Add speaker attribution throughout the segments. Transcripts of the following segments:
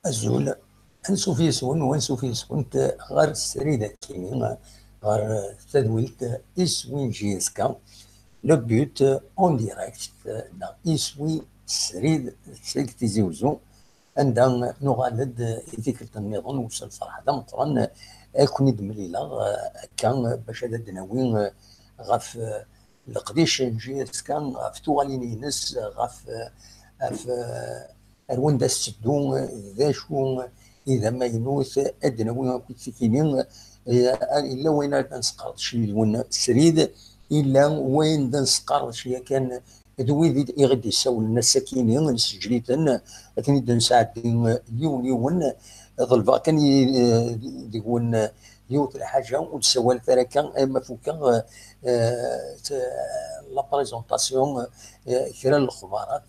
Speaker 1: الزول انسو فيسون وانسو فيسون غير السريده كيني غير تدويلت اسوين جيسكا لو بوت اون ديريكت اسوي السريد تيزي وزو عندها نغالد يذكر النظام وصل الفرح هذا مطران اكون دمليله كان باش هذا الدناوين غاف القديش جيسكا غاف توالينينس غاف أروان دا السدو ذا شو إذا ما ينوث أدنى وين كنت سكينين إلا وين نسقط شي وين سريد إلا وين نسقط شي كان ذوي ذي يغدي يساول الناس ساكنين نسجليتن لكن نساعد يون ظلفا كان يقول يوت الحاجه وتسوال ثركا ما فوكا لا بريزونطاسيون كرا الاخبارات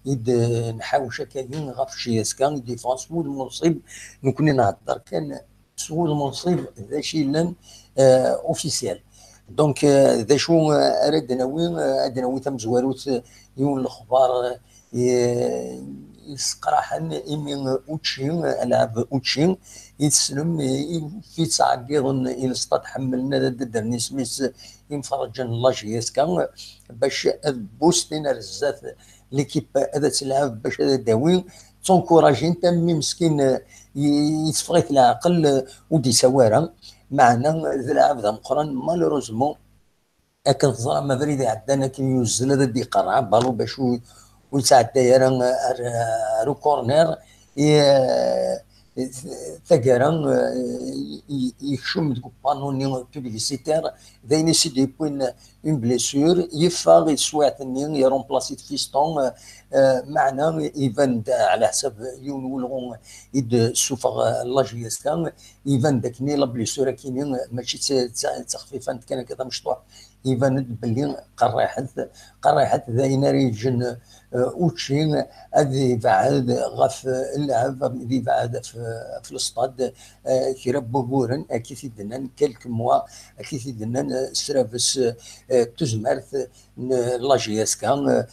Speaker 1: يد نحاوش كاين غاف شي كان ديفونس مود المنصب نكون نهضر كان سول المنصب ذا شي لن اوفيسيال دونك ذا شو اراد ناوي تم زواروت يون الاخبار يسقراحن إمين أوتشين ألعاب أوتشين يتسلم في تعقيض يلسطات حملنا درني سميس ينفرجن لاجيس كان باش بوستين رزاف ليكيب هذا تلعب باش هذا داوي تونكوراجين تم مسكين يتفغيت العقل ودي سوارا معنا ذلعب ذا مقران مالوروزمون لكن ظهر ما بريد عندنا كي يوزل هذا دي قرعه بالو باش ويتعدى رو كورنير ثقرا يكشم ديك بانوني بوبليسيتير داين سيدي بوين اون بليسور يفاغ يسواتني يرومبلاسي فيستون معنا يفان على حساب يون ولغون يد سوفغ لاجيستان يفان داكني لا بليسور كاينين ماشي تخفيفا كان كذا مشطوح يبان باللي قريحت ذاين ريجن اوتشي هذه بعد غف اللعب ذي بعد في الاستاد كي بوغورن اكيد دنا كلك موا اكيد دنا سرافس تزمرت لا جي اس كان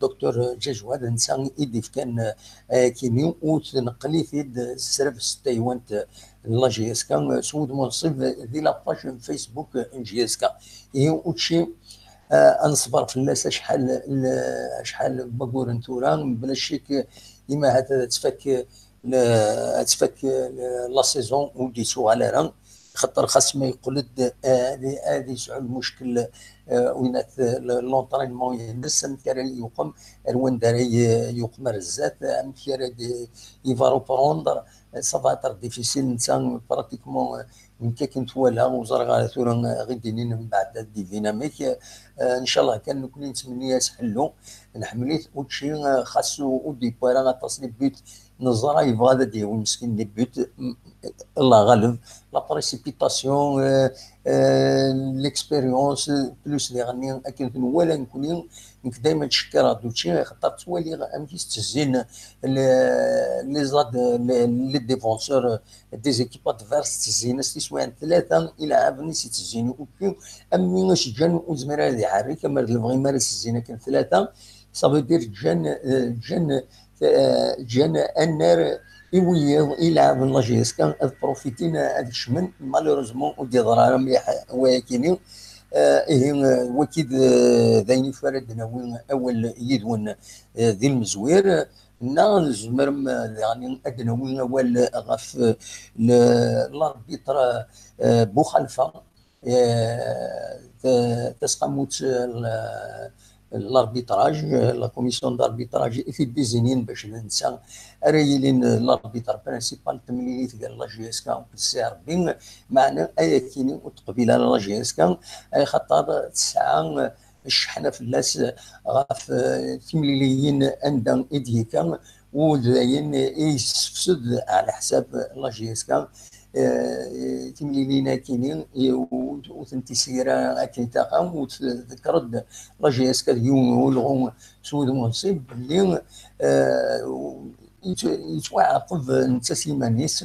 Speaker 1: دكتور جاجواد انسان يديف كان كيميو وتنقلي في سرافس تايوانت لا جي اس كان سود منصب ذي لاباج فيسبوك جي اس كان وتشي انصبر في الناس شحال بقول نتورا بلا شك ديما هذا تفك لا سيزون وديتو على راه خاطر خاص ما يقلد هذه يسعى المشكل وينات لونطرينمون يهنس مثلا يقوم الوان داري يقوم رزات مثلا يفارو بروندر سافاتر ديفيسيل نتا براتيكمون يمكن كنت ولا وزرغا ثورا غيدينين من بعد دي ديناميك ان شاء الله كان كل نتمنى يسحلوا نحمليت وشي خاصو ودي بارا تصنيف بيت نزرا يبغى دي مسكين دي بيت الله غالب لا بريسيبيتاسيون ليكسبيريونس بلوس لي غني اكيد ولا نكون دائما تشكر هذا الشيء خاطر توالي امكيس تزين لي زاد لي ديفونسور دي زيكيب ادفيرس تزين سواء ثلاثه الى عابني تزين وكيو امي جان وزمرا هذه حري كما البغي مارس الزينه كان ثلاثه صافي دير جان النار يويض يلعب لا جي اس كان بروفيتينا هذاك الشمن مالوروزمون ودي ضراره مليحه ولكن وكيد ذاين فردنا وين اول يدون ذي المزوير نزمر يعني ادنى وين اول غف الاربيتر بوخلفه تسقموت الاربيتراج لا كوميسيون داربيتراج في ديزينين باش ننسى رايلين الاربيتر برينسيبال تمليليت قال لا جي اس كان سي ربي معنا اياكيني وتقبيل على لا جي اس كان اي خاطر تسعه الشحنه في الناس غاف تمليليين عندهم ايديكا وداين يسفسد على حساب لا جي اس كان تمليلينا كينين وثنتي سيرا اكي تاقام وتذكرت لا جي اس كان يوم سود منصب اللي يتوعقب نتا سيمانيس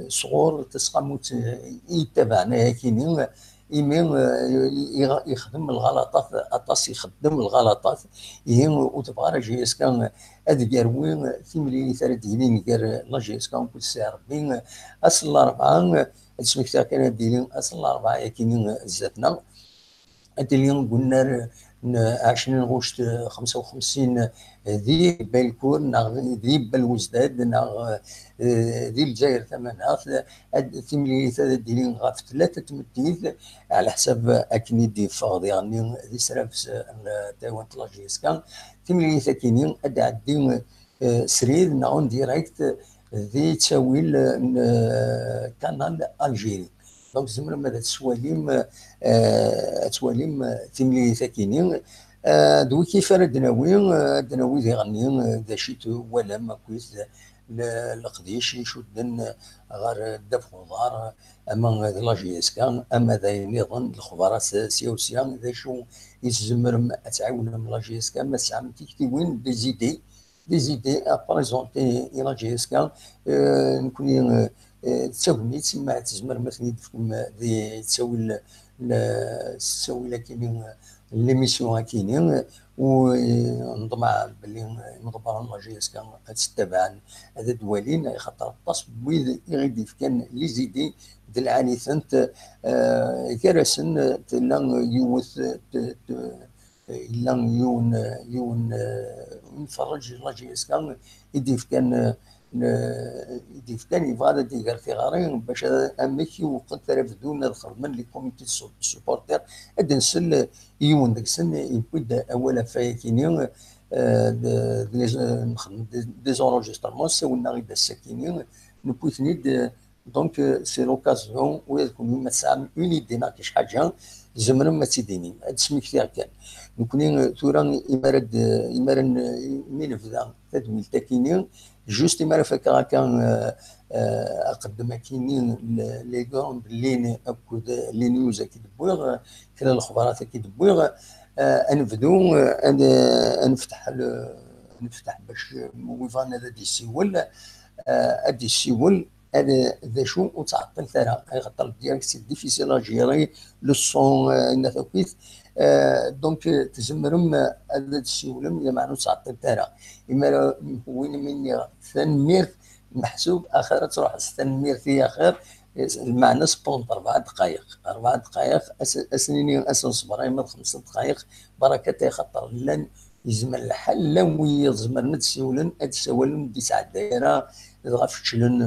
Speaker 1: صغور تسقموت يتبعنا كينين يمين يخدم الغلطات اطاس يخدم الغلطات يهم وتبغى جي اس كان ادير وين في ملي ثلاث دينين قال لا جي اس كان كل ساعه بين اصل الاربعه اسمك كان ديرين اصل الاربعه كاينين زاتنا اليوم قلنا 20 غشت 55 ذي بالكون ذي بالوزداد ذي الجزائر ثمانية ثمانية ديالين غاف ثلاثة تمديد على حساب أكني دي فاض يعني ذي سرافس تايوان تلاجيس كان ثمانية كاينين أد عدين سريد نعون ديراكت ذي تساويل كانال ألجيري دونك زمرا ماذا تواليم ثمانية كاينين دوي كيف دناوي ذي غني ذا شيت ولا ما كويس القديش يشدن غير الدف خضار اما لا جي اس كان اما ذا نظن الخبراء سياسيا ذا شو يتزمر تعاون لا جي اس كان ما سعم تكتبين دي زيدي ابريزونتي لا جي اس كان نكون تساوي تسمع تزمر مثلا ذي تساوي لكن ليميسيون كاينين ونطمع باللي مضبر لا جي اس كان تتبع هذا دوالين خاطر الطاس بويد يغيب كان لي زيدي د العنيفنت كرسن تلا يوث الا يون نفرج لا جي اس كان يديف كان يبغى دير في غارين باش اميكي وقت ترفدون الخدمه لي كوميتي سوبورتير ادنسل يون داك السن يبدا اولا فايكينين نخدم دي زونجسترمون ساولنا غير الساكنين نبوثني دونك سي لوكازيون ويكون ما تسعى اون ايدي ناقش حاجه زمرا ما تيديني هاد سميكتي كان نكوني ثورا إمارة من فدا تدويل تاكيني جوست إمارة فكا كان أقدم كيني لي كروند لين أكود لي نيوز كي دبوغ كلا الأخبارات كي دبوغ أنفدو نفتح باش ويفان هذا دي السيول ادي السيول هذا ذا شو وتعطل ثرى خاطر ديالك سي ديفيسيل ا جيري لو سون نثوكيت دونك تزمرم هذا السيولم الا معنو تعطل ثرى اما وين مني ثنميرت محسوب اخر تروح ثنميرت في اخر المعنى سبونت 4 دقائق 4 دقائق اسنيني اسنصبر اما 5 دقائق بركه خاطر لن يزمر الحل لو يزمر نتسولن اتسولن دي ساعه دايره غاف تشلن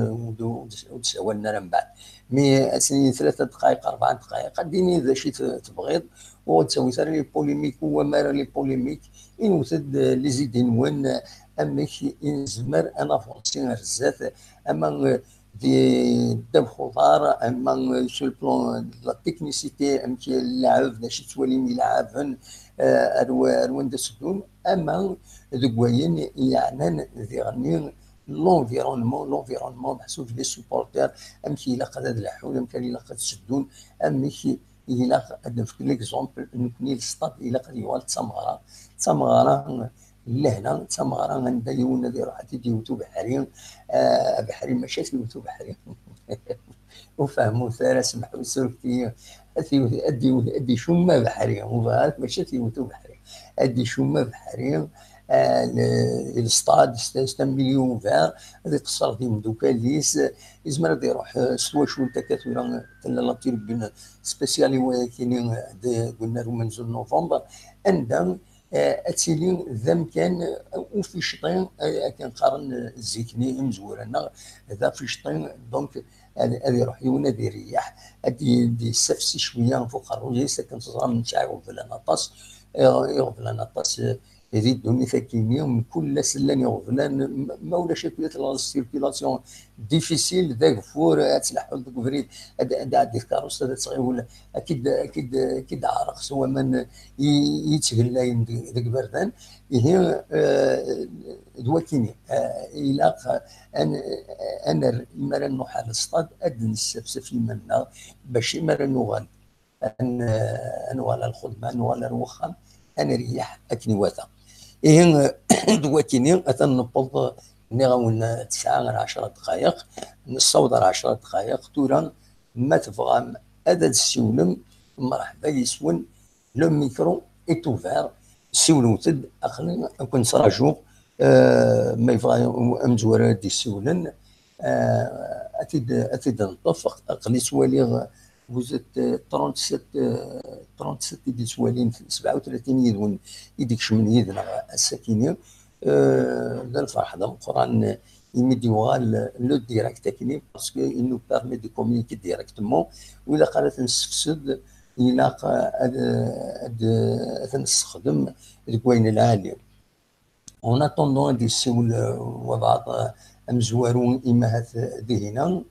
Speaker 1: وتسولنا من بعد مي اسني 3 دقائق 4 دقائق ديني اذا شي تبغيض وتسوي سير لي بوليميك هو مار لي بوليميك ينوثد لي زيدين وين اما يزمر انا فونسيون الزات اما دي داب خضار اما سو البلون لا تكنيسيتي امكي اللاعب باش تولي يلعبن اروان دسدون اما ذوين يعني ذي غني لونفيرونمون محسوب لي سوبورتير امكي الا قد الحول امكن الا قد تسدون امكي الا نفك ليكزومبل نكوني السطاد الا قد يوال تمغاره لهنا تمغاره غندايون اللي راح تيديوتو بحري بحري ماشي تيوتو بحري وفهموا ثلاث سمحوا سلكتي ادي شومه بحري وفهمت ماشي تيوتو بحري ادي شومه بحري الستاد 6 مليون فار هذه قصر دي مدوكا ليس يزمر غادي يروح سوا شو انت كثيرا تلا لا تيربين سبيسيالي ولكن قلنا له منزل نوفمبر عندهم اتسيلين ذم كان وفي شطين كان قارن الزيكني مزورنا هذا في شطين دونك هذا يروح يونا دي رياح دي سفسي شويه فوق الرجيس كنت من شعر يغفل انا طاس يزيد دوني ثكيني من كل سلاني غفلان ما ولا شكوية لا سيركيلاسيون ديفيسيل ذاك فور تسلح ذاك فريد هذا الكاروس هذا صغير ولا اكيد عرق سوا من يتهلاين ذاك بردان هي دواكيني الى انا مرا نوحل الصطاد ادن السفسف منا باش مرا نوغال انوال الخدمه انوال الوخام انا ريح اكني واثا إيه دواتيني أتنبض نغاون 9 غير 10 دقائق نصور 10 دقائق تورا ما تفغام أدد السولم مرحبا يسون لو ميكرو إي توفير سولو تد أخلي كون سراجو ما يبغى أمزورة دي سولن أتيد نطفق أقلي سوالي وزت 37 ديال سوالين 37 يدون يديك شمن يدنا الساكنين لا الفرح هذا القران يمديوغال لو ديريكت تكني باسكو انو بيرمي دو كومونيكي ديريكتومون ولا قالت نستفسد الى نستخدم الكوين العالي اون اتوندون دي السول وبعض امزوارون امهات ذهنا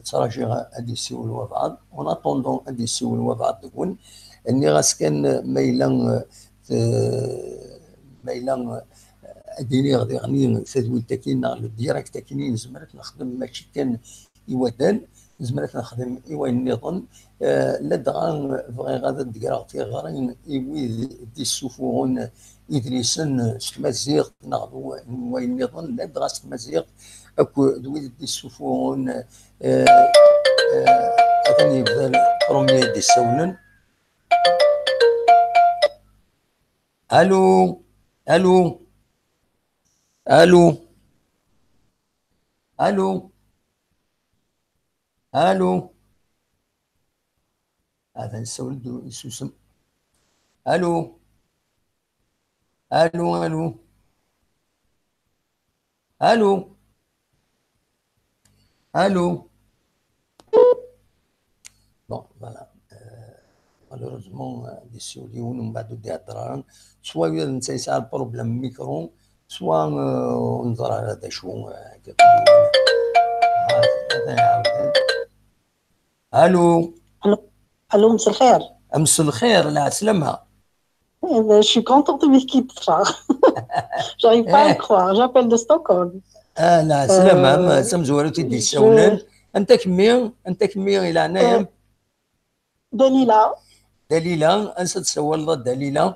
Speaker 1: تراجع هادي السول وبعض اون اتوندون هادي السول وبعض تكون اني غاس كان ميلان اديني غادي غني تدويل تاكين ديريكت تاكينين زمرت نخدم ماشي كان يودان زمرت نخدم ايوا النظام لا دغا بغي غادا دكراغتي غارين ايوي دي السفون ادريسن تمازيغ ناخذ وين النظام لا دغا تمازيغ اكو دويل دي السفون اثني بدا برومي دي السونن الو الو الو الو الو هذا السول يسوسم الو الو الو الو الو بون فوالا مالوروزمون دي سوليون ومن بعد دي هضران سوا انت يسال بروبليم ميكرو سوا نظر على هذا شو هذا يعاود الو.
Speaker 2: Allô, allô, مساء الخير.
Speaker 1: امس الخير، لا سلامة.
Speaker 2: Je suis contente de m'équipe. J'arrive pas à le
Speaker 1: ايه.
Speaker 2: croire. J'appelle de Stockholm.
Speaker 1: لا سلامة،
Speaker 2: Euh,
Speaker 1: سمزورو تيدي
Speaker 2: je,
Speaker 1: السولن. انت كمي الى
Speaker 2: euh,
Speaker 1: عنايا.
Speaker 2: Dalila,
Speaker 1: دليلة انسى تسول ضد دليلة.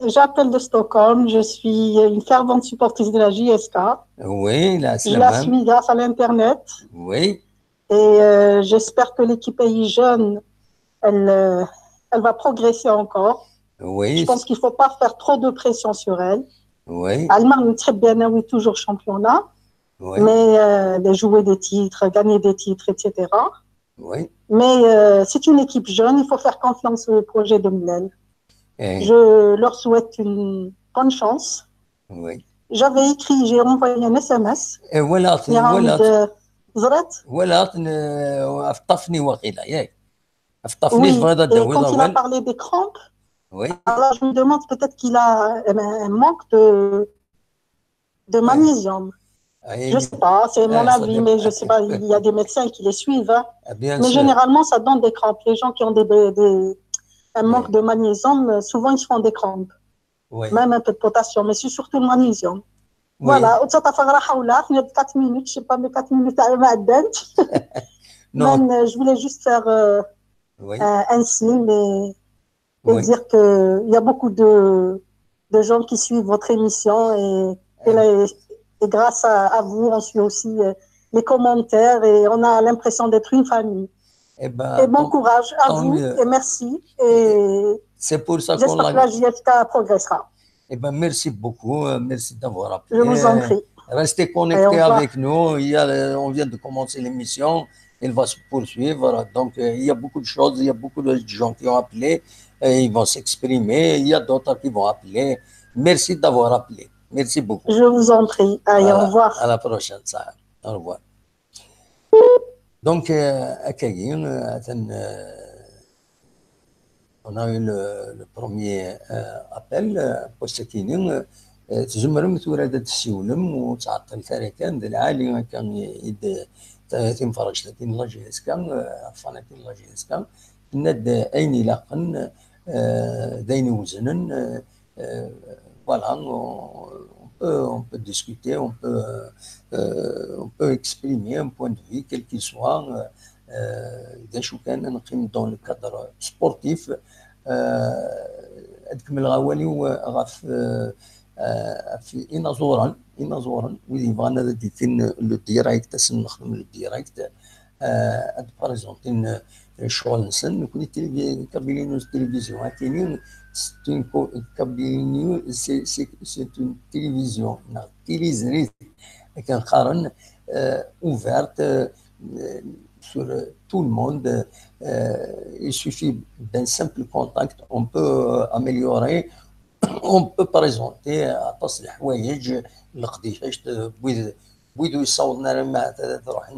Speaker 2: j'appelle de Stockholm. Je suis une fervente supportrice de la JSK.
Speaker 1: وي لا
Speaker 2: Je la
Speaker 1: سلامة.
Speaker 2: suis grâce à l'Internet
Speaker 1: وي.
Speaker 2: et j'espère que l'équipe pays jeune, elle, euh, elle va progresser encore. Je
Speaker 1: وي.
Speaker 2: pense qu'il faut pas faire trop de pression sur elle.
Speaker 1: وي.
Speaker 2: Allemagne, très bien, oui, toujours championnat,
Speaker 1: وي.
Speaker 2: mais de jouer des titres, gagner des titres, etc.
Speaker 1: وي.
Speaker 2: Mais c'est une équipe jeune, il faut faire confiance au projet de Mlel.
Speaker 1: ايه.
Speaker 2: Je leur souhaite une bonne chance.
Speaker 1: وي.
Speaker 2: J'avais écrit, j'ai envoyé un SMS.
Speaker 1: إيه، ولات
Speaker 2: Miramid
Speaker 1: ولات
Speaker 2: Zret.
Speaker 1: ولات افطفني وقيلة ياك. افطفنيش
Speaker 2: Oui,
Speaker 1: بغيت
Speaker 2: et
Speaker 1: ادوي
Speaker 2: quand il a
Speaker 1: ضوال.
Speaker 2: parlé des crampes,
Speaker 1: وي.
Speaker 2: alors je me demande peut-être qu'il a un manque de
Speaker 1: وي.
Speaker 2: magnésium. Je ne
Speaker 1: اي.
Speaker 2: sais pas, c'est mon avis,
Speaker 1: صدق.
Speaker 2: mais je ne sais pas, il y a des médecins qui les suivent. Hein.
Speaker 1: بيان
Speaker 2: Mais
Speaker 1: سور.
Speaker 2: généralement, ça donne des crampes. Les gens qui ont un manque de magnésium, souvent, ils se font des crampes.
Speaker 1: وي.
Speaker 2: Même un peu de potassium, mais c'est surtout le magnésium.
Speaker 1: وي.
Speaker 2: Voilà, il y a 4 minutes, je ne sais pas, mais 4 minutes à
Speaker 1: نو.
Speaker 2: je voulais juste faire
Speaker 1: وي.
Speaker 2: un signe et
Speaker 1: وي.
Speaker 2: dire qu'il y a beaucoup de gens qui suivent votre émission et grâce à vous, on suit aussi les commentaires et on a l'impression d'être une famille.
Speaker 1: Eh
Speaker 2: Et
Speaker 1: ben,
Speaker 2: bon courage à
Speaker 1: tant
Speaker 2: vous
Speaker 1: mieux.
Speaker 2: et merci.
Speaker 1: Et
Speaker 2: Et
Speaker 1: c'est pour ça qu'on
Speaker 2: j'espère
Speaker 1: l'a.
Speaker 2: que la JFK progressera.
Speaker 1: Eh ben, merci beaucoup. Merci d'avoir
Speaker 2: Je vous en
Speaker 1: appelé.
Speaker 2: prie.
Speaker 1: Restez
Speaker 2: Et au
Speaker 1: connectés avec
Speaker 2: revoir.
Speaker 1: nous. On vient de commencer l'émission. Elle va se poursuivre. Donc, il y a beaucoup de choses. Il y a beaucoup de gens qui ont appelé. Et ils vont s'exprimer. Il y a d'autres qui vont appeler. Merci d'avoir appelé. Merci beaucoup.
Speaker 2: Je vous en prie. Allez, au
Speaker 1: Voilà. À
Speaker 2: revoir.
Speaker 1: la prochaine. Ça. Au revoir. Donc, Akayin, on a eu le premier appel بوستكيني. تجمرم ثورة السيولم وتعطل ثاني كان ذا العالي كان يد تنفرج تاتين لاجيس كان فانتين لاجيس كان ند أين لاقن دين وزنن. Voilà, on peut discuter, on peut exprimer un point de vue, quel qu'il soit. Dans le cadre sportif, أذكر الغوالي وغاف في إنازورا وإذا بغانا ديتين لو ديراكت تسن نخدم لو ديراكت أد بريزونتين الشغل نسن نكون كابيلينو التلفزيون كاينين كابيلينو سي اون تلفزيون تيليزريت كنقارن ouverte sur tout le monde. Il suffit d'un simple contact, on peut améliorer, on peut présenter أطاس الحوايج لقديش بويدو يصورنا مع تروح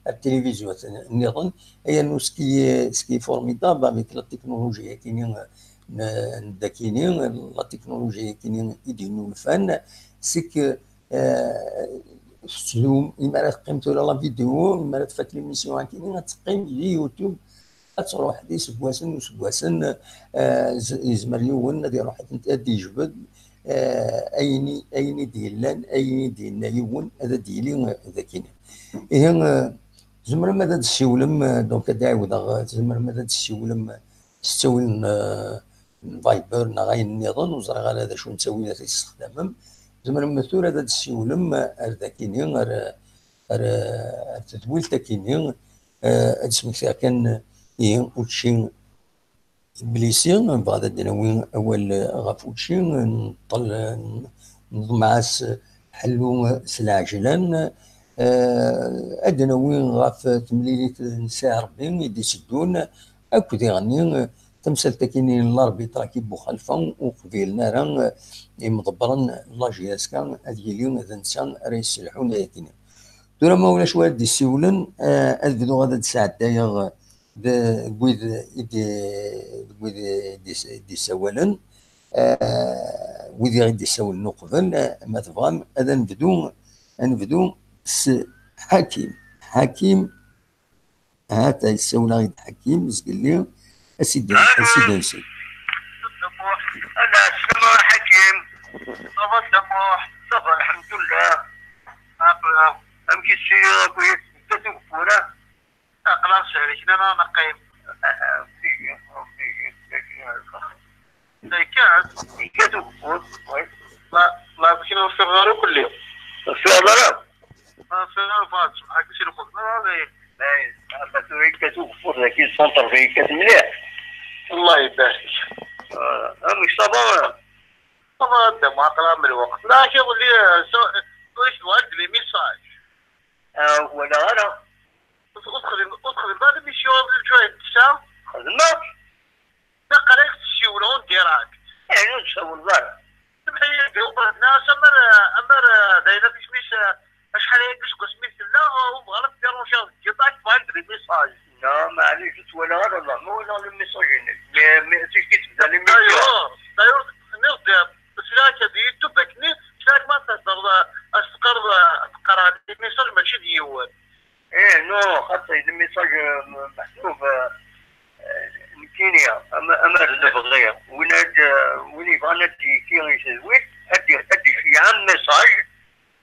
Speaker 1: التلفزيون نظن هي انه سكي فورميدابل افيك لا تكنولوجيا كاينين كاينين لا تكنولوجيا كاينين يدينوا الفن سيك زوم إما تقيم ولا لا فيديو إما تفات ليميسيون كاينين تقيم لي يوتيوب تروح دي سبواسن وسبواسن يزمر يون دي روح دي جبد ايني ديلان ايني ديلنا يون هذا ديلي هذا كاين هي زمر ماذا تسولم دونك داعي زمر ماذا تسولم تستولن فايبر غاين النظام وزرا غير هذا شو نسوي في استخدامهم زمر مثور هذا تسولم هذا كاين تدويل تاكينين اسمك كان وشي بليسي بعد الدناوين اول غافوتشي نطل نضمعس حلو سلاجلان ادناوين غاف تمليليت نساء ربي يدي سدون اكو غني تمثل تكينين لاربي تراكي بوخلفا وقبيلنا راه مضبرن لاجياس كان هذه اليوم هذا نسان راه يسلحون ياكين دورا ما ولاش والد يسولن الفيديو غادا تساعد داير بويد دي سوالن ويدي غيدي سوالن قبل ما تبغى هذا نبدو س حكيم هات يسولنا غير حكيم قال لي اسيدي نسي.
Speaker 3: انا السماح حكيم صافا السماح صافا الحمد لله. امشي السير كويس تتوفونا خلاص عرفنا نقيم في كتوفون لا كنا في الغار كل يوم في الغار في الغار حق يصير خدنا لا تريد كتوفون لكن سنتر في كتمليح الله يبارك. مش طبعا ده ما طلع من الوقت لا شغل لي ايش وقت لي ميساج ولا انا ادخل بعد ميسيون جوي تساو خدمة تقريك تسيولون ديراك يعني تسول ذا تبحي جوبر ناس امر داينا فيش ميس شحال هيك قسميت لا هو غلط داروا شغل جبت بعد لي ميساج لا معليش ولا انا لا مو ولا الميساج ما تيجي تبدا لي ميساج داير نقدر بس لا كبير تبكني شاك ما تقدر أفكار الميساج ماشي ديوان. إيه نو خاطر الميساج محسوب كينيا أما البغية وين يبغى كي يسوي أدي في عام ميساج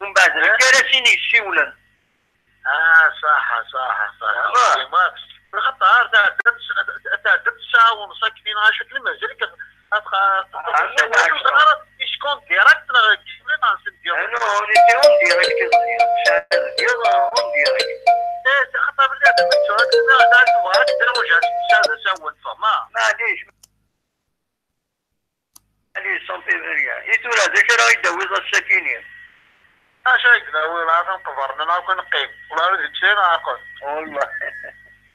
Speaker 3: ومن بعد الكراسين يسيولن. صح خاطر تعدت ساعة ونص كنين عاشت المنزل يشكون ديريكت كيفاش نسديو انا نيتيهم ديريكت ديالهم ديريكت خاطر بلاد المتسوق نعرفوا هاد الدرجات هذا سوى فما معليش سونتي فيريا يتولا داك راه يدوز السكينين اش يدوي راه نقبرنا ناكل نقيم ولا نمشي ناكل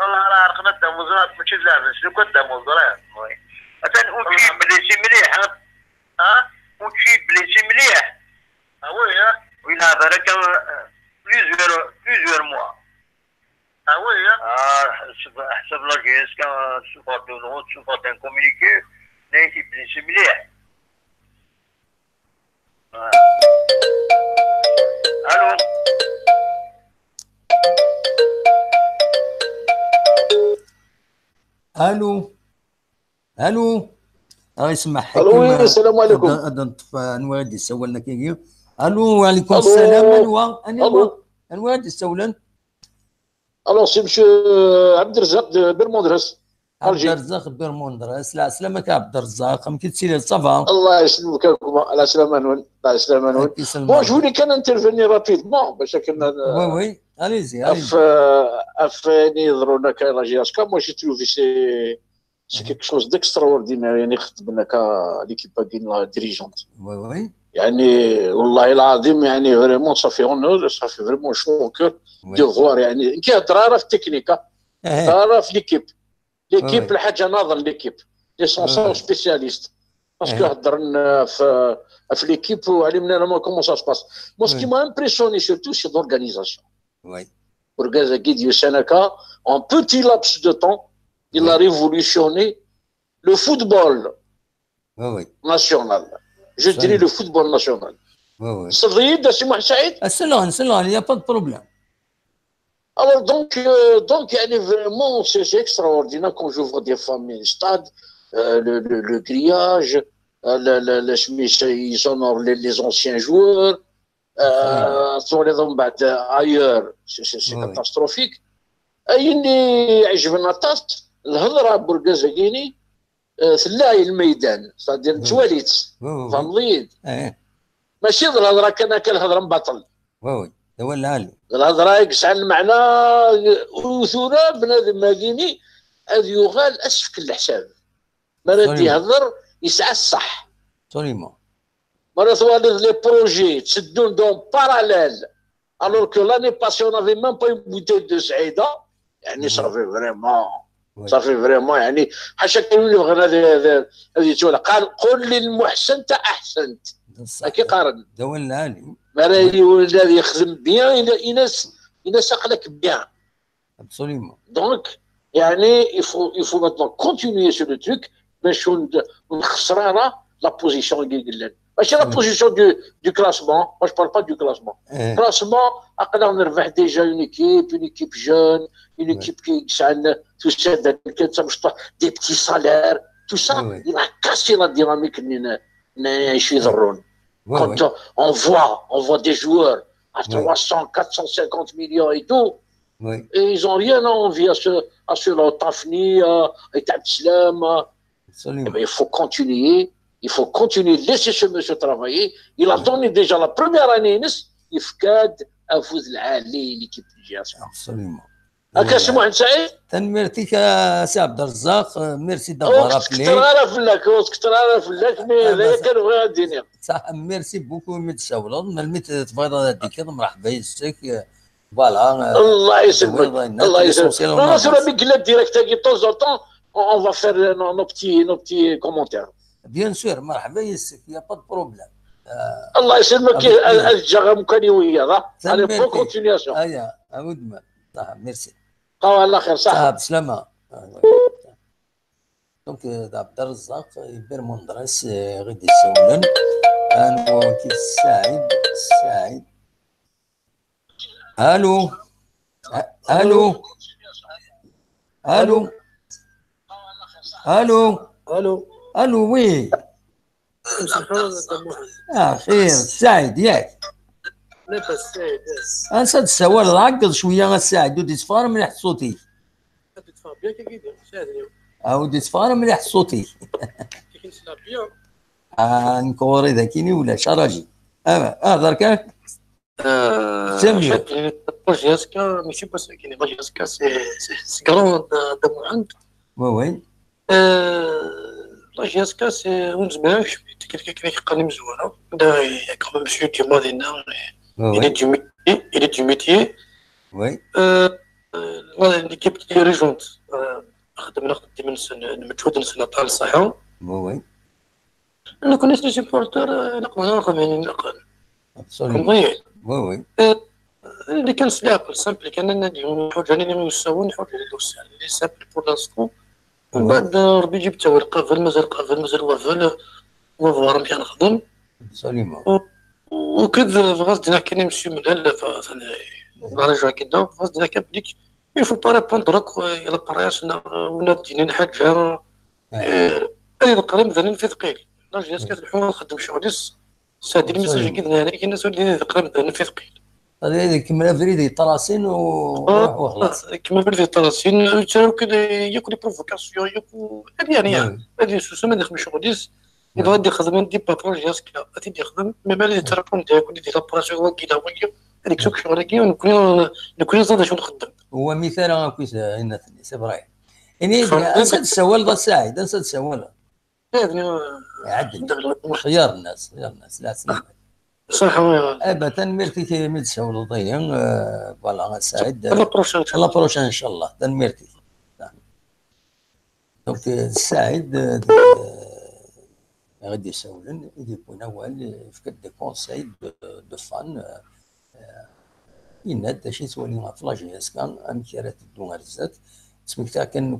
Speaker 3: والله راه عرقنا الدموزات ماشي لابس شنو كنت دموز راه مثلا وتجيب بليسي مليح وتجيب بليسي مليح وي ويلا برك بليزيور موا وي حسب لا جيس كان سوبر دو نوت سوبر دان كومونيكي ناكي بليسي مليح. الو
Speaker 1: الو يسمع حكيم.
Speaker 4: الو السلام عليكم.
Speaker 1: هذا نطفى انواد يسولنا كي الو وعليكم السلام. انواد يسولن.
Speaker 4: الو سي مشي عبد الرزاق بيرموندرس
Speaker 1: عبد الرزاق بيرموندرس. لا سلامك عبد الرزاق يمكن تسير صافا.
Speaker 4: الله يسلمك على سلامة نون. الله يسلمك نون. بون جو فولي كان انترفيني رابيدمون باش كنا
Speaker 1: وي اليزي
Speaker 4: افاني يضرونا كاين لاجياسكا. مو جي تروفي سي كيك شوز ديكستراوردينير يعني خدمنا كليكيب ديال لا ديريجونت.
Speaker 1: وي
Speaker 4: يعني والله العظيم يعني فريمون صافي اونور صافي فريمون شو كور دو فوار يعني كي هضره راه في التكنيكا راه في ليكيب الحاجه ناظر ليكيب لي سون سبيسياليست باسكو هضرنا في ليكيب وعلمنا لما كومون سا سباس. مو سكي ما امبرسيوني سورتو سي لورغانيزاسيون.
Speaker 1: وي
Speaker 4: Orgaza Guidio Sanaka, en petit laps de temps, il a révolutionné le football national. Je dirais le football national. Saïd, c'est moi Saïd.
Speaker 1: Salon, il n'y a pas de problème.
Speaker 4: Alors donc vraiment, c'est extraordinaire quand j'ouvre des femmes au stade, le grillage, ils honorent les anciens joueurs. ailleurs c'est catastrophique. اللي عجبنا طاس الهضره بورقازاكيني ثلاي الميدان صادر تواليت فهمضيد ماشي الهضره كنهضر مبطل
Speaker 1: وي هو العالي
Speaker 4: الهضره يقسع المعنى وثوره بنادم ماكيني هذا يغال اسفك الحساب مرات يهضر يسعى الصح
Speaker 1: سوليمون
Speaker 4: مرات لي بروجي تسدون دون باراليل alors que l'année passée on n'avait même pas une bouteille de Saïda يعني صافي فريمون يعني حاشا كاين اللي بغينا هذه تولى قال قل للمحسن انت احسنت كي قارن
Speaker 1: دوا العالي
Speaker 4: مراه الذي يخدم بيان ينسق بيان
Speaker 1: absolument
Speaker 4: donc يعني il faut maintenant continuer sur le truc باش نخسر لا بوزيسيون اللي قلنا ماشي لا بوزيسيون دو كلاسمون. ما جو بارل با دو كلاسمون. كلاسمون نقدر نربح ديجا اون ايكيب جون، اون ايكيب كي يسعى تو سا كانت مشطوح دي بتي سالير تو سا il a cassé la dynamique نعيشو يضرون. Quand on voit des joueurs à 300, 450 millions et tout, et ils n'ont rien envie à ceux-là, Tafni, et Tabslam. Il faut continuer. Il faut continuer, laisser ce monsieur travailler. Il a donné déjà la première année, il faut أفوز العالي l'équipe ديالها.
Speaker 1: Absolument.
Speaker 4: هكا سي محمد سعيد.
Speaker 1: تنميرتيك سي عبد الرزاق، ميرسي دافوار ابلي.
Speaker 4: كثر عارف لك مي هذا كان بغا الدنيا.
Speaker 1: صح ميرسي بوكو متساولة ملميت تفضل هذيك مرحبا يسك فوالا.
Speaker 4: الله يسلمك الله يسلمك. Non sur la Miguel direct de temps en temps on va faire nos petits commentaires.
Speaker 1: Bien sûr مرحبا يسك يا با بروبليم.
Speaker 4: الله يسلمك الجغه مكانيويه على بون كونتينياسيون.
Speaker 1: ايا عاود ما صح ميرسي.
Speaker 4: الله خير صح
Speaker 1: بسلامة. دونك عبد الرزاق يبير مندرس غادي يسولن انو كي السعيد الو الو الو الو
Speaker 5: الو
Speaker 1: الو وي خير السعيد ياك
Speaker 5: لاباس السعيد
Speaker 1: انسى السوال ركز شويه السعيد ودي تفار مليح صوتي
Speaker 5: تفهم بيان كي سعيد اليوم
Speaker 1: ودي تفار مليح صوتي
Speaker 5: كي نسمع بيان
Speaker 1: نكوري ذاكيني ولا شراجي دركا
Speaker 5: سامي باجياسكا ماشي بس كاين باجياسكا سي كرون دو موند
Speaker 1: وي
Speaker 5: باجياسكا سي اون زمان كي قاني مزوره دا كوم مسيو دي مودينا il est du métier.
Speaker 1: Oui.
Speaker 5: L'équipe qui est régionale, خدمنا مجهود نسنا تاع الصحة.
Speaker 1: Oui.
Speaker 5: أنا كنت لي سيبورتور نقدر يعني
Speaker 1: Absolument. Oui.
Speaker 5: اللي كان سلاح سامبل كان اليوم حاجة اللي نسوون حاجة اللي سامبل بور لانستون. من بعد ربي جبت قافل مازال وفار مشان نخدم.
Speaker 1: Absolument.
Speaker 5: وكذا غصدنا كان نمشي من هلا نرجع كذا غصدنا كان بديك يفو با ريبوندر الى بارياسنا ولا دينا حاجه اي قريب مثلا في ثقيل نرجع كتلحو نخدم شغليس سادي المساج كذا هنا كاين ناس اللي قريب مثلا في ثقيل
Speaker 1: هذه كما فريدي طراسين وخلاص
Speaker 5: كما فريدي طراسين كذا ياكل بروفوكاسيون ياكل يعني هذه سوسه ما دخل شغليس إذا غادي يخدم دي باترول جاسكا غادي يخدم ما بالي تراكم ديالك ولي دير لابراسيون واكيلا هذيك شوك شغل كي نكون زاد شنو نخدم
Speaker 1: هو مثال كويس هنا سي فري يعني انسى السوال ذا سعيد انسى السوال
Speaker 5: يعني
Speaker 1: عدل خيار الناس لا سلام
Speaker 5: صح
Speaker 1: ابدا ميرتي كي متسول ضيان فوالا سعيد لا بروشان ان شاء الله تنميرتي دونك السعيد غادي يسولن يكون اول في دي كونساي دو فان يناد شي سوالين في لاجيسكان ام كيرات دو غرزات سميك تاع كان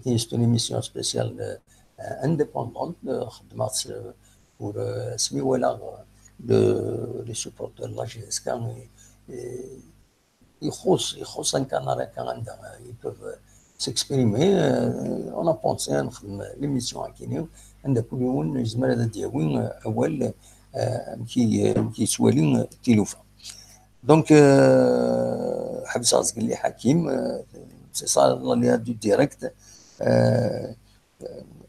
Speaker 1: كاين ستون ايميسيون سبيسيال انديبوندونت خدمات بور سمي ولا لي سوبورتور لاجيسكان يخص ان كان عندها يبوف سيكسبريمي اون بونسي نخدم ليميسيون كاينين عند كل يوم يزمر هذا دياوين اول كي سوالين التلوفه دونك حبس راسك اللي حكيم سي صار لي دو ديريكت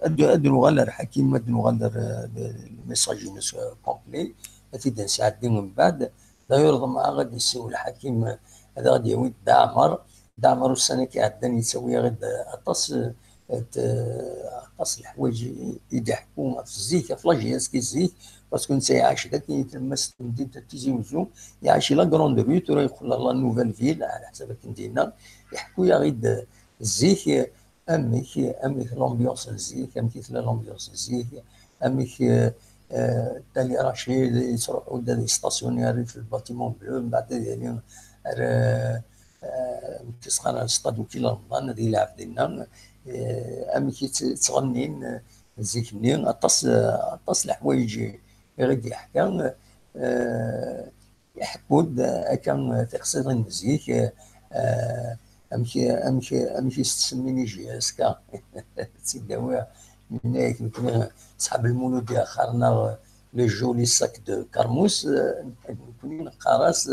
Speaker 1: ادو غالر حكيم ادو غالر الميساج كومبلي تيدا نساعد من بعد داير مع غادي يسول الحكيم هذا غادي يوي دعمر السنه كي عداني يسوي غير اطاس الحوايج يضحكوا في الزيت في لاجياس كي الزيت باسكو نتا يعيش ذاك يتلمس مدينه تيزي وزو يعيش لا كروند روت ولا يدخل لا نوفيل فيل على حسب كندينا يحكوا يا غيد الزيت اميك لومبيونس الزيت اميك لومبيونس الزيت اميك تالي رشيد يروحوا دا ستاسيونير في الباتيمون بلو من بعد يعني تسخن الستاد كي رمضان هذه يلعب ديالنا امي كي تغنين الزيك منين اطاس الحوايج غادي يحكى يحكود هكا تقصير المزيك امشي تسميني جياسكا تسيداوي من يمكن صحاب المولود اخرنا لو جولي ساك دو كرموس نكون نقراس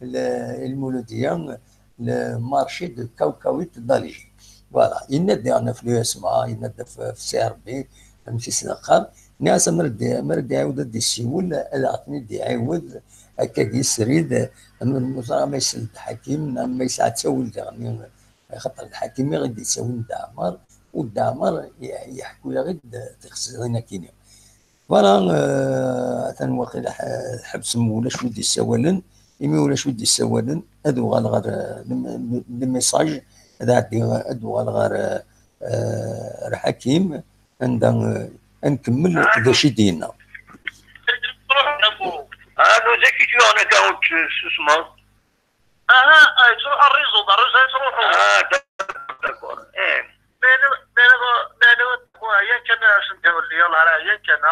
Speaker 1: المولوديه المارشي دو كاوكاويت دالجي فوالا ينادي انا في الاسماء ينادي في سي ار بي امشي سنقر ناس مرد يعاود دي السيول عطني دي يعاود هكا يسريد ما يسال الحكيم ما يساعد تسول يعني خاطر الحكيم غادي يساوي الدعمر والدعمر يحكوا غير تخصصنا كينيا فوالا تنوقي حبس ولاش ودي السوالن يمي ولاش ودي السوالن هادو غير الميساج هذا عندي هادو غير الحكيم عندنا نكمل باش يدينا
Speaker 3: هادو زكي تو انا كاوت اسمه تروح الريزو تروحوا داكور يا كان شندير لي يلاه راه يا كان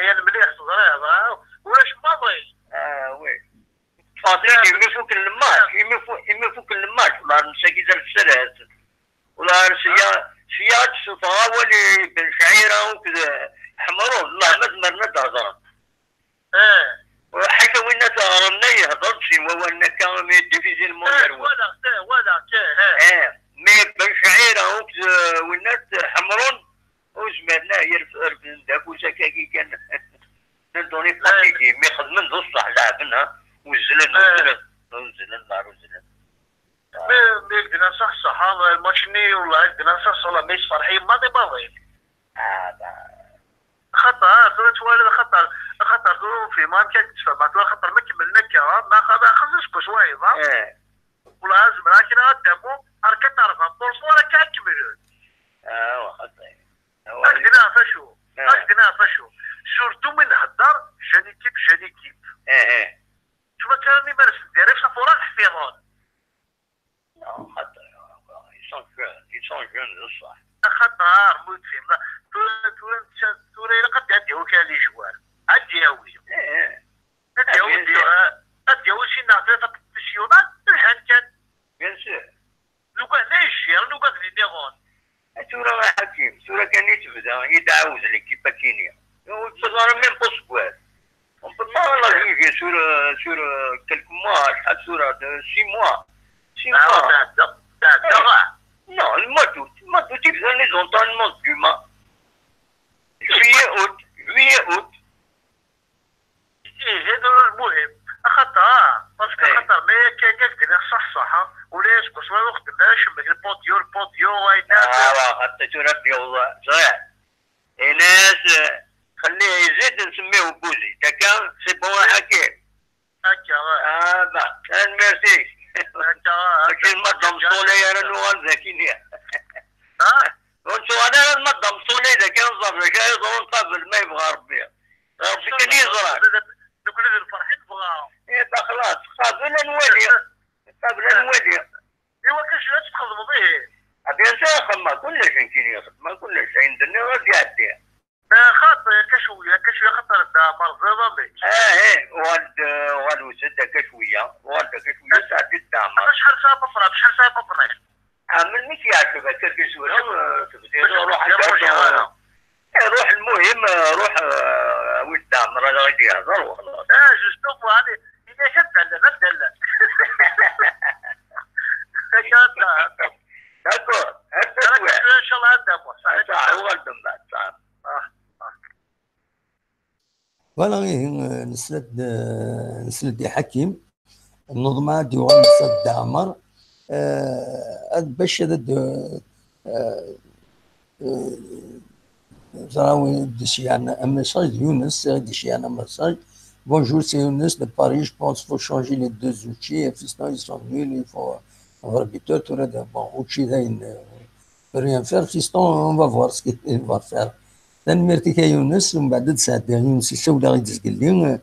Speaker 3: يا المليح صغير واش ماضي وي فاضي يمي فوق الماش يمي فوق الماش ولا نساكي ديال السرات ولا سياد سطاولي بن شعيره وكذا حمرون الله ما زمرنا تهضر حتى وين تهضرنا يهضر شي هو انك مي ديفيزي المونير ولا مي بن شعيره وكذا والناس حمرون وزمرنا يرف ذاك وسكاكي كان ندوني بلاصتي مي خدمن ذو الصح لعبنا وزلن نار وزلن مي قلنا صح الماتشني ولا قلنا صح ولا مش فرحين ما تبغي خطر خطر في ما كانت ما خطر ما كملنا كا ما خصش شويه ولازم لكن قدامه حركه تعرفها بورس ولا كاكمل قلنا فشو سورتو من هدر جانيكيب شوف كان يمارس الدراري صافو راه حفيظون خطر يسون جون الصح خطر موت فيهم توري قد عديو كان لي جوار عديوي عديوي شي نعطي بروفيسيونال الحال كان بيان سور لو كان نيشير لو كان ديغون سورة حكيم سورة كان يتبدا يدعوز ليكيبا كينيا وتصغر ميم بوسبوار on peut pas la juger sur quelques mois, sur 6 mois. 6 mois. Non, le mois d'août, ils ont les entraînements du mois. Juillet, août. هذا المهم خطر باسكو خطر ما كان كنا صح ولا يسقط ما وقتناش من البوديو ويناس حتى تربي والله صحيح الناس خليه يزيد نسميه بوزي كان سي بون حكيم هكا كان ميرسي لكن ما ضمصولي انا نوال ذاكيني وانتو انا ما ضمصولي اذا كان صافي كان يظهر قبل ما يبغى ربي كان يزرع كل الفرحين بغاهم خلاص قابل نولي ايوا كاش لا تخدموا به بيان سور خما كل شيء كاين يخدم كل شيء عندنا غادي يعدي خاطر كشويه خاطر مرضى بيت واد وسد كشويه ساعه الدعم شحال ساعه بطريق عامل مش يعجبك كشويه تبدي روح المهم روح والدعم راه غادي يهضر وخلاص جوستو هذه اذا شد بدل داكور ان شاء الله هذا صح هو الدم صح
Speaker 1: فوالا نسلد حكيم النظمة ديوان نسلد عمر باش هذا زراوي ديشي عنا un message de Younes ديشي عنا message bonjour c'est Younes de Paris je pense qu'il faut changer les deux outils fiston ils sont nuls il faut avoir habitué tout là bon outil d'ain rien faire fiston on va voir ce qu'il va faire تنمرتي كا يونس ومن بعد تساعد يونس يسول غير يدز لي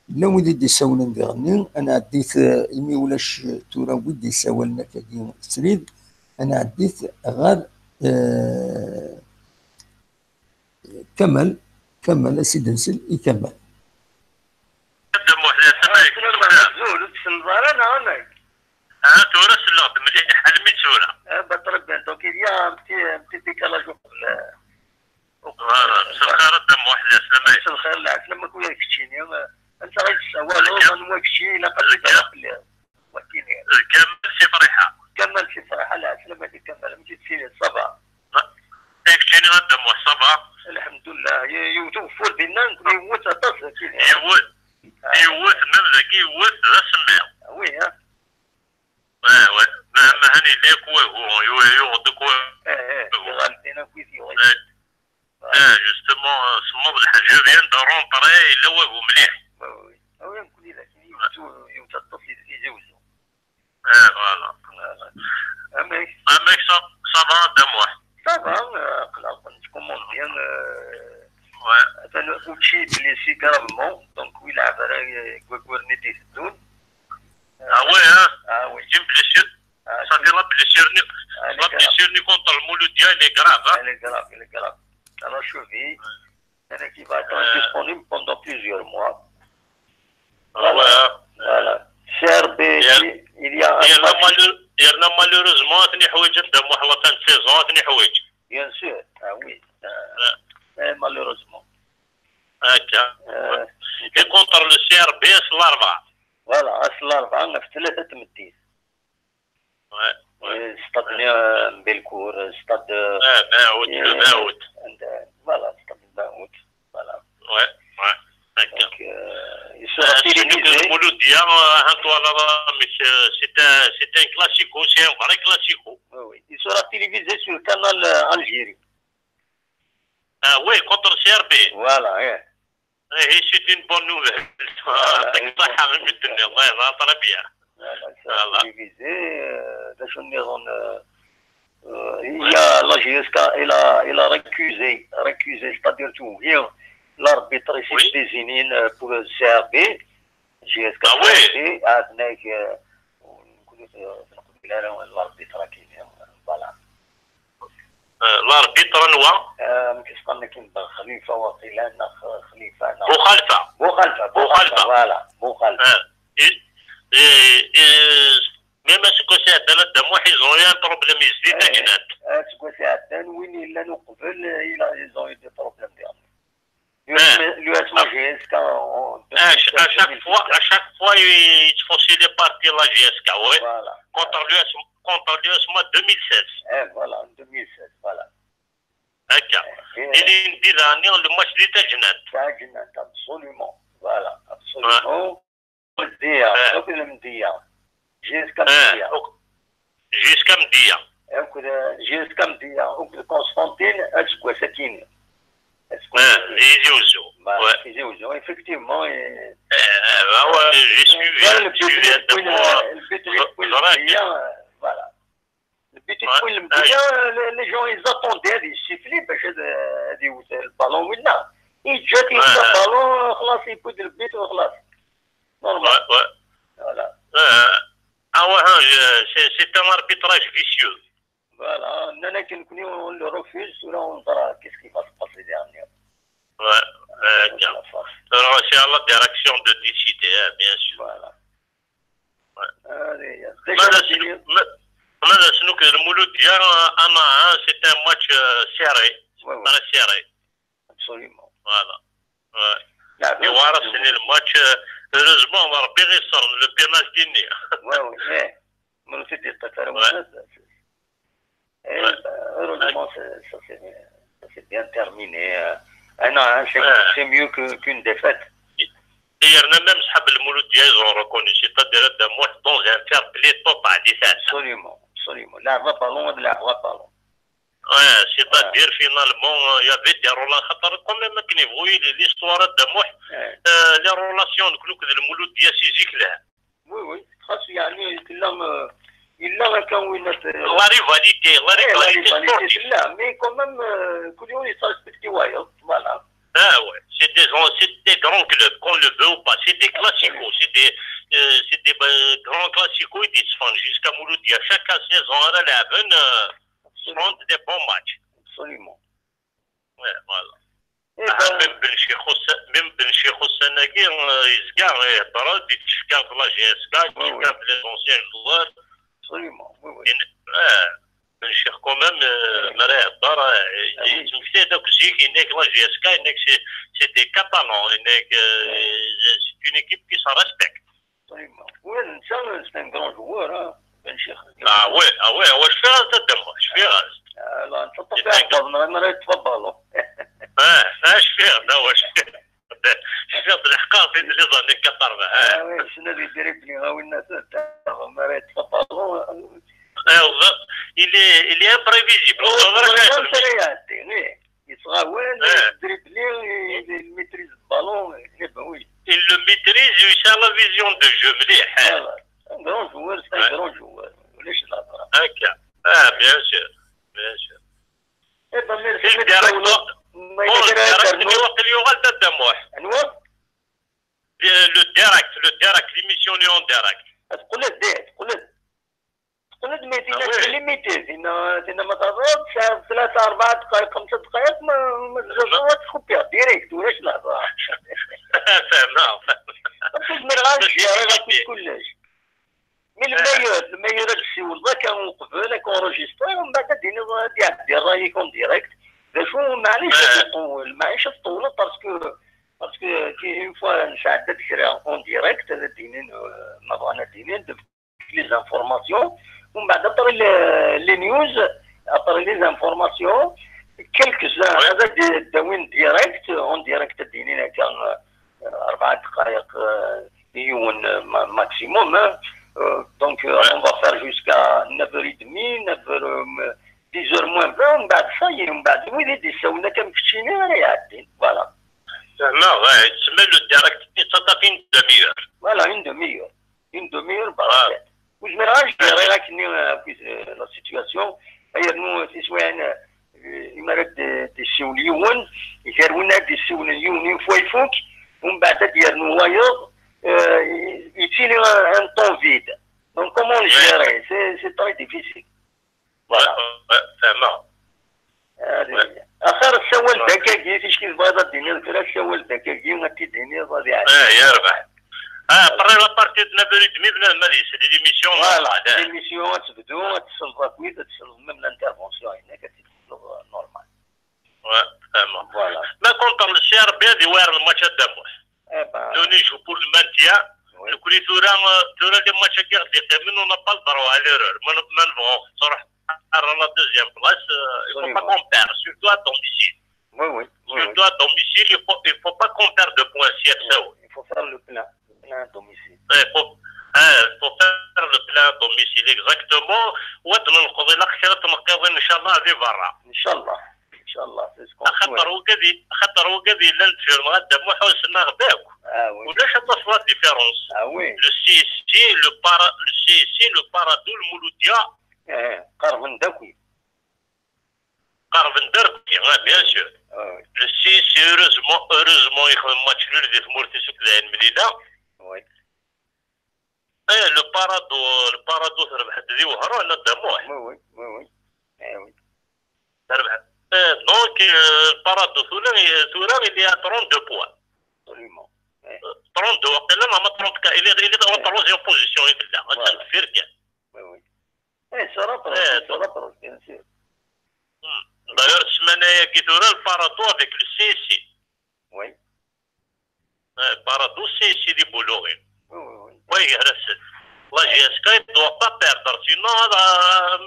Speaker 1: لا ودي دي ساول نديرني انا عديت المي ولاش تورا ودي ساولنا كي تسريد انا عديت غير كمل السيد نسل يكمل.
Speaker 3: تورا سلوط مليح حلمي تورا بطرق دونك il y a un petit décalage سخر الدم واحد سلامة سخر لا لما كويا كتشيني انت غير تسوى لو كتشي لا قلت وكيني كمل شي فرحة كمل شي فرحة لا سلامة كمل مشيت في الصبا كتشيني الدم والصبا الحمد لله يوتوفوا بينا يموت تصل يوت مملكي يوت رسمي وي ouais ما هني ليك هو يوضك غالبين كويسي justement صمم الحاج فيان دارون طري لا هو مليح وي يمكن لك يتصل يجوزو فوالا اميك صافا دم واحد صافا خلاص كومون بيان انا كلشي بليسي كرامون دونك وي لعب على كوكورني دي الدون oui, j'ai un plaisir. Ça fait la blessure contre le Mouloudia, elle est grave. Elle est grave. À la cheville, elle qui va être disponible pendant plusieurs mois. Voilà. CRB, il y a malheureusement, fin de saison, bien sûr, oui. Malheureusement. Et contre le CRB, c'est l'arba. Voilà, أصل 4 في 3 تمديد. استاد بلكور استاد باوت فوالا استاد باوت فوالا donc il sera télévisé. Mouloudia, c'est un classico, c'est un vrai classico. Oui, il sera télévisé sur le canal Algérie. Oui, contre le CRB. Voilà, oui. C'est une bonne nouvelle. Il y a la GSK, elle a récusé, c'est-à-dire tout vient l'arbitre ici désigné pour le CRB, GSK, avec l'arbitre qui vient, voilà. الاربيتر نوا كيسقلنا كيما خليفه وقيلان خليفه بوخلفه فوالا بوخلفه ميم اسكو ساعتنا دم واحد زويان بروبليم يزيد جنات اسكو ساعتنا وين الا نقبل الى زوين دي بروبليم ديالنا لو اسمو جيسكا à chaque fois il faut les parties la GSK ouais voilà contre l'USMA 2016. Voilà, en 2016, voilà. D'accord. Et les derniers, le match de Tajnat. Tajnat, absolument. Voilà, absolument. Jusqu'à Mdia. Jusqu'à Mdia. Constantine, est-ce que c'est qui? Les Ouzou, effectivement. J'ai suivi. Voilà. Les gens ils attendaient des sifflets parce que le ballon là. Ils jettent le ballon, خلاص يبود البيت وخلاص. Normal. Voilà. C'est un arbitrage vicieux. Voilà. On le refuse, là on verra qu'est-ce qui va se passer derrière. Ouais. Alors c'est à la direction de décider, bien sûr. Voilà. ماذا شنو المولود ديال انا سيت ان ماتش سيري انا سيري ابسوليومون فوالا وارث الماتش هeureusement ربي غيصر لو بينالتي ني وي من في التفاهم heureusement ça c'est bien terminé c'est mieux qu'une défaite. D'ailleurs, même si le Mouloud Diaz ont reconnu, c'est-à-dire de moi dans un fair play total, absolument. La ballon de la ballon. Ouais, c'est-à-dire finalement, il y avait des relations, quand même, l'histoire de moi, les relations de le Mouloud Diaz, c'est là. Oui, parce qu'il y a il a quand même la rivalité sportive là, mais quand même, Koulion il s'est voilà. Ah ouais, c'est des grands clubs, qu'on le veut ou pas, c'est des classicos, c'est des grands classicos, ils se font jusqu'à Mouloudia. Chaque saison, à la Haven, se font des bons matchs. Absolument. Ouais, voilà. من بن شيخ السناكي يسكا يهضر يتشكى في لا جي اس كا يتشكى في لي زونسيان جوار بن شيخ كومام مرا يهضر يتمشي داك الشيء انك لا جي اس كا انك سي دي كاتالون انك سي اون ايكيب كي سا ريسبكت
Speaker 6: وين انت سي ان كرون جوار بن شيخ
Speaker 3: وي واش فيها تدم واش فيها
Speaker 6: لا انت تطبع مرا يتفضلوا
Speaker 3: اش فيها لا واش فيها الحقار في اللي ظني كثر بها
Speaker 6: وي شنو اللي دريبلي هاو الناس تاعهم مرا يتفضلوا
Speaker 3: il est imprévisible. Il le maîtrise, il a la vision de jeu.
Speaker 6: Un grand joueur, c'est un grand joueur.
Speaker 3: Bien sûr. Le direct, l'émission est en direct.
Speaker 6: قلت ميتين ليميتي فينا ما تهضرش 3 4 دقائق 5 دقائق ما تخبيها ديريكت ولاش الهضره
Speaker 3: فهمنا
Speaker 6: ما تغادرش غاتكون كلش من الميور هادشي والله كان قبل كونجيستري ومن بعد دير رايي كون ديريكت شو معليش تطول معليش تطول باسكو كي اون فوا نساعد داك اون ديريكت هذا دينين ما بغانا دينين لي زانفورماسيون ومن بعد اطري لي نيوز اطري لي زانفورماسيون كلكس هذا داوين ديريكت اون ديريكت دينينا كان 4 دقائق يون ماكسيموم دونك اون فا فار جوسكا 9h30 10h موان 20 ومن بعد صايي ومن بعد وليدي يساونا كنمشينا راه يعدي فوالا
Speaker 3: لا تسمى لو ديريكت تطاقين دميور
Speaker 6: فوالا une demi-heure براسات واش ما راهش راكني لا سيتوياسيون هي نو سيسوان يمرد دي سيوليون يكرونا دي سيوليون اون فوا يفوك ومن بعد ديال نوايض يتيني ان طون فيد دونك كومون جيري سي تري ديفيسيل
Speaker 3: فوالا فهمها
Speaker 6: اخر السوال دكاكي فاش كيبغى ديني الكرا سوال دكاكي ما كيديني غادي
Speaker 3: يربح après la partie de 9h30 بنا المالي سي ليميسيون
Speaker 6: فوالا ليميسيون تبدو تصل كويس تصل من الانترفونسيون هنا كتصل نورمال
Speaker 3: فوالا فوالا ما كونتر الشهر بيدي وير الماتش دابا دوني جو بور المانتيا كل ثورة لي ماتش كي غادي منو نابال دروا على ليرور ما نبغوش صراحه على لا دوزيام بلاص il faut pas qu'on perd surtout à domicile surtout à domicile il faut pas qu'on perde de points si
Speaker 6: il faut faire le plein à domicile.
Speaker 3: Il faut faire le plein à domicile, exactement. ودنا نقضي الأخيرة تنقضي إن شاء الله هذه برا.
Speaker 6: إن شاء الله.
Speaker 3: خاطر هو قدي لنتفير غدا مو حوسنا غداك. ولاش تصل لا ديفيرونس. لو سي سي لو بارادو المولوديا.
Speaker 6: قرب نداكوي.
Speaker 3: بيان سور. لو سي heureusement يخدم ماتش نول في مورتي سكداين مليدا. لو بارادو تربح ذي وهرا لا دموح
Speaker 6: وي
Speaker 3: تربح دونك البارادو ثورا اللي 32 بوان 32 وقيلا ما 34 اللي هو تروزيام بوزيسيون يتلا غادي الفرقه
Speaker 6: وي سرا بيان سور
Speaker 3: داير السمانه كي ثورا البارادو افيك لو سي سي
Speaker 6: وي
Speaker 3: بارادو سي سي دي بولوغين Oui, la GSK ne doit pas perdre, sinon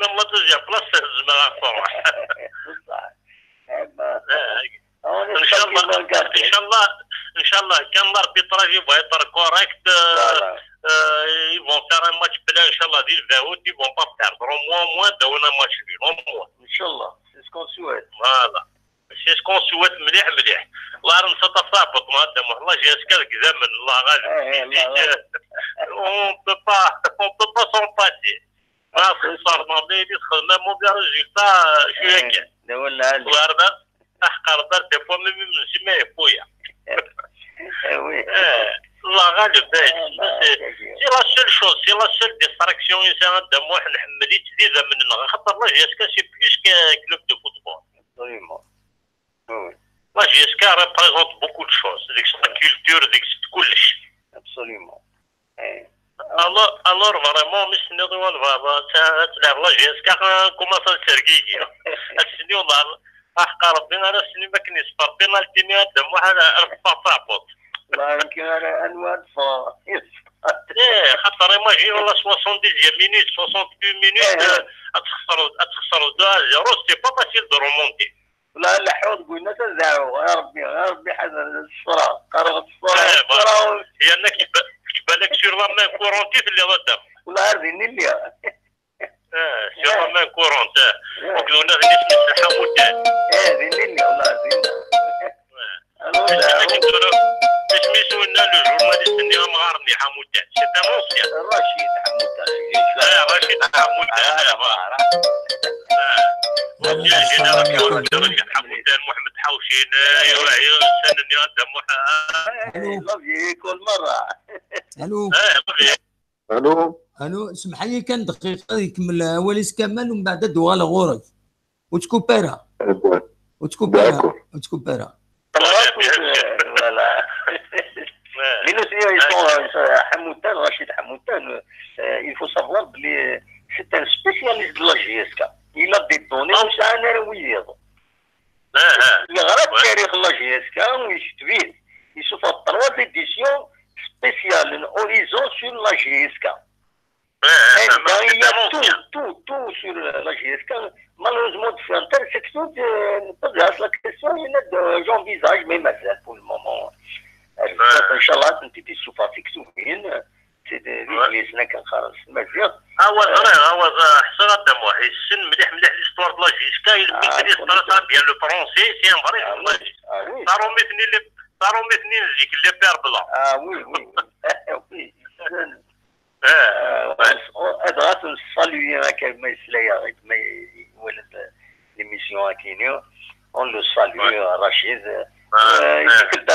Speaker 3: même la deuxième place, je me raccroche. Inch'Allah, quand l'arbitrage va être correct, ils vont faire un match plein, Inch'Allah, ils ne vont pas perdre. Au moins, donner un match nul, au moins.
Speaker 6: Inch'Allah, c'est ce qu'on souhaite.
Speaker 3: Voilà. C'est ce qu'on souhaite مليح. الله راه نتفاوض مع الله جاسك الزمن الله غالب on peut pas s'en passer ما خسرنا بيدي خدنا مو بيان ريزولتا شويه وارد احقر دار دي فوا ميم نسميه خويا الله غالب سي لا سول شوز سي لا سول ديستراكسيون انسان دموح نحملي تزيد من خاطر الله جاسك سي بلوس كلوب دو فوتبول لا جي اس GSK représente beaucoup de choses. La culture, كلش.
Speaker 6: Absolument.
Speaker 3: Alors vraiment, مش نضوى تلعب لا GSK كما تسرقيني. السنين أحقى ربنا على السنين ما كنيش فربنا الدنيا دم واحد الفاطابوت.
Speaker 6: لا يمكن على أنواع
Speaker 3: خاطر ماجي والله 70 minutes 62 minutes تخسروا 2-0 سي با فاسيل دو رومونتي.
Speaker 6: لا الحوض قلنا تزعوا يا ربي حذر الصراع قرغت الصراع
Speaker 3: هي انك بالك سير لا مان كورونتي اللي غدا
Speaker 6: ولا هذه اللي
Speaker 3: سير لا مان كورونت وكلنا نسمع الحمودان
Speaker 6: هذه اللي والله
Speaker 3: باش ميسولنا لو جورناليست اللي مغارني حمودان سي ان اونسيان
Speaker 6: رشيد حمودان
Speaker 3: رشيد حمودان حمودان محمد حوشين يراعي سنني هذا
Speaker 6: لافي كل مره
Speaker 1: الو الو اسمح لي كان دقيقه يكمل وليس كمال ومن بعد دوغا لغورك وتكوبيرا
Speaker 6: voilà. Mais nous, ils sont Hamoutan, Rachid Hamoutan, il faut savoir que c'est un spécialiste de la GSK. Il a des données où ça en est oui. Il a regardé la GSK, il se fait 3 éditions spéciales, un horizon sur la GSK. Il y a tout sur la GSK. Malheureusement, c'est intersection de la question, j'envisage, mais maintenant, pour le moment, Inch'Allah, c'est une petite sous-fixe ou bien, c'est de régler ce n'est qu'un خالص. Mais bien.
Speaker 3: حسرات دم واحد السن مليح ليستوار د لا جيسكا يمكن يسترسها بيان لو فرونسي سي ان فري صاروا مثنين زيك لي بير بلا
Speaker 6: ادغات نصلي هكا ما يسلايا ما يولد ليميسيون هكينيو اون لو صالي رشيد كنت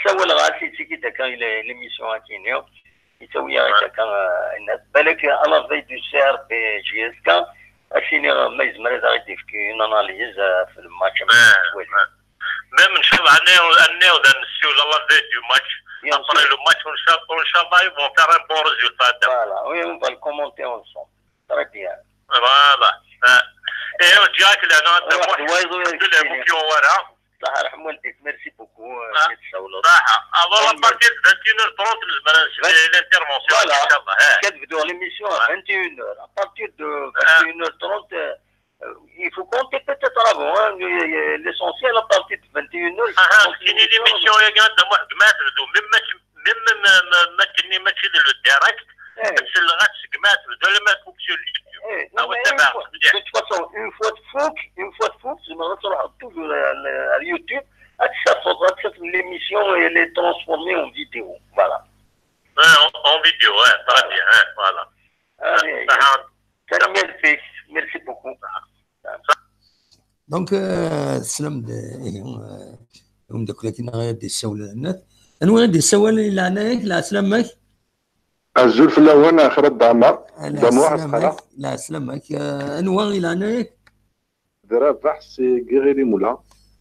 Speaker 6: يسول غاسي تيكي داك ليميسيون هكينيو يسوي هكا الناس بالك انا في دو سير بي جي اس كا اشيني ما يزمر هذا غادي في اناليز في الماتش
Speaker 3: ميم ان شاء الله اني وذا نسيو لا فيديو ماتش après le match Inch'Allah ils vont faire un bon résultat.
Speaker 6: Voilà, oui, on va le commenter ensemble. Très bien.
Speaker 3: Voilà. Et on dirait que là,
Speaker 6: merci beaucoup.
Speaker 3: Alors à partir de 21h30, l'intervention.
Speaker 6: Voilà. L'émission à 21h. À partir de 21h30, il faut compter peut-être avant. L'essentiel à partir de 21h.
Speaker 3: Fini l'émission, il y a même ما كني ماشي ديال الديريكت بس لغات سكمات ولا ما فوق سور
Speaker 6: اليوتيوب. De toute façon, une fois de fouque, je me retrouve toujours à YouTube. L'émission et les transformer en vidéo. Voilà.
Speaker 3: En vidéo, très bien, voilà.
Speaker 6: Allez, merci beaucoup.
Speaker 1: دونك سلام هم دوك لكن غادي يساول الناس انو غادي يساول الى عناك لا سلامك
Speaker 7: الزول في الاول اخر الدعمه دعمه
Speaker 1: لا سلامك انو الى عناك
Speaker 7: ربح سي غيري مولا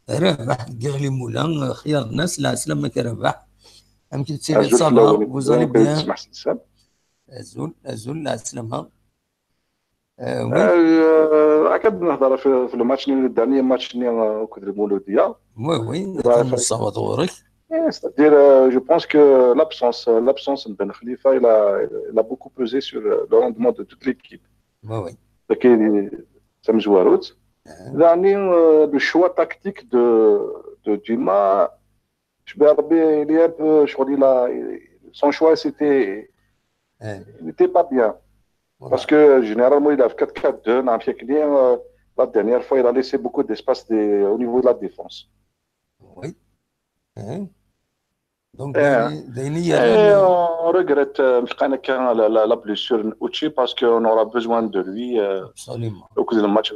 Speaker 1: ربح غيري مولا خيار الناس لا سلامك ربح يمكن تسير صباح وزالي بيان الزول لا سلامها
Speaker 7: اكيد نهضر في الماتش الداني ماتش اللي كنت المولوديه
Speaker 1: وي نصاوب دورك
Speaker 7: c'est-à-dire je pense que l'absence de Ben Khalifa il a beaucoup pesé sur le rendement de toute l'équipe.
Speaker 1: Oui.
Speaker 7: كاين سام جواروت يعني le choix tactique de Dima شبه ربي il est un peu شغل son choix c'était il n'était pas bien. Voilà. Parce que généralement il a 4-4-2 la dernière fois il a laissé beaucoup d'espace au niveau de la défense.
Speaker 1: Oui. Donc
Speaker 7: on regrette la blessure Uchi parce qu'on aura besoin de lui au cours du match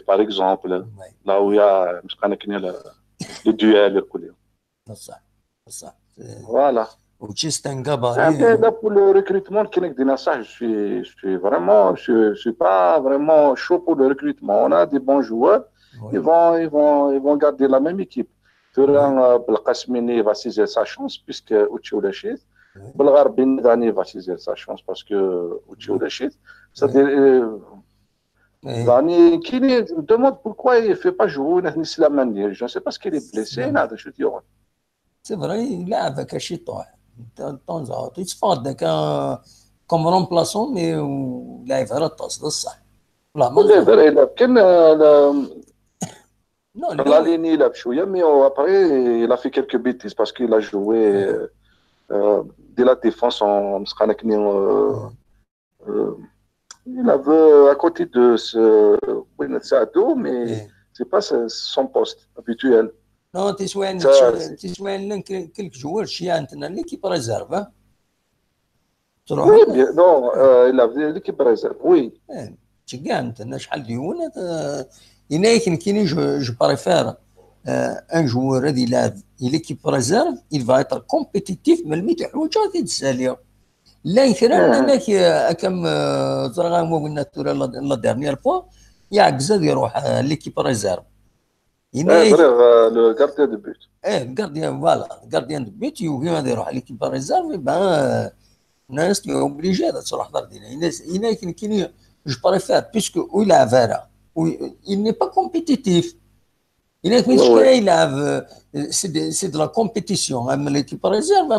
Speaker 7: par exemple là où il y a le duel voilà.
Speaker 1: C'est un gabarit.
Speaker 7: Pour le recrutement, je suis pas vraiment chaud pour le recrutement. On a des bons joueurs, ils vont garder la même équipe. Turan Belkacemini va saisir sa chance puisque Uchiolachit. Belgharbin Dani va saisir sa chance parce que Uchiolachit. C'est-à-dire, Dani qui me demande pourquoi il ne fait pas jouer Nislamani. Je ne sais pas ce qu'il est blessé.
Speaker 1: C'est vrai, il a avec Achitoa. De temps en temps, il se fait comme remplaçant, mais il a fait c'est ça.
Speaker 7: Non, la ligne, il a joué, mais après, il a fait quelques bêtises parce qu'il a joué de la défense en il avait à côté de ce Sado, mais c'est pas son poste habituel.
Speaker 1: Non, tu sois quelques joueurs chez Antena, l'équipe réserve.
Speaker 7: Oui, bien, non, il avait l'équipe réserve, oui.
Speaker 1: Tu gagnes, tu n'as pas de joueur. Il y a qui je préfère un joueur l'équipe réserve, il va être compétitif, mais le métier حوجات يتسالي. لا يثرى انك كم زرغا مو قلنا لا ديرنيير فوا يعجز يروح l'équipe réserve.
Speaker 7: Le gardien de but.
Speaker 1: Le gardien de but, il يروح à l'équipe réserve, ben الناس obligé de تروح ضربين. Il y a qui je préfère puisque il a Vera. Il n'est pas compétitif. Il est c'est de la compétition. L'équipe réserve,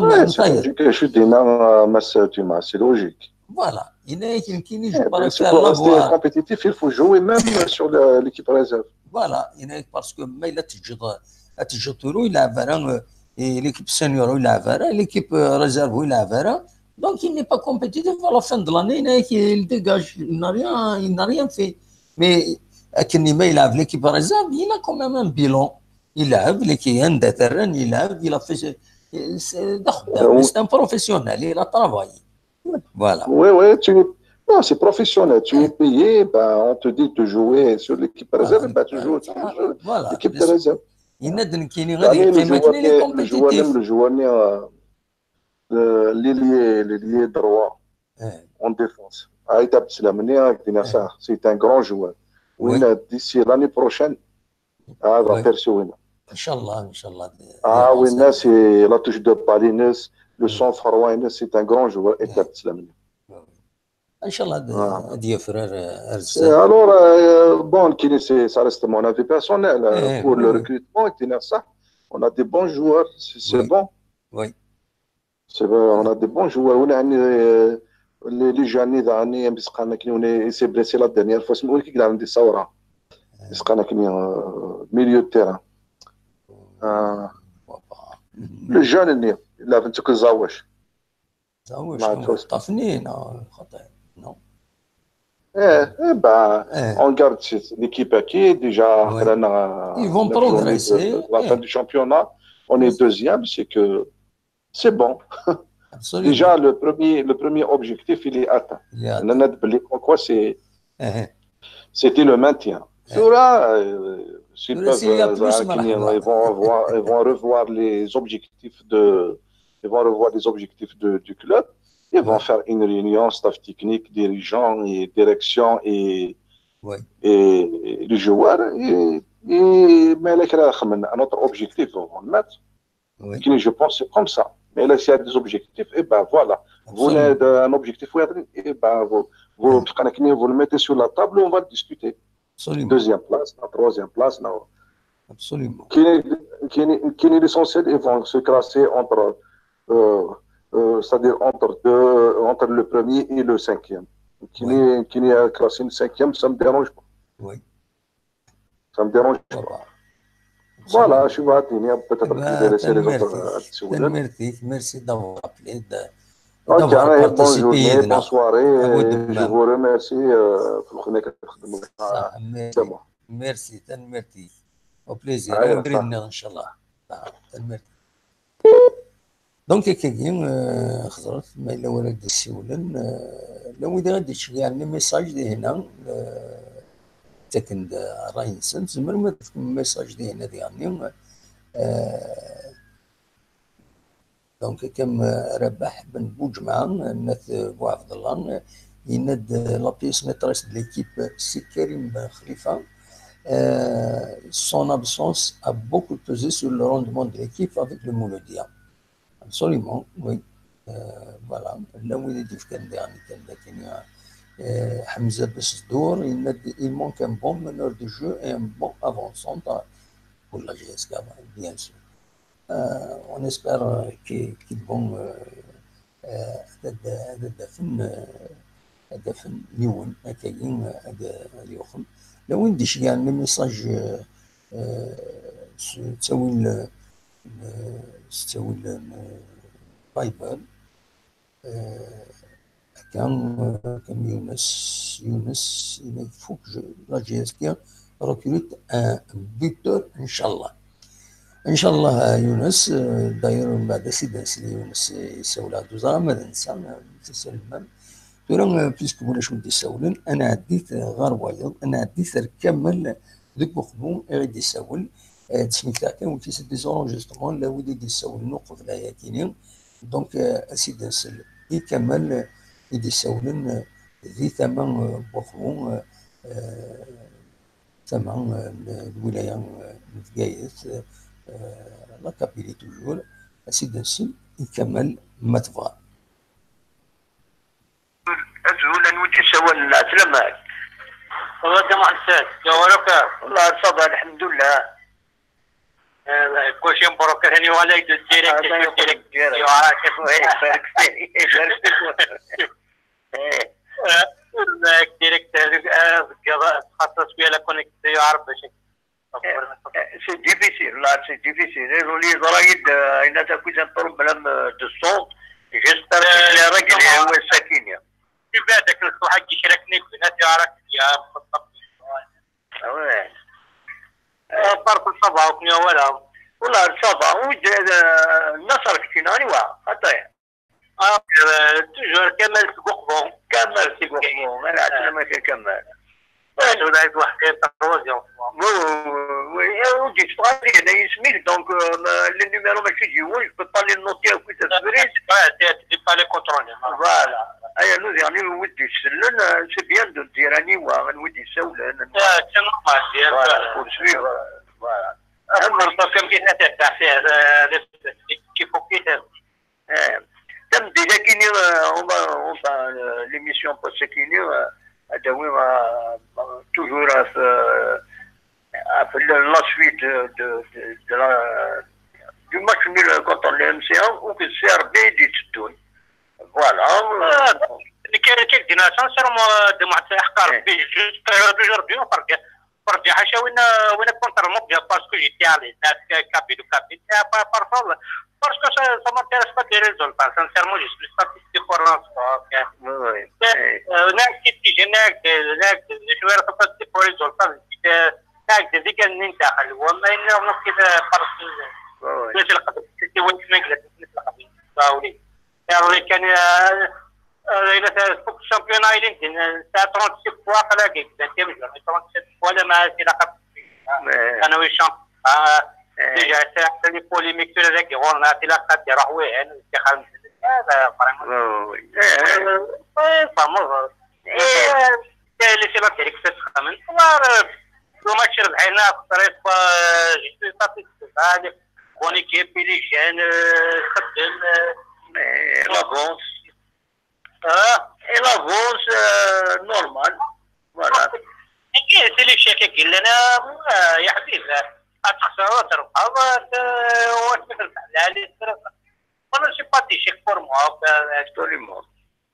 Speaker 7: c'est logique.
Speaker 1: Voilà. Il est qui je
Speaker 7: préfère pour rester compétitif, il faut jouer même sur l'équipe réserve.
Speaker 1: Voilà. Il est parce que il a Vera, l'équipe senior, il a Vera, l'équipe réserve, il a Vera. Donc il n'est pas compétitif à la fin de l'année. Il dégage. Il n'a rien fait. Mais il a l'équipe réserve, il a quand même un bilan. Il a fait. C'est un professionnel, il a travaillé. Voilà.
Speaker 7: Oui, non, c'est professionnel. Tu es payé, on te dit de jouer sur l'équipe réserve, tu joues sur l'équipe de réserve.
Speaker 1: Il est
Speaker 7: compétitif. Le joueur, l'ailier droit en défense. C'est un grand joueur. Oui. D'ici l'année prochaine, va percer.
Speaker 1: Inch'Allah.
Speaker 7: Oui, c'est la touche de Palines, le son Farouin, c'est un grand joueur.
Speaker 1: Inch'Allah, Dieu frère.
Speaker 7: Alors, bon, ça reste mon avis personnel. Pour le recrutement, on a des bons joueurs, c'est bon.
Speaker 1: Oui.
Speaker 7: C'est bon, on a des bons joueurs. Les jeunes d'année, il s'est blessé la dernière fois. C'est moi qui ai dit ça. Milieu de terrain. Le jeune, il a 20 ans.
Speaker 1: Non.
Speaker 7: On garde l'équipe qui est déjà.
Speaker 1: Ils vont progresser.
Speaker 7: La fin du championnat, on est deuxième, c'est que c'est bon. Absolument. Déjà, le premier objectif, il est atteint. Quoi, c'était le maintien. S'ils peuvent, ils vont revoir les objectifs du club. Ils vont faire une réunion, staff technique, dirigeants et direction et les joueurs. Mais un autre objectif, on va le mettre. Je pense c'est comme ça. Mais là, s'il y a des objectifs, et ben voilà. Vous avez un objectif, et ben vous le mettez sur la table et on va discuter.
Speaker 1: Absolument.
Speaker 7: Deuxième place, la troisième place. Non.
Speaker 1: Absolument.
Speaker 7: Qui est l'essentiel, ils vont se classer entre, c'est-à-dire entre le premier et le cinquième. Qui est classé le cinquième, ça ne me dérange pas.
Speaker 1: Oui.
Speaker 7: Ça ne me dérange pas. Voilà, je vais attendre. Peut-être que je vais laisser les autres.
Speaker 1: Merci d'avoir appelé.
Speaker 7: Ok, bonne journée, bonne soirée. Je vous remercie.
Speaker 1: Merci. Au plaisir. Inch'Allah. Donc, كاين خضرت ما الا ولد السولن لو اذا غادي تشغل لي ميساج دي هنا تكن راهي نسن زمر ما ميساج دي هنا ديالني دونك كم رباح بن بوجمعه ناث بوعبد الله يند لا بيس ميتريس ديال ليكيب سي كريم بن خليفه son absence a beaucoup pesé sur le rendement de l'équipe avec le Mouloudia. Absolument, oui. Voilà. Là où il est difficile, Hamza Besdour, il manque un bon meneur de jeu et un bon avançant pour la GSK, bien sûr. On espère qu'ils vont دفن يون أكاين اليوم لو نديش كاع الميساج تسوي بايبر كان يونس il faut que la GSK recrute un buteur ان شاء الله يونس داير من بعد سيدنس يونس يسول هذا زعما ما ننسى تسلم ترى بيسك ولا شو بدي يسولن انا عديت غار وايض انا عديت كامل ذوك بخدوم غادي يسول تسميت تاع كان وكيس دي زونجستمون لا ودي يسول نوقف لا ياكينين دونك اسيد نسل يكمل يدي يسولن ذي ثمن بخدوم ثمن الولايه متقايس لا كابيلي توجور اسيد نسل يكمل ما تبغى
Speaker 6: أزول أن وجه سوى السلامات. والله جماعة الساد يا ولك والله صبر الحمد لله. كل شيء مبروك هني ولا يديرك يا عارف وهي بارك فيك ديريكت خاصة فيها لا كونيكت يعرف باش سي ديفيسيل لا سي ديفيسيل لي ضرايد إن تكون تنطلب بلام دو الصوت جيستر الراجل هو السكينة في بالك الواحد يشاركني في ناس يعرف يا بالضبط طرف الصبا وكني ولا الصبا النصر كتيناني خطايا توجور كمل تقوقبون كمل تقوقبون انا عتلما كمل هذا عايز واحد تروزيون وجيت صغير هذا يسميك دونك النيميرو ماشي يجيوش بطالي النوتي وكي تسبريت تدي بالي كونترولي فوالا ايا نوز يعني ودي يسلن سي بيان دو ديراني ونودي يسولن سي نورمال فوالا اما الطاقم كي تاع فيه كيف كيف تم ديجا كيني اون ليميسيون بوست كيني toujours la suite du match nul contre le MCA ou que CRB du Titoun. Voilà. كيف دينا سانسيرمون دي معطي احقار بي جوج بيون فرجع حاشا وين كونتر موبيا باسكو جيتي على كابي دو كابي بارفول باسكو ça m'intéresse pas des résultats sincèrement je suis statistique pour l'instant هناك تيجي هناك شويه statistique pour résultats هناك ذيك ننتقل وما انه كذا فرق ليش القدر تي وين نقدر نتلاقى باولي يعني كان إلى فوق الشامبيون ايلين تاع 36 فوا خلاقي كيما 37 ولا ما في لقب انا ويشان ديجا تاع لي بوليميك تاع ذاك غورنا في لقب راح وين انتخاب هذا فريمون فامور اللي سيبا تريك تخمن لو ماتش ربحنا خسرت جيت صافي هذا كوني كيبي لي جان خدم لافونس et l'avance normale voilà c'est les chèques qui لنا يا حبيبي تخسر وتربح وتفكر على وانا سي با دي شيك فور موا ابسوليومون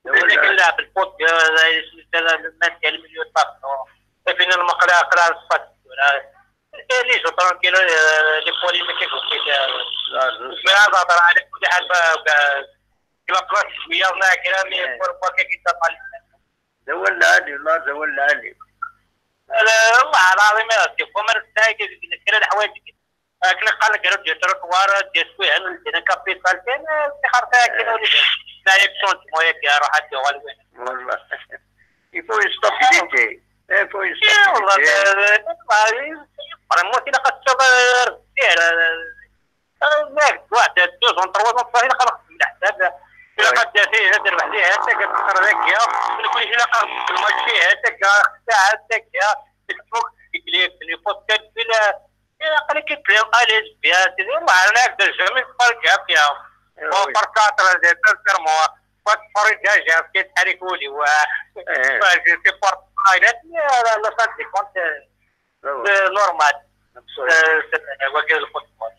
Speaker 6: هذاك اللاعب البوت ما كان مليون طاق فين المقله قرار صفات ليش ترانكيل لي بوليميك كيف هذا طلع على كل حال كلا كلاس ويانا كلامي فور كي تطلع زول علي والله زول علي والله العظيم يا سي كومر تاعي كذا الحوايج كنا قال جرب جترك وارا تسوي عن دينا كابيتال كان تخرتا كده لا يكسون مويه يا راحت والله يفو يستوبيتي يفو يستوبيتي والله فريمون كده خاصه انا واحد دوز ثلاثه صحيح خلاص من حساب لقد فيه هذا الوحدي هاتك تقرا لك يا كل شيء لقى الماتش فيه هاتك ساعه هاتك يا تفوق كليك
Speaker 3: لي بودكاست بلا قال لك بلا اليز بها تدير ما انا اقدر جامي فرق فيها وفرقات راه ترمو فرق جا في تحركولي و في فرق لا صدق كنت نورمال وكيل الفوتبول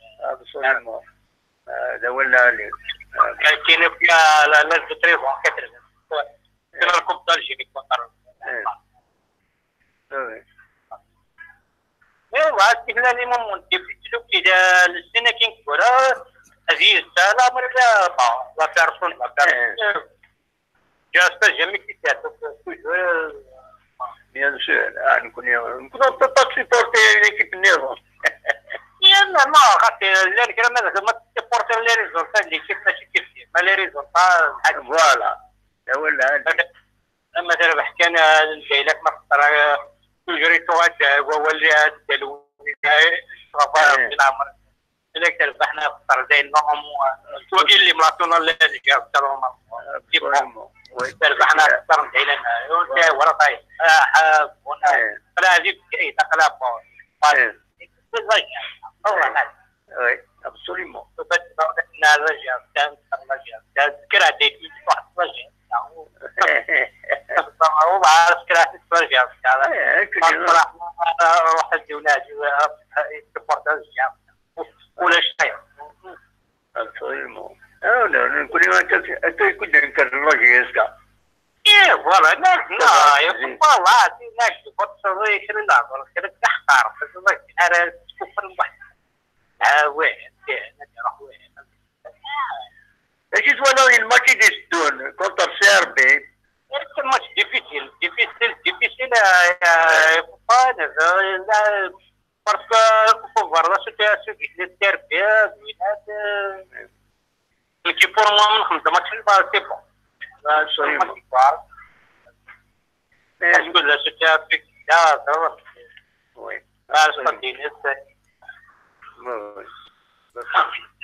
Speaker 3: هذا ولا اللي كاين فيها لا تريفون كثر كاين الكوب دالجيري كونتر ايوا استغلال لي مون ديبيتلو كذا السنه كاين كره هذه الساله مرة لا بيرسون لا بيرسون جاست جامي كيتات توجور بيان سور نكون سيبورتي ليكيب نيفون يلا ما خاطر ذلك راه ما تيبورتي لي ريزولتا ليكيب ماشي كيف ما لي ريزولتا حاجه فوالا ولا اما تربح كان جاي لك ما تقدر تجري تواد وولي دلو صافا في العمر لك تربحنا اكثر زي النظام سواء اللي ملاطونا اللي جاب تاعهم تربحنا اكثر من لنا ولا طايح لا هذيك اي تقلب وي ابسوليمون كرا ديت واحد رجع هو عارف كرا ترجع روح الجولات البورتاج ولا شيء ابسوليمون نقول انت كنت نكرر يسكا ايه فوالا لا والله ناك بتصوي كل لا كل تحقر بس انا كفر واحد وين نروح وين ايش ولا الماتش ديستون كونتر سيربي الماتش ديفيسيل فانا باركو فوفر لا سيتياسيون ديال التربيه بينات كي بور موا من 5 ماتش سي بون نقول لا سيتياسيون لا وي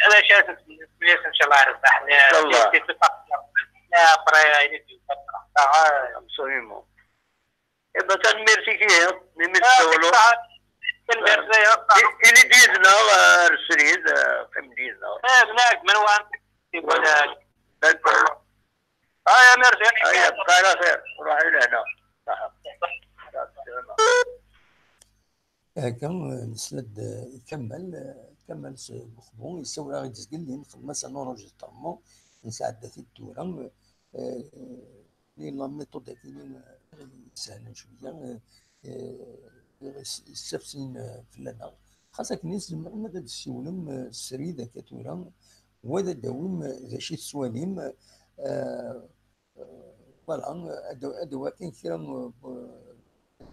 Speaker 3: هذا شايف ان شاء الله يربح لا براي ابسوليمون اذا كان ميرسي كي نمسولو اللي ديزنا السريد فهم ديزنا هناك من وين ولا يا ميرسي يا بقى خير روح لهنا
Speaker 1: كان نسند كمل بخبون يسوي غير تسجل نخدم مثلا نونجسترمون نساعد في الدورة لي لا ميثود كاينين سهلين شويه السفسين في لنا خاصة كنيس ما غادي تسولم السريده كتورا وهذا داوم ذا شي السواليم فوالا ادوا كاين كثير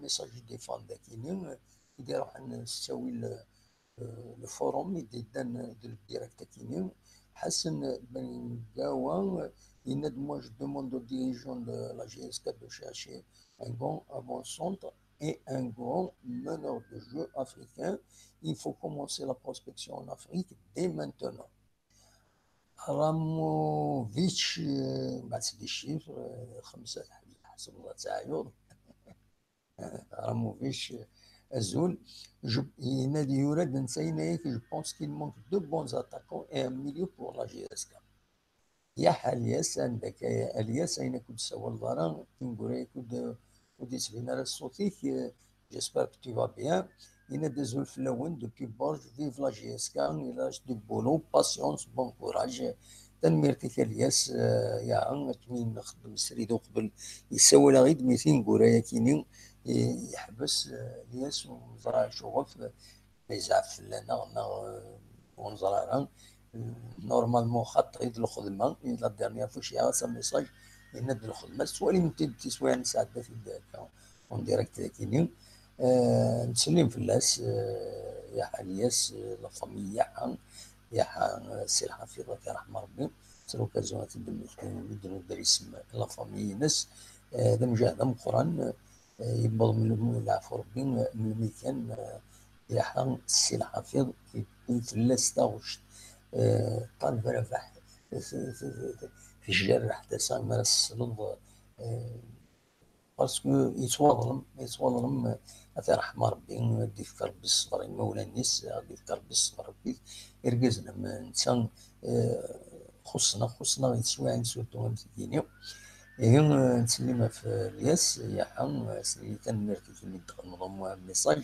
Speaker 1: ميساج ديفون كاينين يديروا حنا نساوي الفوروم يدان ديريكت كاينين حسن بن داوا moi je demande aux dirigeants de la GSK de chercher un grand avant-centre et un grand meneur de jeu africain. Il faut commencer la prospection en Afrique dès maintenant. Ramovic, c'est des chiffres, 5 حسب الله تعاير. Ramovic, Azul, ينادي يورد نسينا je pense qu'il manque 2 bons attaquants et un milieu pour la GSK. يا الياس عندك الياس اين كنت سوى الضرر كنقول كنت سبينا الصوتيك جيسبر كو تو فا بيان إنا دازول في اللون دوبي بورج فيف لا جي اس كا إلاش دو بولو باسيونس بون كوراج تنميرتك الياس يا كمين نخدم السريدو قبل يسوي لا غير دميتين كورايا كيني يحبس الياس ونزرع شغف يزعف لنا ونزرع نورمالمون خط غير الخدمه لا ديرنيير فوا شي سا ميساج يناد الخدمه السؤال يمكن تسوي نساعد في الداك اون ديريكت كاينين نسلم في الناس يا الياس لا فامي يا السي الحفيظ الله يرحم ربي سلو كازون تدم يديروا الاسم لا فامي ناس هذا مجاهده مقران يبغض من العفو ربي من المكان يا السي الحفيظ في الناس تاغش طالب ربح في الجرح حتى سامر الصلب باسكو يتواظلم أثر رحمة ربي غادي يفكر ربي الصبر مولا الناس غادي يفكر ربي الصبر ربي يركزنا إنسان خصنا غير شويه سورتو مسكينيو هي نسلم في الياس يا حم سلي تنمرتي في نظام ميساج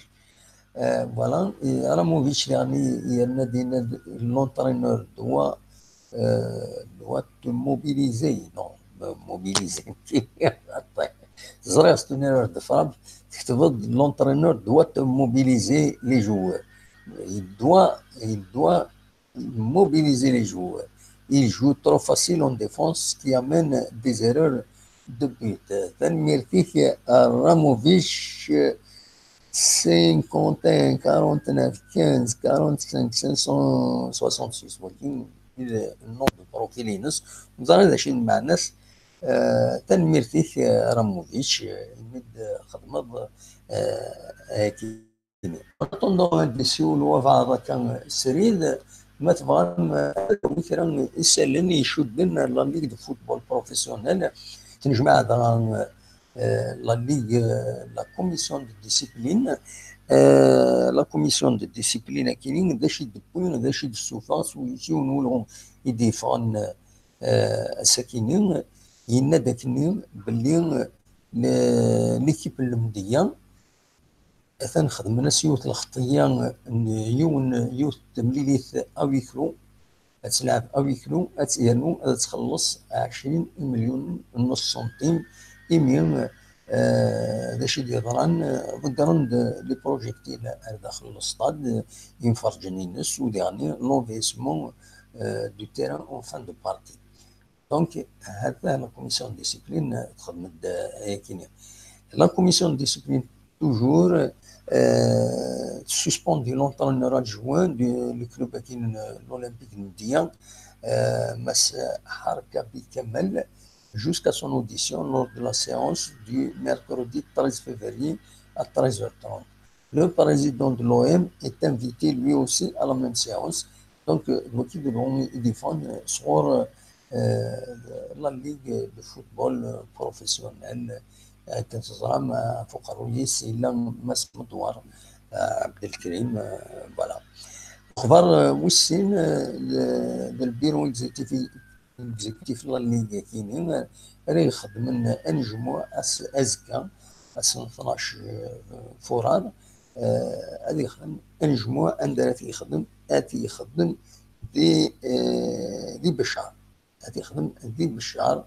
Speaker 1: فوالا راموفيتش يعني يرنا دينا لونترينور دوا موبيليزي نو موبيليزي زرا ستونير دو فراب تكتب لونترينور دوا موبيليزي لي جوار il doit mobiliser les joueurs. Il joue trop facile en défense, ce qui amène des erreurs de but. Tanmirtik Ramovic 51 49 15 45 566 ولكن النوم بروفيل ينس نظرا هذا الشيء مع الناس تنميرتيك راموفيتش يمد خدمه هاكي طوندو ديسيول وفا كان سريد ما تبغى مثلا يسالني يشد لنا لا ليغ دو فوتبول بروفيسيونيل تنجمع لا ليغ لا كوميسيون دو ديسيبلين لا كوميسيون دو ديسيبلين كاينين داش يدبون داش السوفاس ويجيو نقولهم يديفون الساكنين ينا داك اليوم باللي ليكيب المديه تنخدم ناس يوث الخطيه يوث تمليليث اويكرو تلعب اويكرو تيرنو تخلص 20 مليون ونص سنتيم إيميون داش يديران ضدرن لي بروجيكتيل داخل الاستاد ينفرجن الناس وديرني لونفيسمون دو تيران اون فان دو بارتي دونك هذا لا كوميسيون ديسيبلين تخدم كاين لا كوميسيون ديسيبلين توجور suspendre l'entraîneur adjoint du club l'Olympique Ndia, Mas Harka Bikamal, jusqu'à son audition lors de la séance du mercredi 13 février à 13h30. Le président de l'OM est invité lui aussi à la même séance. Donc, l'équipe de l'OM défend sur la Ligue de football professionnel. كنتزرع مع فوق الرئيس إلا مس مدوار عبد الكريم فوالا اخبار وسين البيرو اكزيكتيف لا ليغا كاينين راه يخدم انجمو ازكا 12 فراد هذا يخدم انجمو اندرات يخدم يخدم دي بشار هذا يخدم دي بشار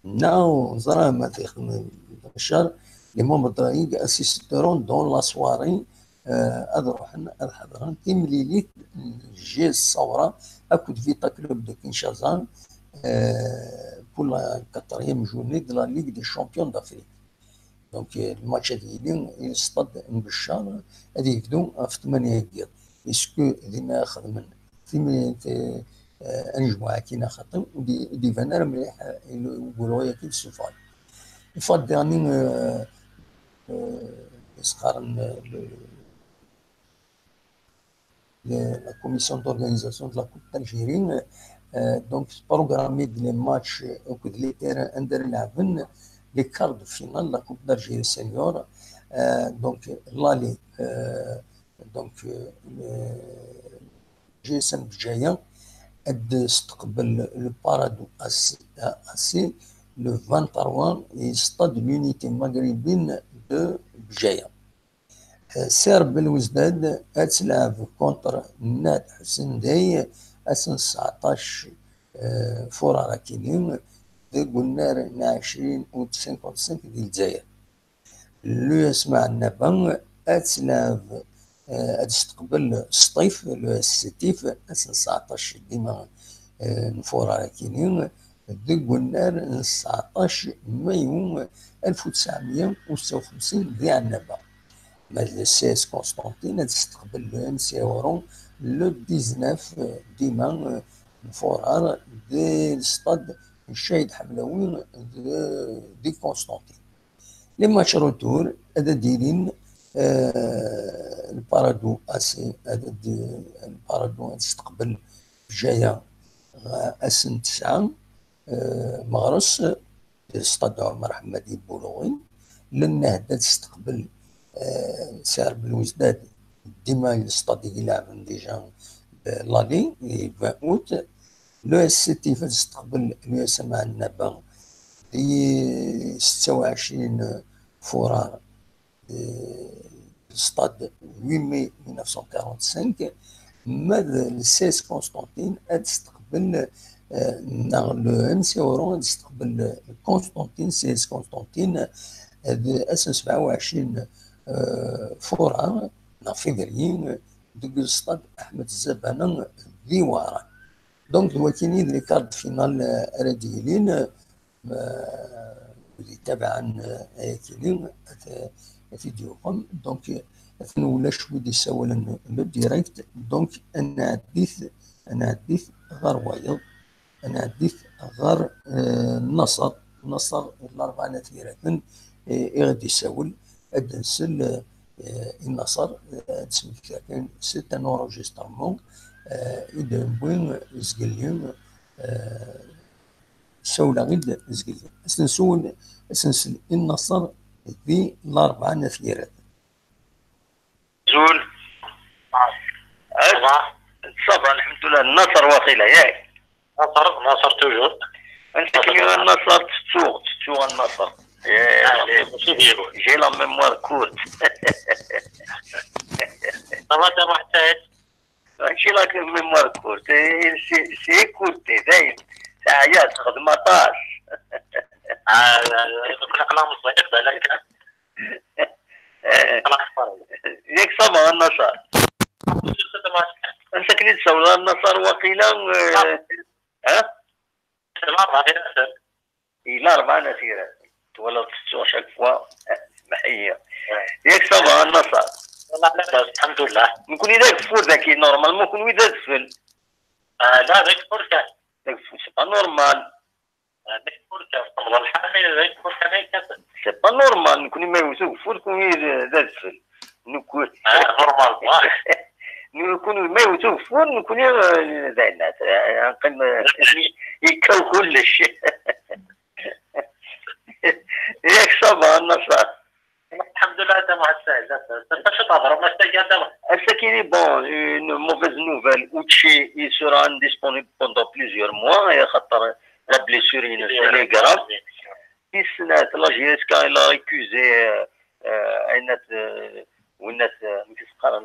Speaker 1: Now, les membres de la Ligue assisteront dans la soirée à Timlilit, G. Saura, à coup de Vita Club de Kinshasa pour la 4e journée de la Ligue des champions d'Afrique. Donc, le match est dit, il stade Mbishar, il est dit, à 8 heures. Est-ce que les انجموا كينا خاطر ودي فانا مليح يقولوا لي كي السفال يفضل يعني يسخر la commission d'organisation de la Coupe d'Algérie donc programmé les matchs au cours de terrains interlaven les quarts de finale de la Coupe d'Algérie senior donc l'aller donc GSM Bjaïa استقبل البارادو اسي لو 23 يصطاد لونيتي المغربين دو بجايه سيرب الوزداد تلعب كونتر نات حسن داي اسن 19 فورا راكينين قلنا 20 و 55 ديال الجزائر لو يسمع النبا تلعب تستقبل السطيف لو ستيف 19 ديما نفورا كاينين قلنا 19 مايو 1956 ديال النبا السي اس قسطنطين تستقبل لو ام سي اورون لو 19 ديما نفورا دي الستاد الشهيد حملاوي دي قسطنطين لي ماتش روتور هذا دايرين البارادو اسي هذا البارادو تستقبل بجايه اسن 9 مغرس ستاد عمر حمادي بولوغين لأنه تستقبل سعر بالوزداد ديما الستاد يلعب ديجا لالي 20 اوت. لو اس سي تي تستقبل لو اس ام النبا في 26 فورار ستاد 8 ماي 1945. ماذا 16 قسطنطين تستقبل لو ام سي اورون تستقبل قسطنطين 16 قسطنطين اس 27 فورار فيفري دوك الستاد احمد الزبانه ذي وارا. دونك الوكيلين لي كارد فينال راديلين اللي تبعا كيلين فيديوهم. دونك ولا شويه يساول لو ديريكت. دونك انا عديت غير وايض، انا عديت غير النصر الاربعه نتيرات غادي يساول اد نسل النصر تسمى كان سي ان اونجسترمون اذا بوين زقليون سولا غير زقليون اسنسل النصر في الاربعه نتيرات
Speaker 6: زول صبرا الحمد لله. النصر واصله ياك
Speaker 5: ناصر توجور
Speaker 6: انت كي النصر تسوق النصر j'ai la mémoire courte.
Speaker 5: Ça va t'avoir tête.
Speaker 6: J'ai la mémoire courte. C'est écouté دايم ساعات خدمة طاش.
Speaker 5: كنا كلام صحيح بالك.
Speaker 6: ياك صبا النصر. انت كنت تسوي النصر وقيلا ها؟ إلى 4 نسيرات. ولا تسوق شاك فوا محيه ياك صبا النصر.
Speaker 5: والله لاباس الحمد لله.
Speaker 6: نكون إذا كفور ذاك نورمال ما نكون إذا كفل.
Speaker 5: لا ذاك كفور كان.
Speaker 6: ذاك كفور سي با نورمال.
Speaker 5: ذاك كفور كان طبعا الحال ذاك كفور كان كفل.
Speaker 6: سي با نورمال نكون ما يوسو كفور نكون إذا كفل. نكون
Speaker 5: نورمال
Speaker 6: نكون ما يوسو كفور نكون ذا الناس نقل يكاو كلش. ياك صبا النصر.
Speaker 5: الحمد لله تمام السائل. انت شو تهضر ما استجاب
Speaker 6: Sakini, bon, une mauvaise nouvelle. Uchi, il sera indisponible pendant plusieurs mois. Et la blessure, elle est grave. La GSK, elle a accusé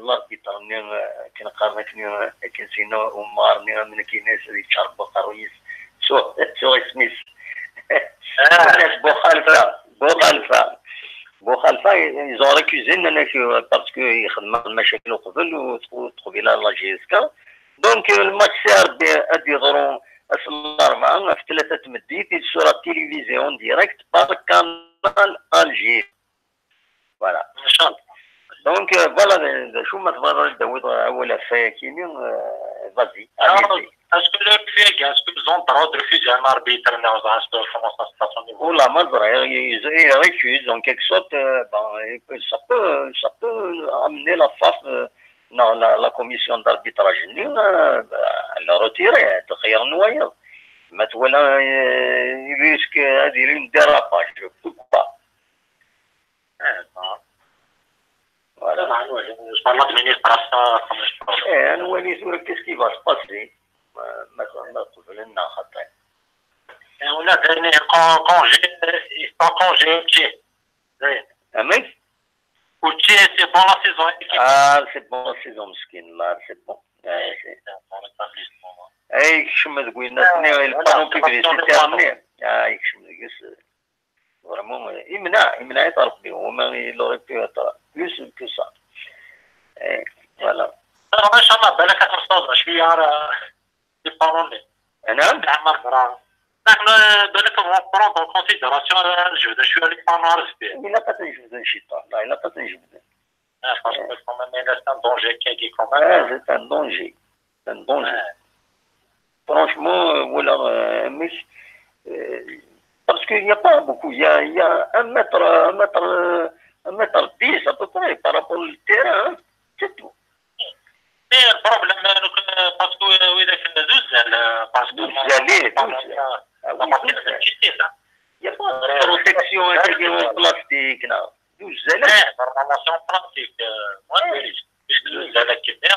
Speaker 6: l'arbitre qui n'a pas بوخالفا ils ont accusé parce que يخدم المشاكل قبل وتقبل لا جي اس كا. دونك الماتش سيربي ادي ضرون الاربعه في 3 تمديت sur télévision direct par canal Alger. Voilà ان شاء الله. دونك فوالا شو ما تبغى داوود اول فاكيني فازي.
Speaker 5: Est-ce que le FIG, est-ce qu'ils ont le droit de refuser un arbitre? Comment ça se passe au niveau?
Speaker 6: Oh la madre, ils refusent en quelque sorte. Ça peut amener la FAF dans la commission d'arbitrage. Elle l'a retiré, تخيل نوايا. ما تولى يريسك هذه une dérapage, je ne peux pas.
Speaker 5: Voilà. Je parle de ministre à ça, comme je parle.
Speaker 6: Qu'est-ce qui va se passer?
Speaker 5: On a donné congé, ils sont congé Outier. Outier, c'est bon la saison.
Speaker 6: Ah, c'est bon la saison, مسكين là, c'est bon. اي كشم تقول الناس البانو بيبليسيتي تاعنا اي كشم فريمون يمنع يطرف به وما لوري بي يطرف بلوس كو سا. فوالا
Speaker 5: ما شاء الله بالك تصدر شويه ديباروني.
Speaker 6: نعم
Speaker 5: عمر نحن بالك prendre en considération le jeu de jouer les panneaux respect.
Speaker 6: Il n'a pas de jeu de chita. Là, il n'a pas de jeu.
Speaker 5: Parce que quand même c'est un danger qui est quand même.
Speaker 6: C'est un danger. C'est un danger. Franchement, voilà, mais parce qu'il n'y a pas beaucoup. Il y a 1 mètre 10 à peu près par rapport au terrain. C'est tout.
Speaker 5: Mais le problème, parce que oui, parce que
Speaker 6: il n'y a pas بروتيكسيون كيديروا بلاستيك لا دوز
Speaker 3: نورمالمون سي اون بلاستيك ما ديريش باش دوز على كيفين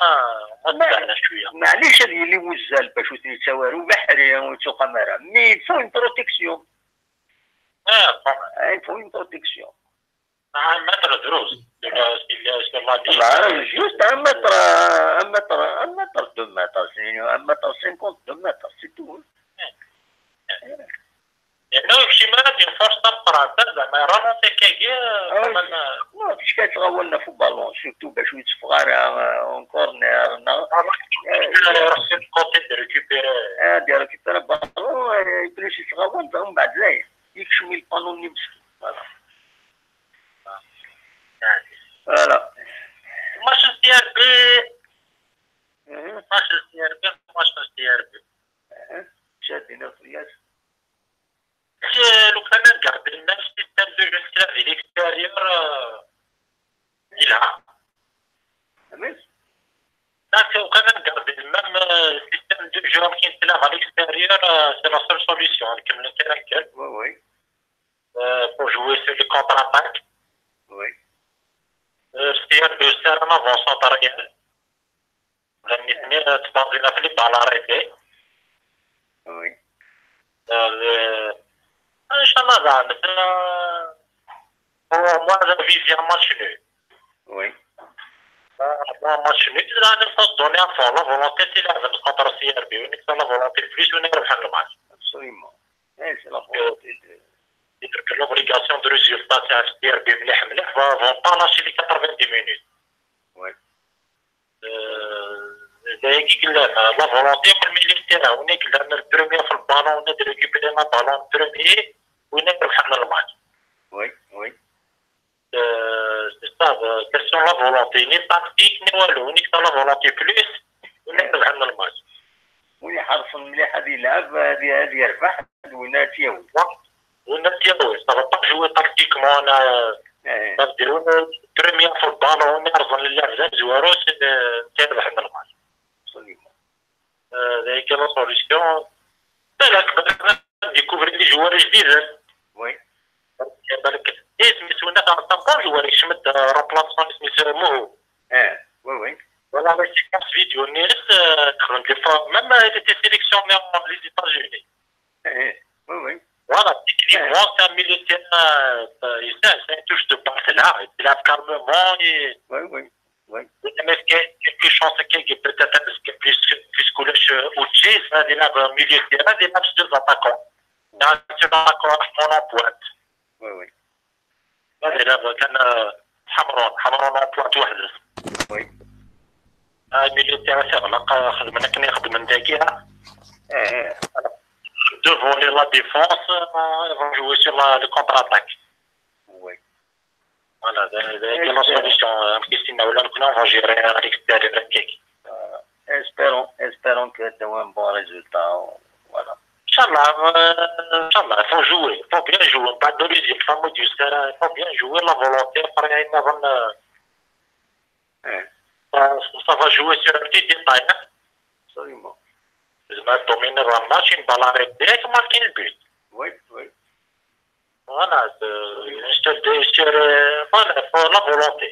Speaker 3: ما تزعلنا شويه
Speaker 6: معليش هذه اللي وزال باش يتساواروا بحري وتوقع مرة مي فو اون بروتيكسيون il faut une protection.
Speaker 3: Un mètre drouze.
Speaker 6: Juste un mètre, 2 mètres, 1,50 m, 2 mètres, c'est tout.
Speaker 3: لأنه شي مرات ينفرش تبقى زعما راه كاكي
Speaker 6: ما فيش كتغولنا في البالون سورتو باش يتفغر اون كورنير
Speaker 3: راسي كوتي دي
Speaker 6: ريكوبيري بالون يبليش يتغول ومن بعد زايد يكشمي البالون يمشي فوالا
Speaker 3: ماتش دي ار بي ماتش دي ار بي
Speaker 6: شادينا في الياس
Speaker 3: لو كان نقعد لنا السيستم دو جو تلعب ليكستيريور يلعب لو كان نقعد ميم السيستم دو جو كي تلعب على ليكستيريور سي لا سول سوليسيون نكمل كلام
Speaker 6: وي
Speaker 3: pour jouer sur les contre-attaques.
Speaker 6: Oui.
Speaker 3: C'est-à-dire que c'est un avancement arrière. الاثنين تبادلنا في البال arrêté.
Speaker 6: Oui.
Speaker 3: ان شاء الله بعد moi je vise un match nul.
Speaker 6: Oui.
Speaker 3: Un match nul il faut donner à fond la volonté c'est la contre CRB ونكسب la volonté plus ونربح الماتش.
Speaker 6: Absolument. C'est la volonté de
Speaker 3: que l'obligation de résultat c'est un CRB مليح vont pas lâcher les 90 minutes.
Speaker 6: Oui.
Speaker 3: كي قلنا لا فولونتي من الميلي تاعنا ونيك قلنا البروميير في البالون ونقدر ريكوبيري لا بالون بروميير ونربح لنا الماتش.
Speaker 6: وي وي.
Speaker 3: سي سا كيسيون لا فولونتي ني تاكتيك ني والو ونيك لا فولونتي بلوس ونربح لنا الماتش.
Speaker 6: ويحرص مليح هذه يلعب هذه يربح ونا تياوي.
Speaker 3: ونا تياوي سا با جوي تاكتيكمون انا نديرو بروميير في البالون ونرزن للعب زوارو تربح لنا الماتش. ذلك لا سوليسيون بالك ديكوفري لي جوار جديد
Speaker 6: وي
Speaker 3: بالك سميتو تاع طابون جوار يشمد روبلاسون سميتو موهو
Speaker 6: وي وي
Speaker 3: ولا باش كاس فيديو نيرس كرون دي فوا ميم il était sélectionné en les États-Unis
Speaker 6: وي وي
Speaker 3: voilà techniquement c'est un militaire c'est une touche de passe là il a calmement
Speaker 6: وي وي وي
Speaker 3: mais quelque chose qui peut-être plus كلش اوتشيز هذه لعبه ميليتير هذه لعبه جوج اتاكون يعني اتاكون مون بوانت
Speaker 6: وي وي
Speaker 3: هذه لعبه كان حمرون بوانت واحد
Speaker 6: وي
Speaker 3: ميليتير تغلق خدمنا كنا يخدم نداكيها devant la défense ils vont jouer sur le contre-attaque
Speaker 6: وي
Speaker 3: voilà c'est la solution كيسينا ولا نكونوا on va gérer à l'extérieur كيك
Speaker 6: Espérons que tu aies un bon résultat. Voilà.
Speaker 3: Inch'Allah, il faut jouer, il faut bien jouer, pas de l'usine, il faut bien jouer la volonté. Après, ça va jouer sur un petit détail.
Speaker 6: Absolument.
Speaker 3: Je vais dominer le match, une balle arrêtée et marquer le but.
Speaker 6: Oui, oui.
Speaker 3: Voilà, voilà, il faut la volonté.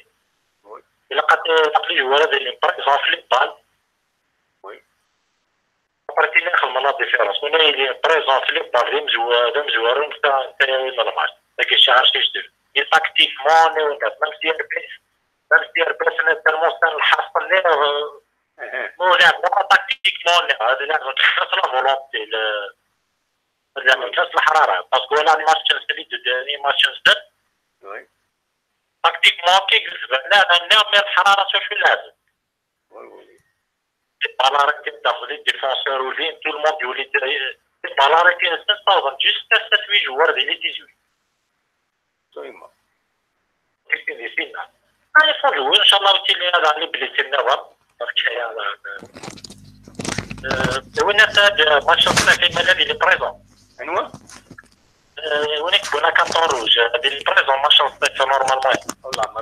Speaker 6: Oui.
Speaker 3: Il a appelé les joueurs de l'impact, ils ont fait les balles. Après, il y a une différence. On est présent sur les balles, les joueurs, c'est le match. C'est que c'est un système. Et tactiquement, même si c'est tellement ça, tactiquement, c'est la volonté. C'est la harara. Parce que là, les matchs, c'est les matchs,
Speaker 6: oui.
Speaker 3: Tactiquement, là, on a une harara sur le lab.
Speaker 6: Oui, oui.
Speaker 3: Pas l'arrêter d'abord les défenseurs ou tout le monde c'est pas l'arrêter juste 7-8 joueurs de les 18.
Speaker 6: Absolument.
Speaker 3: Qu'est-ce que c'est là? Il faut jouer, Inch'Allah, aussi les dans les blessés d'avant. Parce qu'il y a le winner de match il est présent.
Speaker 6: Et nous?
Speaker 3: On est pour la carton rouge, il est présent, match normalement.
Speaker 6: Allah, ma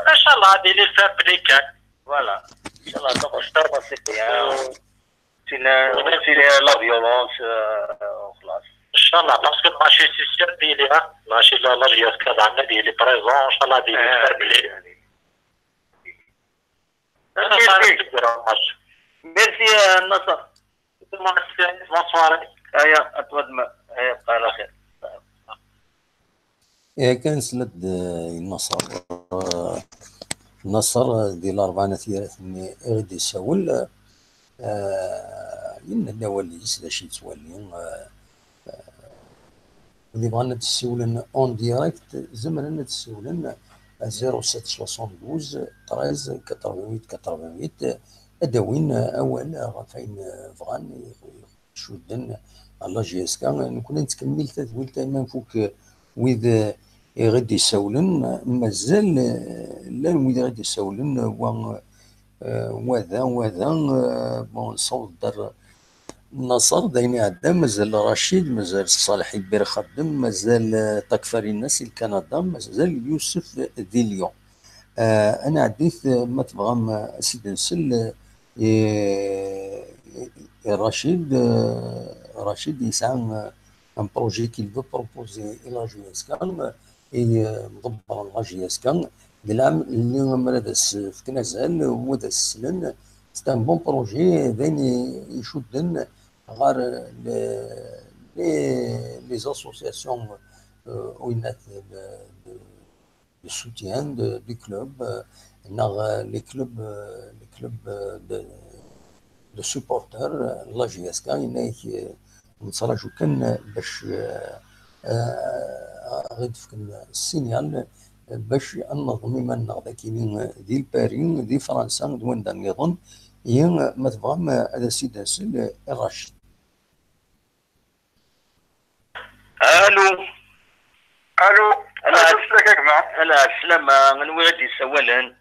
Speaker 3: Inch'Allah, il est fait appliquer.
Speaker 6: Voilà. Inch'Allah, ça va se passer bien. c'est la violence, خلاص.
Speaker 5: ان شاء الله باسكو ماشي سيستم ديالها ماشي لا رياض كذا عندنا ديالي بريزون ان شاء الله ديالي تربلي انا صافي كبيره ماتش
Speaker 6: ميرسي النصر
Speaker 5: بونسوار
Speaker 6: ايا اتودم ايا بقى على خير
Speaker 1: كان سلد النصر ديال 4 ثيرات اللي غادي يسول يمنا النوالي سدا شي تولي اللي بغانا تسولن اون ديريكت زمرنا تسولن 0772 13 88 88 اداوين اول غافين فغان شودن الله جيسكا نكون نتكمل تدويل تمام فوق ويذ غادي يسولن مازال لا ويذ غادي يسولن وذا بون صوت دار النصر دايما عدا مازال رشيد مازال صالح البير خدم مازال تكفري الناس الكندا مازال يوسف ذي اليوم انا عديت ما تبغى سيدي نسل رشيد يسعى ان بروجي كي فو بروبوزي الى جي اس كان مدبر لا جي اس كان العام اللي مرادس في كنازل هو دا السلن سي ان بون بروجي داين يشدن غير لي اسوسياسيون وينات de soutien du club, les clubs de supporters, la GSK, نصراجو كان باش غيد في السينيال باش النظم من كاينين ديال باريس ديال فرنسا دوين دا النظام ما تبغى هذا السيد هاسل الرشيد.
Speaker 3: الو انا شفتك يا جماعه.
Speaker 6: لا السلامة من وين يسولن؟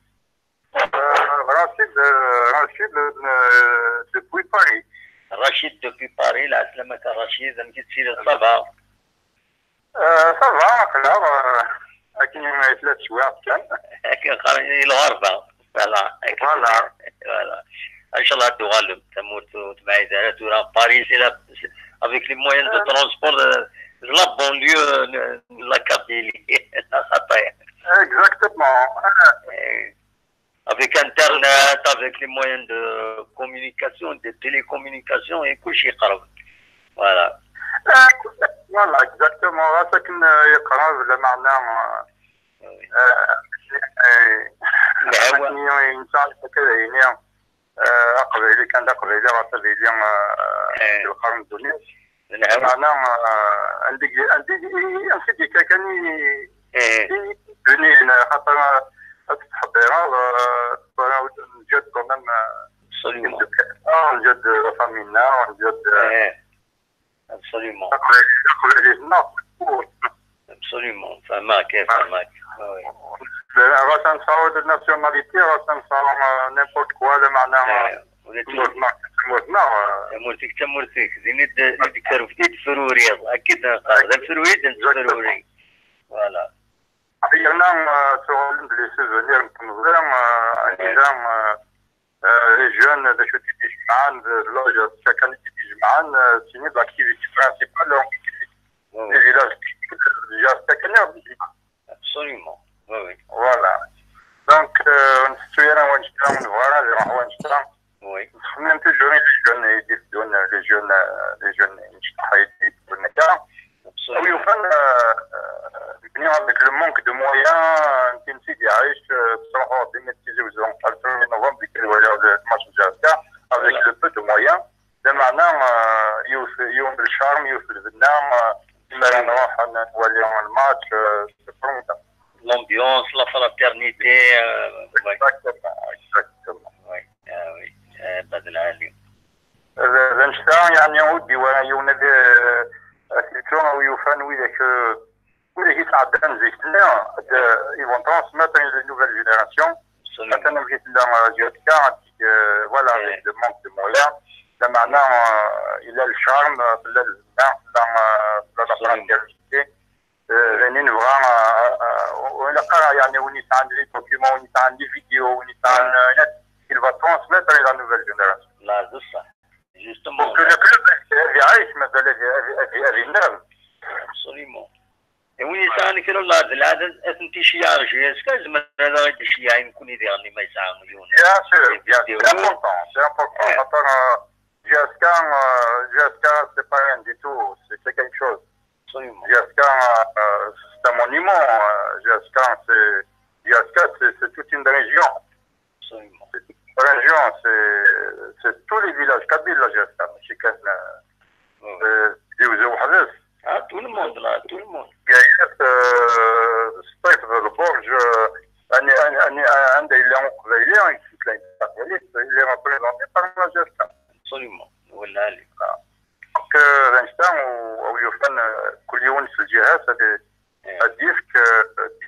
Speaker 3: رشيد دوبوي باريس.
Speaker 6: رشيد دوبوي باريس. لا سلامة رشيد مكي تسير صافا.
Speaker 3: صافا كلا لكن ثلاث شوايع
Speaker 6: كان خارجين الغربة. فوالا ان شاء الله تغلب تموت تبعي دارت ورا باريس avec les moyens de transport la banlieue, la capitale, la Khataya.
Speaker 3: Exactement.
Speaker 6: Avec Internet, avec les moyens de communication, de télécommunication, et coucher. Voilà.
Speaker 3: Voilà, exactement. C'est que يقرب لمعنى إنسان كذا يعني أقبل كان أقبل راسه اليوم في القرن الدنيا. معناه عندي كاني بني خاطر التحضيرات نجد كمان نجد فامينا ونجد
Speaker 6: absolument
Speaker 3: absolument
Speaker 6: فماك
Speaker 3: راس نصاوب الناسيوناليتي راس نصاوب نيمبورت كوا معناه
Speaker 6: تمورتك زين نذكر في الفروري اكيد هذا الفروري فوالا
Speaker 3: احيانا سؤال لي سوفونير نتنظر نظام لي جون باش تيجمعان لوج كان تيجمعان سيني لاكتيفيتي برينسيبال لون لي فيلاج جا سكننا
Speaker 6: absolument oui
Speaker 3: voilà donc نستويرا ونشترا ونفوالا نروح ونشترا
Speaker 6: oui
Speaker 3: نخمم توجور لي جون يديرون كاع ويوفن بني avec le manque de moyens تمشي يعيش بصراحه ديميتيزيوزون في نوفمبر كي ولا الماتش جاسكا avec le peu de moyens بمعنى يوم الشارم يوفي البنام كما نروح نولي الماتش
Speaker 6: l'ambiance la fraternité
Speaker 3: exactement
Speaker 6: بدل عالي
Speaker 3: الانشتاء يعني ودي ويوند سيتون ويوفان ويداك يتعدى زيتنا ils vont transmettre une nouvelle génération مثلا جيت لنا جيتكا voilà le manque de moyens ده معناه الى الشارم لا البناء لا فraternité يعني نبغى ونلقى يعني ونيتعن لي دوكيومون ونيتعن لي فيديو ونيتعن il va transmettre la nouvelle génération
Speaker 6: لا ده صح justement.
Speaker 3: Pour que le club يعيش مثلا هذه النعم.
Speaker 6: Absolument. وين يسعى كيلو العدد انت شياع جياس كازم هذا غير شياع يمكن يديرني ما يسعى مليون.
Speaker 3: Bien sûr, c'est important. Attends, GSK, c'est pas rien du tout, c'est quelque chose.
Speaker 6: Absolument.
Speaker 3: GSK, c'est un monument. GSK, c'est toute une région.
Speaker 6: Absolument.
Speaker 3: C'est toute une région, c'est tous les villages kabyles, la GSK. ماشي كان يوزعوا حدث.
Speaker 6: Tout le monde là, tout le monde.
Speaker 3: قاعد الصيف البرج عنده اللي قبيلي اللي ريبريزونتي بار لا جيستان.
Speaker 6: Absolument. ولا عليك.
Speaker 3: دونك رانشتان او يوفن كل يوم في الجهات ديفك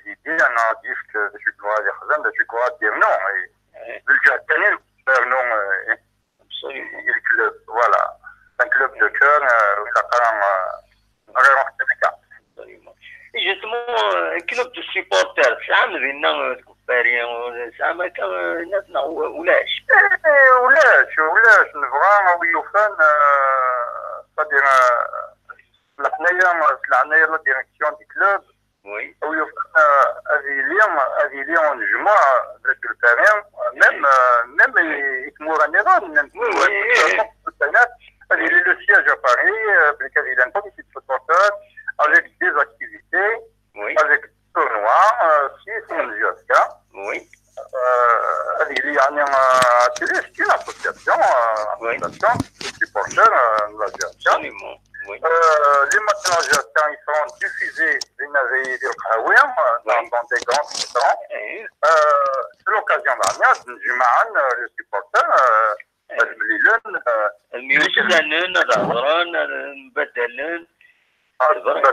Speaker 3: ديدي انا ديفك شكو هذه خزان شكو دير نو بالجهه الثانيه نو الكلوب فوالا ان كلوب دو كور ولا قرا غير مختلفه.
Speaker 6: Justement, club de supporters, ça me vient de couper, ça me كان ولاش.
Speaker 3: ولاش نبغى ويوفان صدير العناية لا ديريكسيون دي كلوب.
Speaker 6: وي.
Speaker 3: ويوفان هذه اليوم نجمع ذاك الفريق ميم يتمورني هذه لو سياج ا باري بلي هذه ان كوميتي دو سبورتر avec des activités,
Speaker 6: oui.
Speaker 3: avec des tournois, c'est une GSK.
Speaker 6: Oui.
Speaker 3: Il y a une association,
Speaker 6: oui.
Speaker 3: de supporters de la GSK.
Speaker 6: Absolument. Oui.
Speaker 3: Les matchs de la GSK, ils sont diffusés dans des grands restaurants. C'est l'occasion dernière, les supporters,
Speaker 6: الميوزانين الهضران المبدلين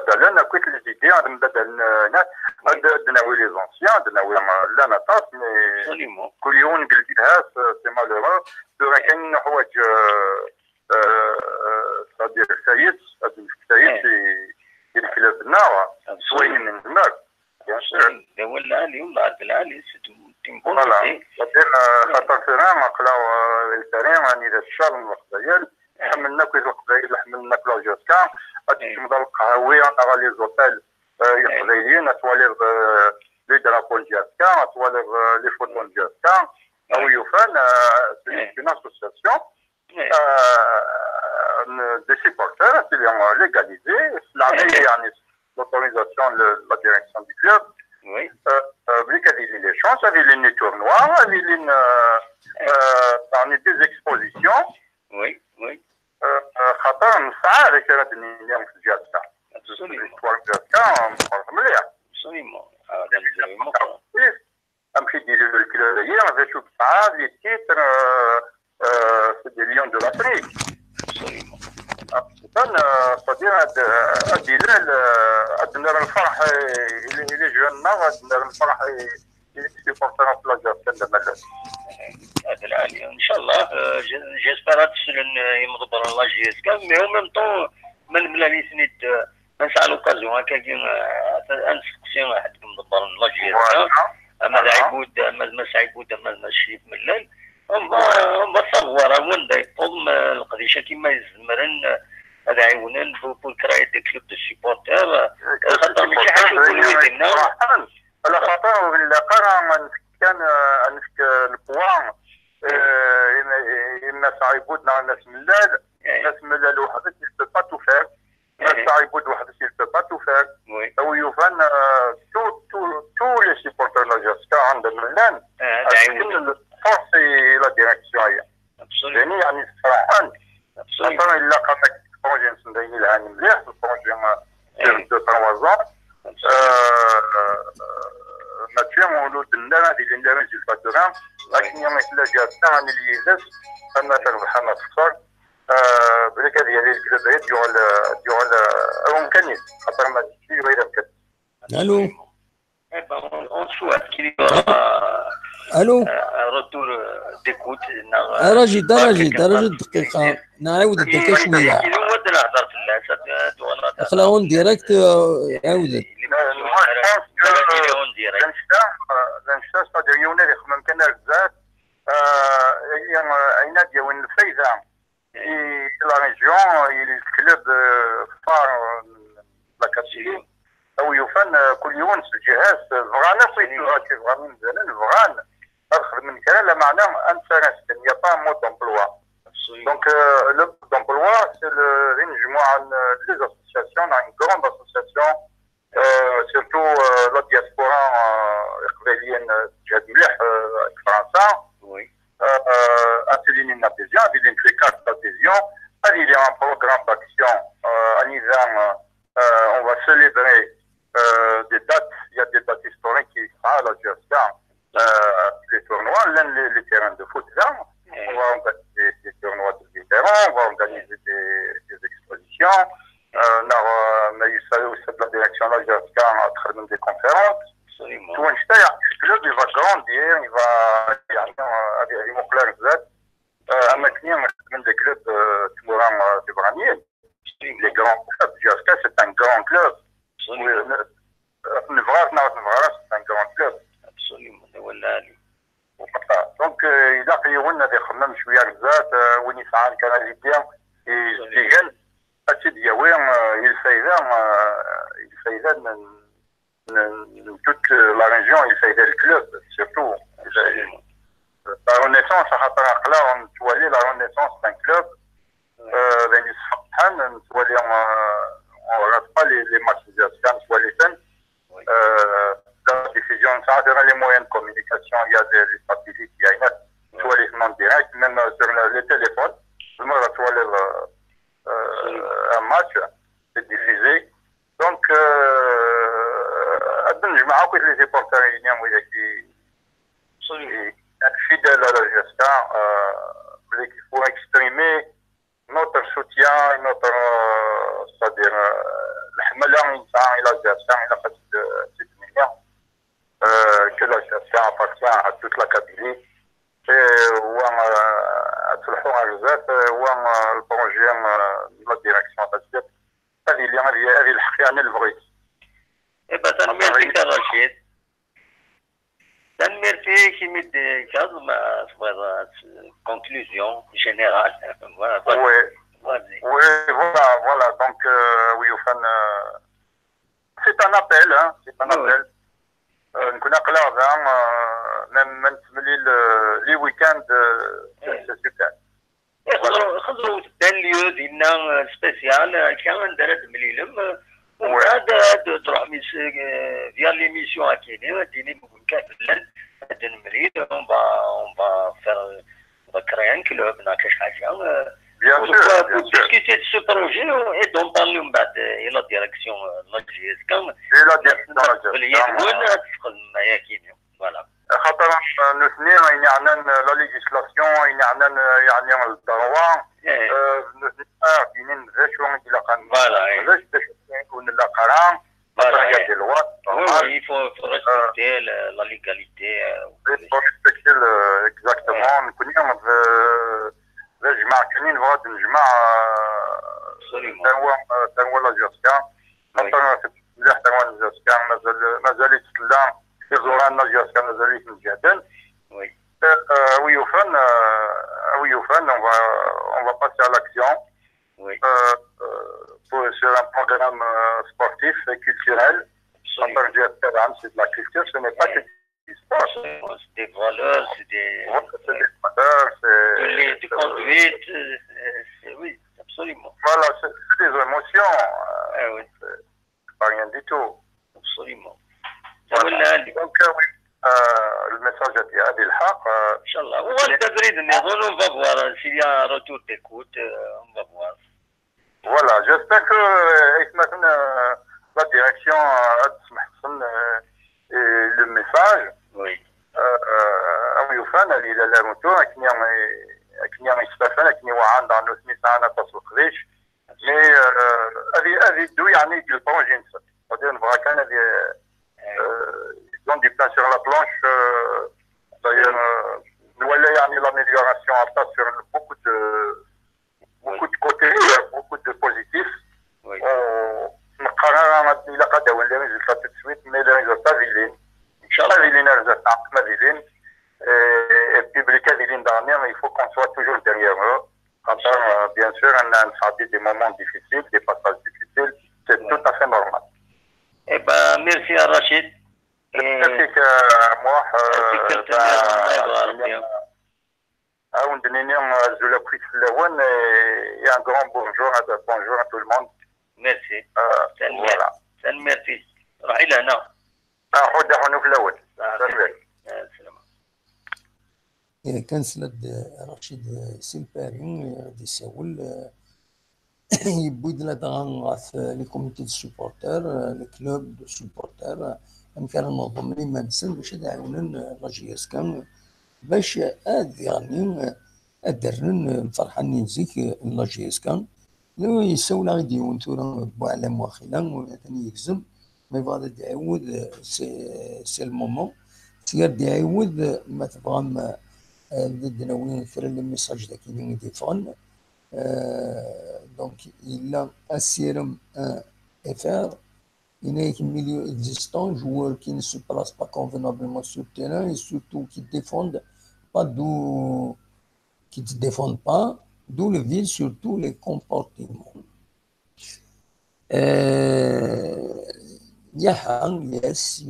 Speaker 3: بدلنا كنت ليدي بدلنا دناوي لي زونسيان دناوي لا نطاس مي كل يوم قلت لها سي مالورو كاين حوايج صديق السيد في الكلاب النار شويه من دماغ بيان سور
Speaker 6: ولا اليوم بعد العالي تيمبون
Speaker 3: خاطر فينا نقلاو الفريق راني ذا الشهر من القبائل حملنا كل القبائل حملنا كل جوسكا هادشي تمضى القهاوي انا لي زوتيل القبائليين اتوالير لي درابو جوسكا اتوالير لي فوتون جوسكا او يوفان سي اون اسوسياسيون دي سيبورتر اللي هم ليغاليزي العمليه يعني l'autorisation de la direction du club.
Speaker 6: Oui.
Speaker 3: Il y a les chances, il y a les tournois, il y a des expositions.
Speaker 6: Oui, oui.
Speaker 3: خاطر نسعى على كرة اليوم في الجاسكا. الاسبوع الجاسكا مليح.
Speaker 6: Absolument.
Speaker 3: نمشي نديرو الكلاب هي غادي نشوف ساعات لي تيتر سي دي ليون دو لافريك.
Speaker 6: Absolument.
Speaker 3: صديق هاد الهلال الفرح اللي جانا غادي الفرح يسيبورتنا في لاجاسكا دابا
Speaker 6: هذا العالي ان شاء الله جيسبر تسلن يمضبر لا جيسكا مي او ميم طون من بلا لي سنيت نسعى لوكازيون هكا نسقسي واحد مضبر لا جيسكا اما عيبود اما سعيبود اما شريف ملال هم صغار وين يقوم القضيه كيما يزمرن هذا عيونان بور كراي دي كلوب دو سيبورتر خاطر ماشي حاجه يكون ويدنا
Speaker 3: على خاطر ولا قرا كان نفك البوان اما صعيبودنا ناس ملال ناس ملال وحدك يبقى با تو فير ناس صعيبود وحدك يبقى با تو فير او يوفان تو لي سيبورتر لا جاسكا عند ملان عيونان فورسي لا ديريكسيون يعني صراحه خاطر الا قامك البروجي نسنديني العام مليح البروجي دو 3 ans ماتشي مولود لنا هذه اللي ندير ريزولطاتورا لكن يوم يتلاقى الساعه اللي يهز اما تربح اما تخسر بلك هذه هي الكلوبات ديال امكانيات خاطر ما تجي غير امكانيات.
Speaker 1: الو
Speaker 6: on souhaite qu'il y aura
Speaker 1: الو
Speaker 6: un retour d'écoute
Speaker 1: راجل دقيقه نعاود الدقيقه شويه خلاون ديريكت عاودت
Speaker 3: لانشتا صدر يونا اللي خمم كان بزاف عينا ديال الفايزه Et la région, il est le club phare de la Kabylie. où يوفن كل يوم الجهاز فغانا في فغانا مثلا فغان اخر من كلام لا معناه انترست il n'y a pas un mot d'emploi. Donc le mot d'emploi c'est une مجموعه les associations une grande association surtout la diaspora القبائليين جهاد مليح فرنسا atelier d'adhésion il fait 4 adhésions il y a un programme d'action on va célébrer des dates, il y a des dates historiques qui sont à la GSK, les tournois, les terrains de foot, là, on va organiser des tournois de vétérans, on va organiser des expositions, on a eu ça aussi de la direction de la GSK à travers des conférences. Tout un club, il va grandir, il va avec les mots clairs à maintenir des clubs de Branier. Les grands clubs, GSK c'est un grand club. Nevras, c'est un grand club.
Speaker 6: Absolument.
Speaker 3: Donc, il a fait une des خمم شوية بزاف وين يسعى كناديين يجن أكيد يوين الفايدة من toute la région الفايدة الكلوب surtout la renaissance خاطر عقلها نتولي la renaissance d'un club بين يصححن نتولي on ne rate pas les matchs de la la diffusion, ça a les moyens de communication, il y a des satellites, il y a soit les commandes directes, même sur les téléphones. Je me retrouve un match, c'est diffusé. Donc, je me rappelle les supporters réunions qui sont fidèles à la GSK, qu'il faut exprimer notre soutien, notre, c'est-à-dire, il a que la GSK appartient à toute la Kabylie et où le projet de la direction هذه الحقيقة أنا البغيت.
Speaker 6: إيه بس أنا ميرتي رشيد. أنا ميرتي كي ميد كاز ما conclusion générale.
Speaker 3: Oui, voilà. Donc, oui, c'est un appel, hein, c'est un appel. نكون قلعة même les week-ends, c'est super.
Speaker 6: خذوا الدنيو ديالنا سبيسيال كان درت مليلم وهذا تروح ديال ليميسيون اكيد ديني كافلان هذا المريض on va faire on va créer un club ناقش حاجه
Speaker 3: bien sûr
Speaker 6: discuter de ce projet et d'en parler من بعد الى الديريكسيون لاجيز كان
Speaker 3: الى الديريكسيون
Speaker 6: وين تدخل معايا كاين فوالا
Speaker 3: خاطر نثنين يعنن لا ليجيسلاسيون يعني الدروا كاينين باش الى كان باش يكون لا قران
Speaker 6: il faut respecter la légalité
Speaker 3: il faut respecter exactement نكون جماعة كاينين بغات نجمع تنوى لا جاسكا خاطر مليح تنوى لا جاسكا مازال يتسلى في زوران لا جاسكا مازال يتنجهدن on va passer à l'action sur un programme sportif et culturel. C'est de la culture, ce n'est pas que du sport.
Speaker 6: C'est des valeurs, c'est des
Speaker 3: valeurs,
Speaker 6: c'est des conduites. Oui, absolument.
Speaker 3: Voilà, c'est des émotions. C'est pas rien du tout.
Speaker 6: Absolument.
Speaker 3: Voilà. Donc, oui. Le message a été à Bilhaq.
Speaker 6: Inch'Allah. On va voir s'il y a un retour d'écoute, on va voir.
Speaker 3: Voilà, j'espère que la direction a le message.
Speaker 6: Oui.
Speaker 3: ويوفانا لا موتور كني يستفاد كني وعان dans nos سنة تسوق ليش مي هذه دو يعني البروجي نفسه c'est-à-dire نبغى كان هذه ils ont du pain sur la planche d'ailleurs voilà يعني l'amélioration à ça sur beaucoup de côtés beaucoup de positifs نقرر إلى قد وين les résultats tout de suite mais les résultats vilains Inch'Allah vilains résultats ما vilains et public vilains dernier il faut qu'on soit toujours derrière eux Comme ça, bien sûr, on a des moments difficiles, des passages difficiles. C'est tout à fait normal.
Speaker 6: Eh ben, merci à Rachid.
Speaker 3: Merci que moi, et un grand bonjour à tout le monde.
Speaker 6: Merci.
Speaker 3: Voilà.
Speaker 6: merci. راحي لهنا.
Speaker 3: خذ في الأول.
Speaker 1: كان سلاد رشيد سيلباري غادي يساول يبويد لا غاف لي كوميتي دو سوبورتر لي كلوب دو سوبورتر كان ننظم لي منسن باش يعاونن لا جي اس كان باش يعني ادرن فرحانين نزيك لا جي اس كان يساول غادي يون تورا بوعلام واخيلا ولا ثاني يكزم مي غادي يعاود سي المومون غادي يعاود ما تبغى بدنا وين faire les messages qui viennent des fans. Donc il a un sérum 1 FR, il a un milieu existant, joueurs qui ne se placent pas convenablement sur le terrain et surtout qui défendent pas qui ne défendent pas, d'où le vide sur tous les comportements. Yes,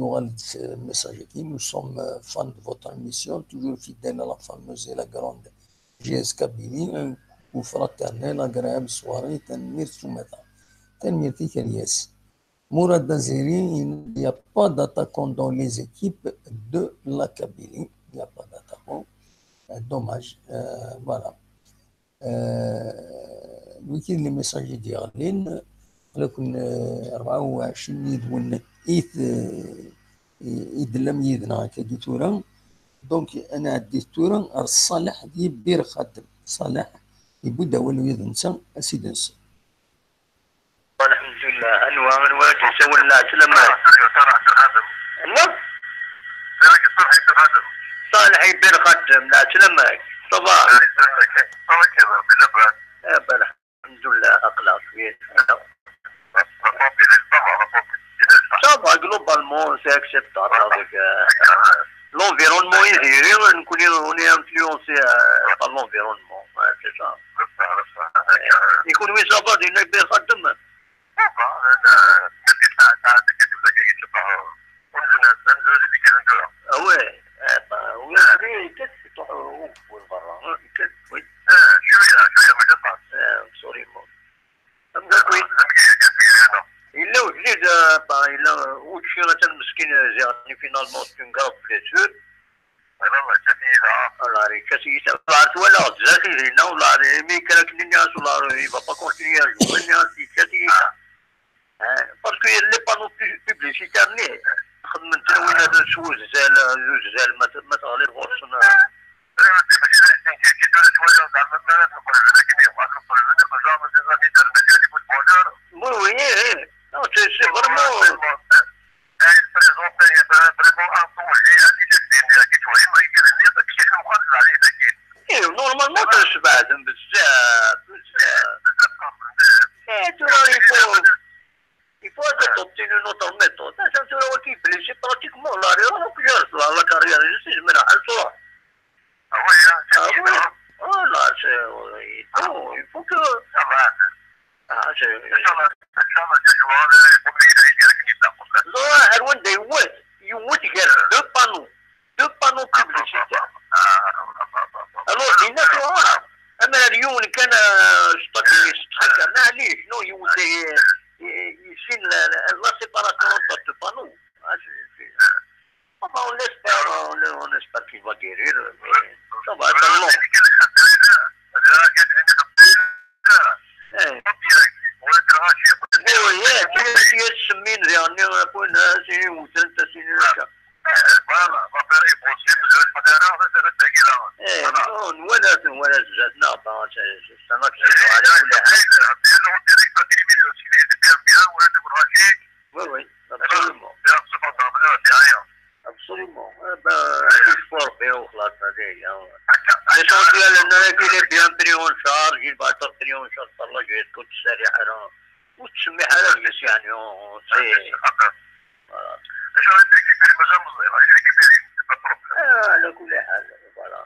Speaker 1: message qui nous sommes fans de votre émission, toujours fidèles à la fameuse et la grande GS Kabylie, un coup fraternel, agréable soirée, Tanmir Soumata. Tanmir Yes. Mourad Dazeri, il n'y a pas d'attaquant dans les équipes de la Kabylie. Il n'y a pas d'attaquant. Dommage. Voilà. Lui qui les messages d'Irlin. لكن 24 يدون يدلم يدنا كدي تورا دونك انا عديت تورا الصالح يبير خادم صالح يبدا ولو يدنسا اسيد نسا
Speaker 6: الحمد لله انواع تسوي الله سلامة صالح يبير خادم لا سلامة صباح الحمد لله اقلع شويه Ça va, globalement, c'est acceptable avec l'environnement ici. On est influencé par l'environnement. Ouais, c'est ça. يكون وين صبر دينا يبير خدم. Ouais. Oui, qu'est-ce que tu as absolument. Il a oublié il a oublié مسكين يعني finalement تنقرب blessure. Alors كسيت بعد ولا زاتي هنا ولا مي كلك الناس ولا il va pas continuer à jouer ناس كسيت. Parce que les panneaux publicitaires ne خدمت وين هذا شوز زال ما تغلي غورسنا. Oui, non, c'est vraiment... Normalement, ça se passe un peu il faut adopter une autre méthode. Ça se qui c'est pratiquement la carrière. Je sais, mais là, voilà, il faut que... deux panneaux publicitaires. Alors, il y a أما اليوم كان يستحق معليش نو يشيل لا سيباراسيون تاع البانو. On espère qu'il va guérir, mais ça va être long. السمين يعني كل ناس وثلاث سنين ولا زادنا السنة على كل حال. Oui, absolument. Absolument. Sport bien au classe l'essentiel qu'il est bien pris en charge, il va être pris en charge par la GS كنت سريع أنا وتسمي حالك بس يعني voilà. على كل حال voilà.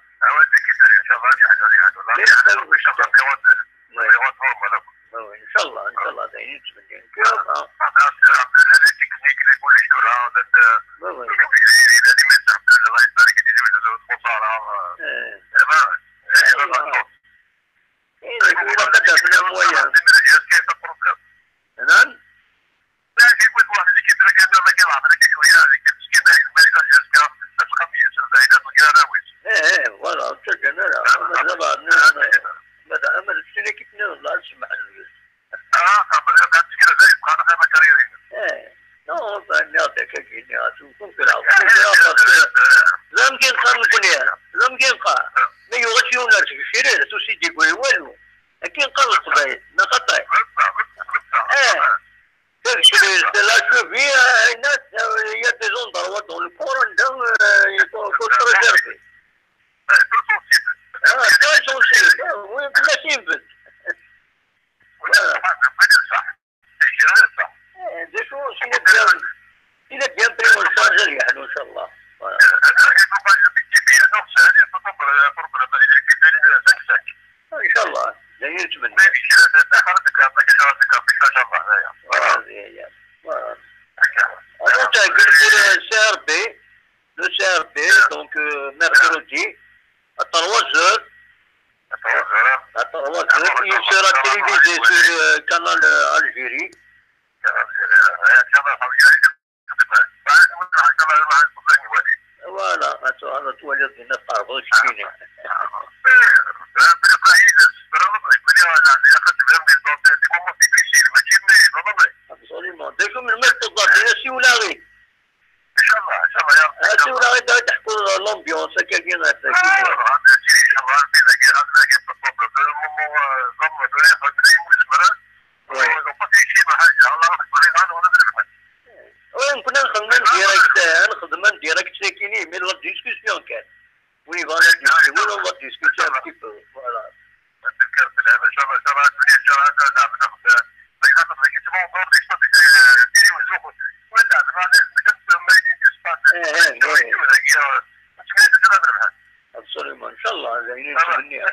Speaker 6: ان شاء الله ان شاء الله دايرين تمنيين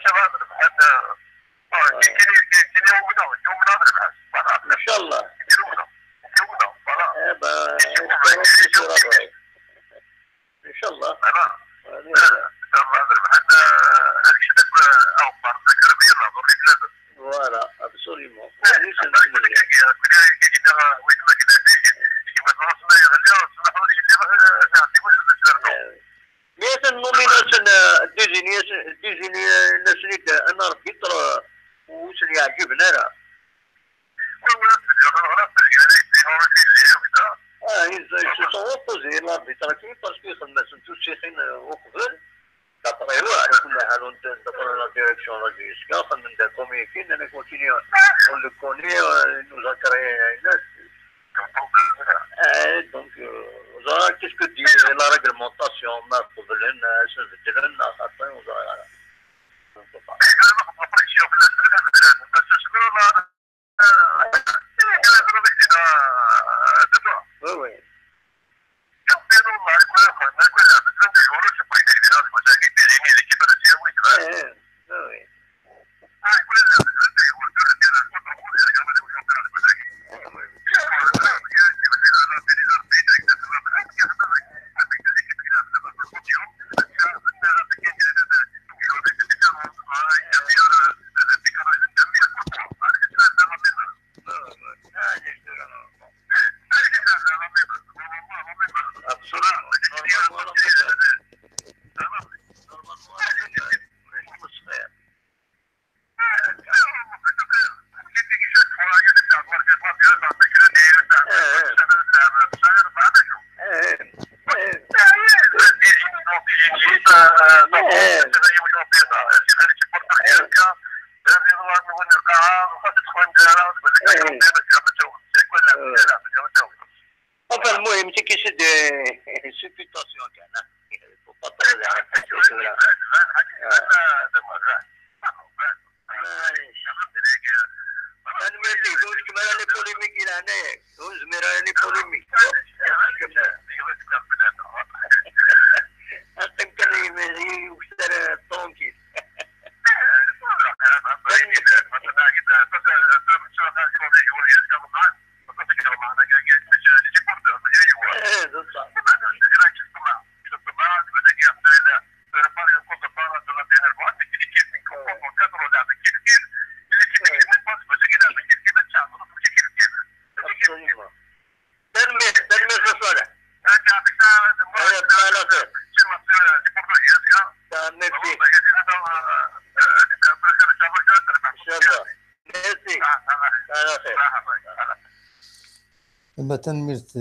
Speaker 1: لما تنميرت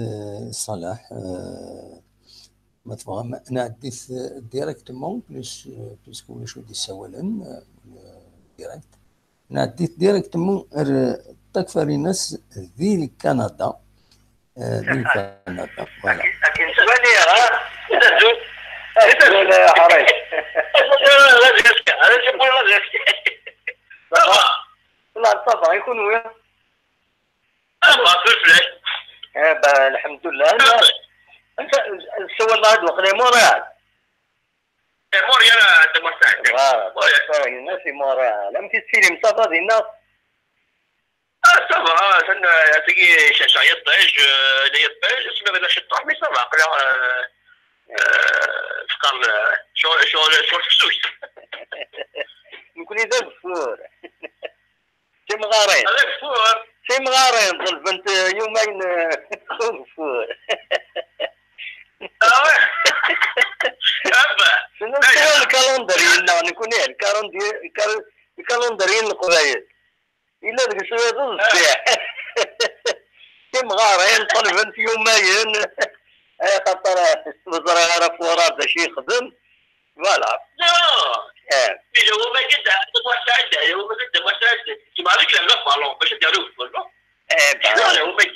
Speaker 1: صلاح ما تفهم انا عديت ديريكتومون بليسكو ولا شو دي سوالن ديريكت انا عديت ديريكتومون تكفري ناس ذي كندا فوالا
Speaker 6: لكن سؤالي ها زوج ولا حراج هذا شو بقول لا صافا يكون وين الحمد لله انت السؤال هذا وقت موريال انت مستعد الناس موريال لم تسيري مصافا دي الناس صافا انا تجي شاشايات باج لي باج اسمه بلا شطح مي صافا قلا فقر شو فسوس نكون اذا بفور شي مغارين هذاك فور شي مغارين ظلفنت يومين بفور شنو الكالندري نكون الكالندري القبايل إلا ذاك الشوية ضد الساعة شي مغارين ظلفنت يومين خاطر الوزراء عرف وراه شي يخدم فوالا هو ما قد واحد هو ما قد واحد كيما هذيك لا بالون باش داروا بالون هو ما قد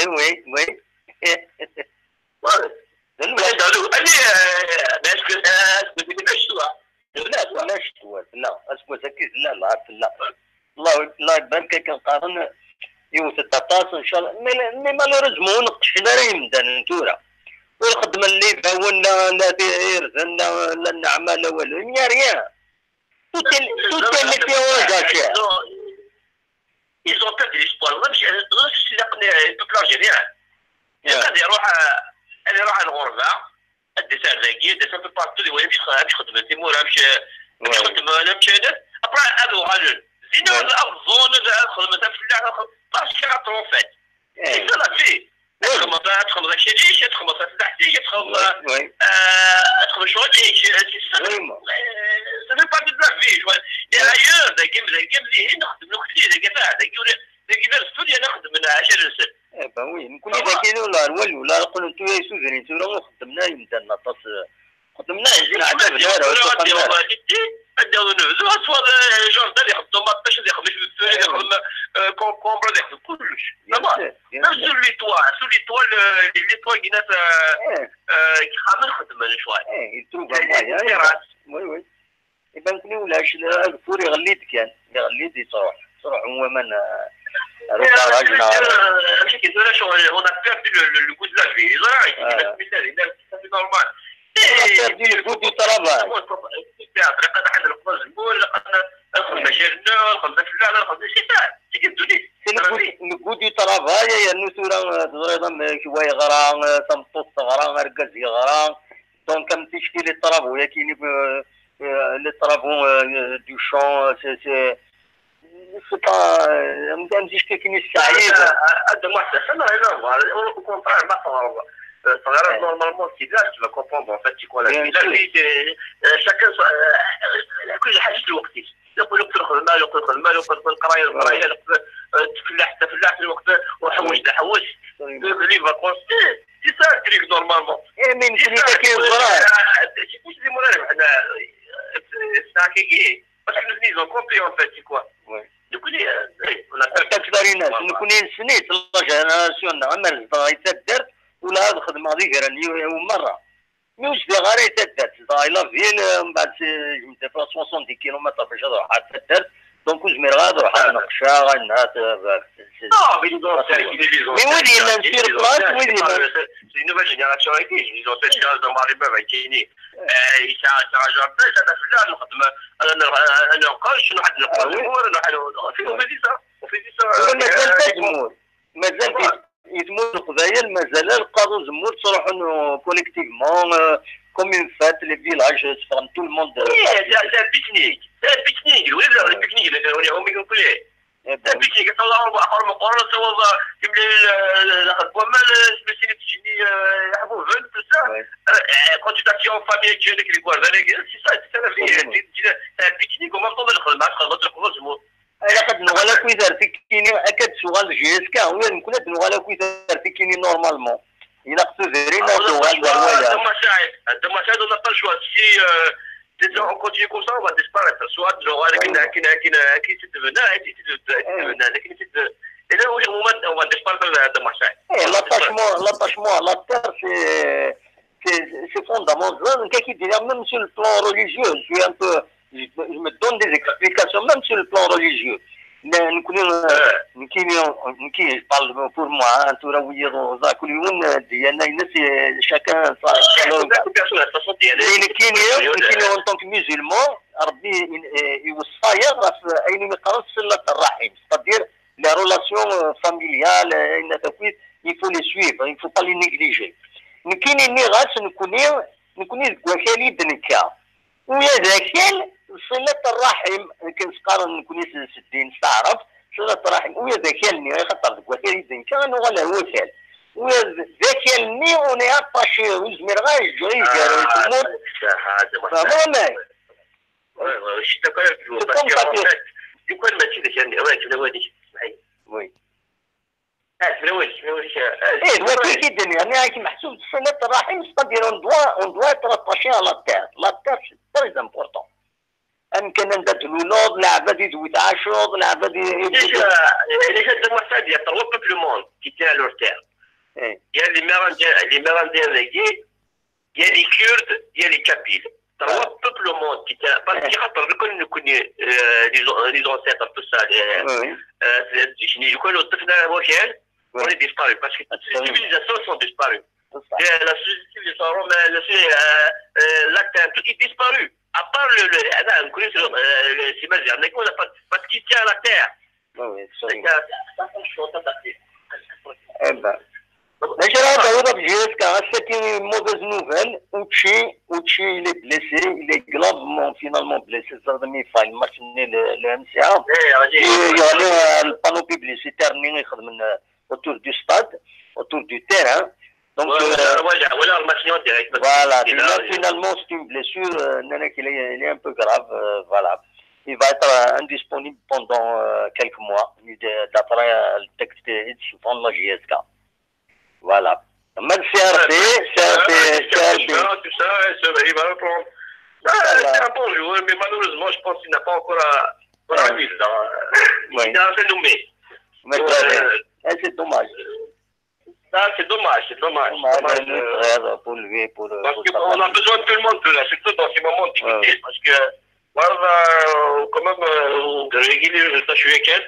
Speaker 6: وي باش داروا اني باش لا اسكو سكيت لا عرفت لا الله يبارك كنقارن يوم 16 ان شاء الله مي مالوريزمون نقشنا راه يمدان نتورا والخدمه اللي باولنا لا داير لا النعمه لا والو يا ريان توت اللي فيها وجهك ils ont peut-être de l'espoir ماشي سيقني البوبل الجيريان غادي يروح الغربه ادي ساعه ذاكي دي سا بارتو دي وين باش خدمتي مورا باش خدمه انا مشيت ابرا هذا غالب زين الظون خدمتها في اللعبه باش كاطرو فات سي لا في تدخل داكشي ليش تدخل تحتي تدخل شغل سي با دو لا في داير داك زي نخدم كثير داك دار ستوديو نخدم من 10 سنه وي نكون ذاكين ولا الولي ولا نقول انتو سوزري انتو خدمنا يمدى نطاس خدمنا جينا عذاب دار عندهم نبذو اصوات جوردان يخدموا مطاش يخدموا في الفريق يخدم كومبر يخدم كلش نفس ليطوال كينات خامل خدمه شويه يتروفا وي يبان كني ولاش الفور يغليت كان يغليت يصروح هو من راجل ماشي كيدير شغل هو بيردي لو كوز لا في زراعي سي نورمال بيردي لو كوز طرابا لقد حد القفاز نقول لقد ندخل مشارنا الخمسه في اللعبه الخمسه شي ساعه تيجي نقول طرابا يا نسورا تزريضا شويه غران تمطط غران ركز غران دونك كم تشكيل الطراب ولكن لي طرابون دو شون سي pas un petit qui n'est pas de moi ça non au contraire pas normalement c'est là tu vas comprendre en fait c'est quoi la vie chacun كل حاجه في وقته يقول لك تدخل المال يقول القرايه تفلح في الوقت وحوش لي فاكونس سي سا تريك نورمالمون من كليتك الزراعه واش دي مولانا حنا ساكي parce que nous ont compris en fait c'est quoi نكون سنيت لا جينيراسيون عمل يتدرت ولا هذا الخدمه هذيك راني مره مش دي غير يتدرت لا فيل من بعد جمت في 60 كيلومتر باش نروح تدرت دونك زمير غادي روح نقشا غنات مي ولي لا نسير بلاص ولي سي نوفيل جينيراسيون هيك ils ont fait ça dans Maribor كاينين يساعد جاربي انا في اللعب الخدمه انا نقاش واحد الامور فيهم وفي مازال تجمور مازال يتمون القبائل مازال القاضي زمور تصرح انه كوليكتيفمون كومين فات لي فيلاج تفهم تو الموند سي بيكنيك ولا البيكنيك اللي كانوا يقولوا البيكنيك طلعوا اخر مقارنه سوا كمل الخدمه سبيسياليتي
Speaker 3: quand tu t'assieds en famille, tu es avec les Guardanais, c'est ça la vie. C'est un pique-nique, on va tomber le match, on va te le faire.
Speaker 6: لقد نغلا كويدار فيكيني اكاد سؤال جيسكا وين نكون نغلا كويدار فيكيني نورمالمون الى قصو زيرينا سؤال درويا
Speaker 3: انت ما شاهد ولا pas choix si on continue comme ça on va disparaître soit genre qui c'est devenu et là on va disparaître de Marseille
Speaker 6: l'attachement à la terre c'est fondamental même sur le plan religieux je me donne des explications même sur le plan religieux. Mais je parle pour moi, chacun en tant que musulman, c'est-à-dire les relations familiales, il faut les suivre, il ne faut pas les négliger. صلة الرحم كنسقارن نكوني سدين استعرف صلة الرحم ويا ذاكيالني خاطر كواتيري دين كان ولا هو كان ويا ذاكيالني وني اباشي وزمير غايج جاري الامور فهمنا
Speaker 3: واش داك يكون ماشي داك واش وادي وي
Speaker 6: ايه وكي كيدني انا كي محسوب صلة الرحم c'est-à-dire on doit être attaché à la terre c'est très important يمكن ان تدلو العباد يدوي عاشور العباد
Speaker 3: déjà de moi ça il y a trois peuples du monde qui tient leur terre il y a les Mérindiens il y a les Kurdes il y a les Kabyles trois peuples du monde qui tient parce que nous connaissons les ancêtres tout ça les كل الطفل وكان on est disparu parce que les civilisations sont disparues la civilisation romaine latin tout est disparu à part parce qu'il tient la terre.
Speaker 6: Oui, c'est une mauvaise nouvelle. Uchi, il est blessé, il est gravement finalement blessé. Ça veut dire qu'il faut marcher le MCA. Il y a le panneau publicitaire autour du stade, autour du terrain. Donc, voilà, finalement, c'est une blessure, il est un peu grave, voilà. Il va être indisponible pendant quelques mois, d'après le texte de la JSK. Voilà. Même CRB,
Speaker 3: tout ça, il va reprendre. C'est un bon joueur, mais malheureusement, je pense qu'il n'a pas encore arrivé. Il a assez nommé.
Speaker 6: C'est dommage.
Speaker 3: C'est dommage.
Speaker 6: Pour lui,
Speaker 3: parce qu'on a besoin de tout le monde, surtout dans ces moments difficiles, parce que quand même, réguler le résultat chez lesquels,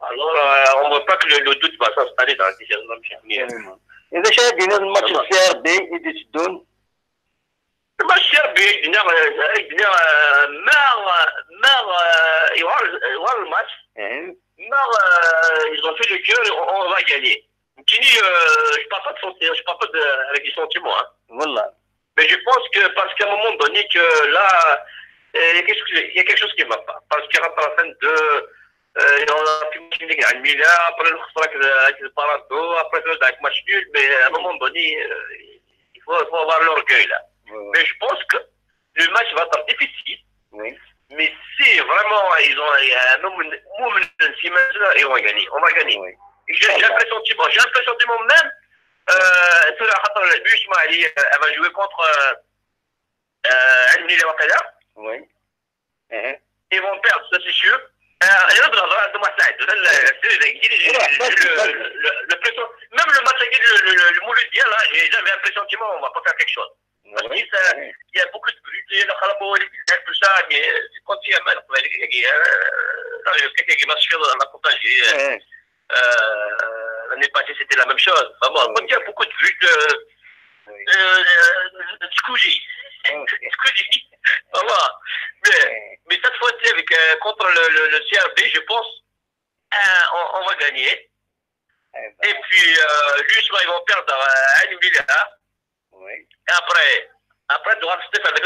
Speaker 3: alors on ne veut pas que le doute va s'installer dans la décision.
Speaker 6: Et déjà, il y a un match CRB, il décide.
Speaker 3: Le match CRB, il y a le match, ils ont fait le cœur, on va gagner. Je parle pas de sentiments, je parle pas avec des sentiments. Hein.
Speaker 6: Voilà.
Speaker 3: Mais je pense que parce qu'à un moment donné que là, il y a quelque chose qui ne va pas. Parce qu'il y aura par la fin de on a pu gagner 1 milliard, après le parado, après le match nul, mais à un moment donné, il faut avoir l'orgueil là. Mais je pense que le match va être difficile. Mais si vraiment ils ont un moment ils vont gagner. On va gagner. J'ai un pressentiment même, elle va jouer contre Al-Mili Waqala. Ils vont perdre, ça c'est sûr. Même le match avec le Mouloudia, là, j'avais un pressentiment, on va pas faire quelque chose. Parce qu'il y a beaucoup de bruit, il y a le Khalabo, tout ça, mais quand il y a mal, il y a quelqu'un qui m'a suivi dans la compagnie. L'année passée, c'était la même chose. Vraiment, quand il y a beaucoup de vues de Squeezie. Mais cette fois-ci, contre le CRB, je pense on va gagner. Et puis, lui, ils vont perdre à 1 milliard. Et après, Stéphane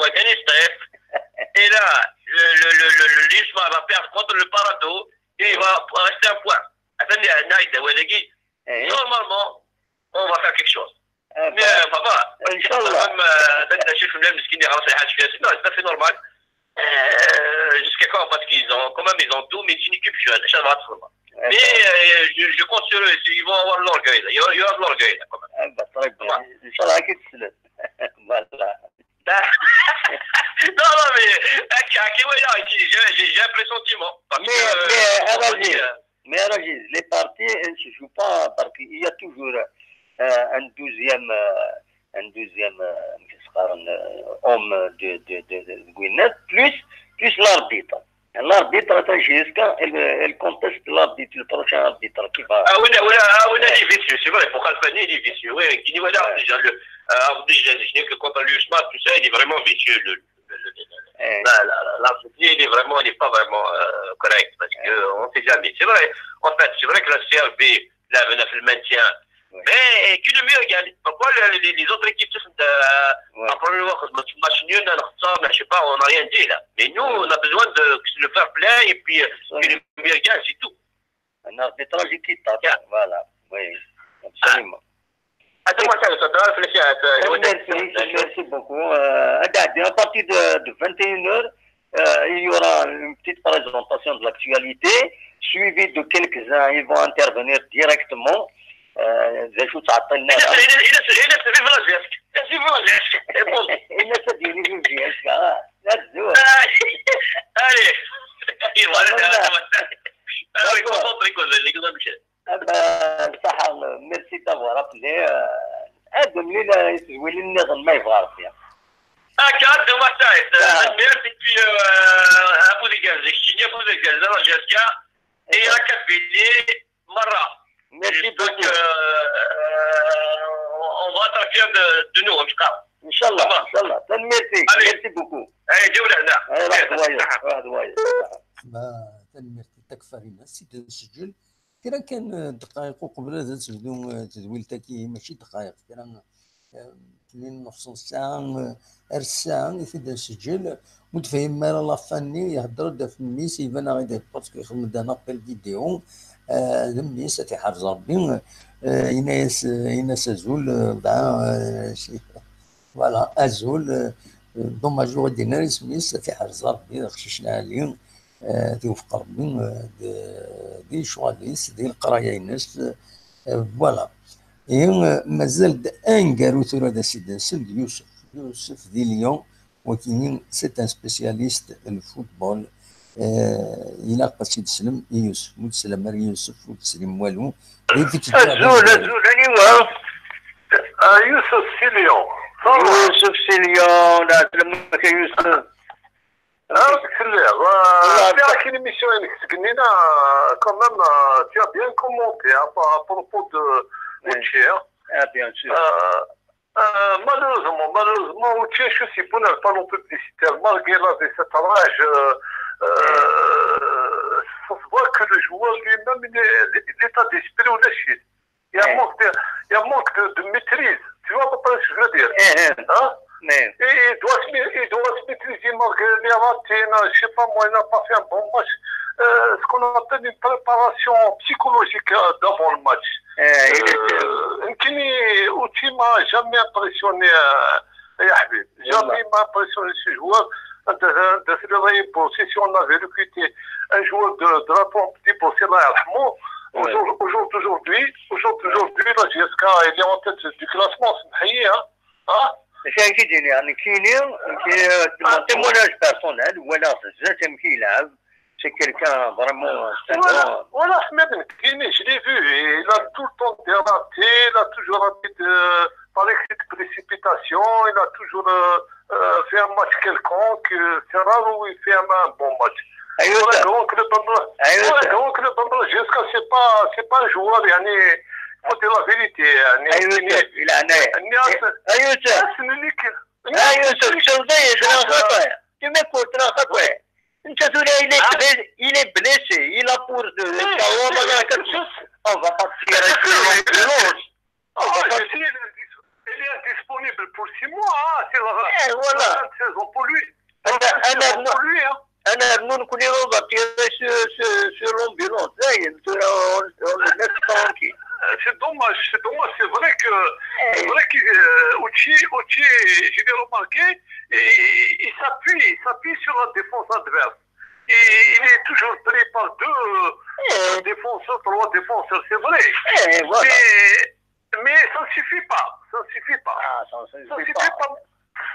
Speaker 3: va gagner, Steph. Et là, l'USMA va perdre contre le Parado et il va rester un point. Normalement, on va faire quelque chose. Mais vraiment,
Speaker 6: ان شاء الله
Speaker 3: نشوف الناس مسكين يعرفوا حاجه فيها non c'est tout à fait normal jusqu'à quand parce qu'ils ont quand même ils ont tout mais c'est une équipe jeune ça va être mais je compte sur eux ils vont avoir l'orgueil il y aura de l'orgueil quand même
Speaker 6: طيب ان شاء الله اكيد تسلم
Speaker 3: non mais j'ai un pressentiment
Speaker 6: mais Ragis, les partis ne se jouent pas parce qu'il y a toujours un douzième homme de Gwyneth plus l'arbitre. L'arbitre, elle conteste l'arbitre, le prochain arbitre qui va.
Speaker 3: Ah oui, il est vicieux, c'est vrai, pour Khalfani, il est vicieux. Oui, il voilà, déjà, le contre l'USMA, tout ça, il est vraiment vicieux. L'arbitre, il n'est pas vraiment correct, parce qu'on ne sait jamais. C'est vrai, en fait, c'est vrai que la CRB, là, elle a fait le maintien. Mais qui le mieux gagne? Pourquoi les autres équipes, après le match nul, je sais pas, on n'a rien dit là. Mais nous, on a besoin de le fair play et puis que le mieux gagne, c'est tout.
Speaker 6: Un arbitrage équitable, voilà. Oui, absolument.
Speaker 3: Attends-moi ça, ça te va réfléchir.
Speaker 6: Merci beaucoup. À partir de 21h, il y aura une petite présentation de l'actualité, suivie de quelques-uns, ils vont intervenir directement. زي شو تعطلنا
Speaker 3: الناس في فلاجيسك في فلاجيسك
Speaker 6: الناس ديالي في فلاجيسك لا تزوج صح ميرسي دافوار ابلي ادم لينا يسوي لنا ما يبغى ربي
Speaker 3: هكا هو تاعي ميرسي بي ابو دي كازك شنو ابو دي كازا جاسكا هي راك بيلي مره.
Speaker 6: Merci beaucoup.
Speaker 3: On va être fiers de nous, en tout cas.
Speaker 6: Inch'Allah. Merci. Merci beaucoup.
Speaker 3: Allez, جولة هنا.
Speaker 1: تنميرتي تكفى لنا سي تسجل كرا كان دقائق قبل تبدو تدويلتك ماشي دقائق كرا 2 ساعة الساعة يفيد نسجل متفهم مالا لافاني يهضر في الميس يبان غادي باسكو يخدم دانا بالفيديو ذمي ساتي حرز ربي يناس ازول فوالا ازول دوماج غادي نارس ميس ساتي حرز ربي خششنا عليه توفق ربي دي شواليس دي القرايه الناس فوالا مازال انكارو ثورة دا سيدي نسل يوسف دي ليون ولكن سي ان سبيسياليست الفوتبول الى قصيد سلم يوسف متسلم مار يوسف وتسلم والو
Speaker 3: ازول يوسف سيليون
Speaker 6: لا تلمك يوسف
Speaker 3: avec une émission quand même, tu as bien commenté à propos de Outier.
Speaker 6: Bien sûr.
Speaker 3: Malheureusement, Outier, je suis pas non plus publicitaire. Malgré cet âge, ça se voit que le joueur lui-même, l'état d'esprit ou l'échelle. Il y a manque de maîtrise. Tu vois à peu près ce que je veux dire. Il doit se maîtriser malgré les ratés. Je sais pas, moi, il n'a pas fait un bon match. Ce qu'on appelle une préparation psychologique d'avant le match. Outi m'a jamais impressionné, jamais m'a impressionné ce joueur. De se réveiller pour si on avait recruté un joueur de la pompe pour aujourd'hui, la GSK est en tête du classement,
Speaker 6: شاي كيدير يعني كاينين témoignage personnel ولا زاد يمكن يلعب c'est quelqu'un vraiment
Speaker 3: voilà Ahmed Nkini je l'ai vu il a tout le temps raté il a toujours raté par excès de précipitation il a toujours fait un match quelconque c'est rare où il fait un bon match grand club jusqu'à c'est pas un joueur يعني faut dire la vérité
Speaker 6: إلى عناية يوسف شرطية ترى خطأ كما قلت ترى خطأ انت تقول il est blessé il a pour on va pas tirer
Speaker 3: il est disponible pour 6 mois
Speaker 6: voilà
Speaker 3: saison pour lui
Speaker 6: أنا نكون يوضع sur l'ambulance on le met tranquille.
Speaker 3: C'est dommage, c'est vrai que C'est vrai qu'Ouchi, je l'ai remarqué, il s'appuie sur la défense adverse. Il est toujours pris par deux défenseurs, trois défenseurs, c'est vrai.
Speaker 6: Voilà.
Speaker 3: Mais ça ne suffit pas. Ça ne suffit pas.
Speaker 6: Ça ne
Speaker 3: suffit pas.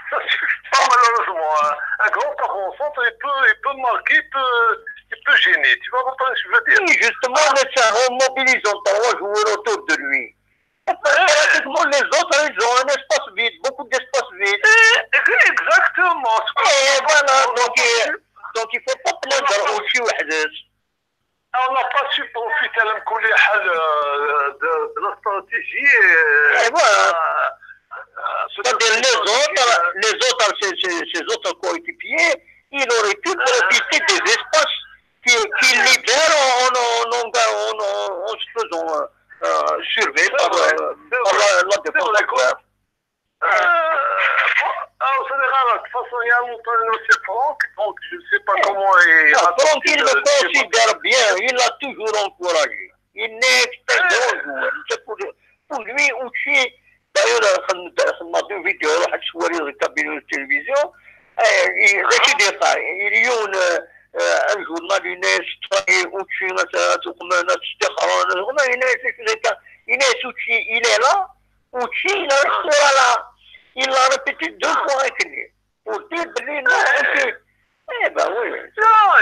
Speaker 3: Ça ne suffit pas, malheureusement. Un grand avant-centre, il peut marquer, il peut gêner. Tu vois pas ce que je veux dire?
Speaker 6: Oui, justement, en mobilisant trois joueurs autour de lui. Pratiquement les autres, ils ont un espace vide, beaucoup d'espace vide.
Speaker 3: Exactement.
Speaker 6: Et voilà, donc il ne faut pas plaindre aussi
Speaker 3: on n'a pas su profiter de la stratégie.
Speaker 6: Et voilà. C'est-à-dire les autres, ces autres coéquipiers, ils auraient pu profiter des espaces qu'ils libèrent en se faisant surveiller par la défense.
Speaker 3: En général, de toute façon, il y a longtemps, c'est Franck, donc je ne sais pas comment il...
Speaker 6: Franck, il le considère bien, il l'a toujours encouragé. Il n'est qu'un grand joueur. Pour lui, Ouchi, d'ailleurs, on a deux vidéos, on a choisi le cabinet de télévision, il y a un journal, une Ouchi, il est là, Ouchi, il est là. Il l'a répété 2 fois avec lui. Pour dire, non, eh ben oui.
Speaker 3: Non,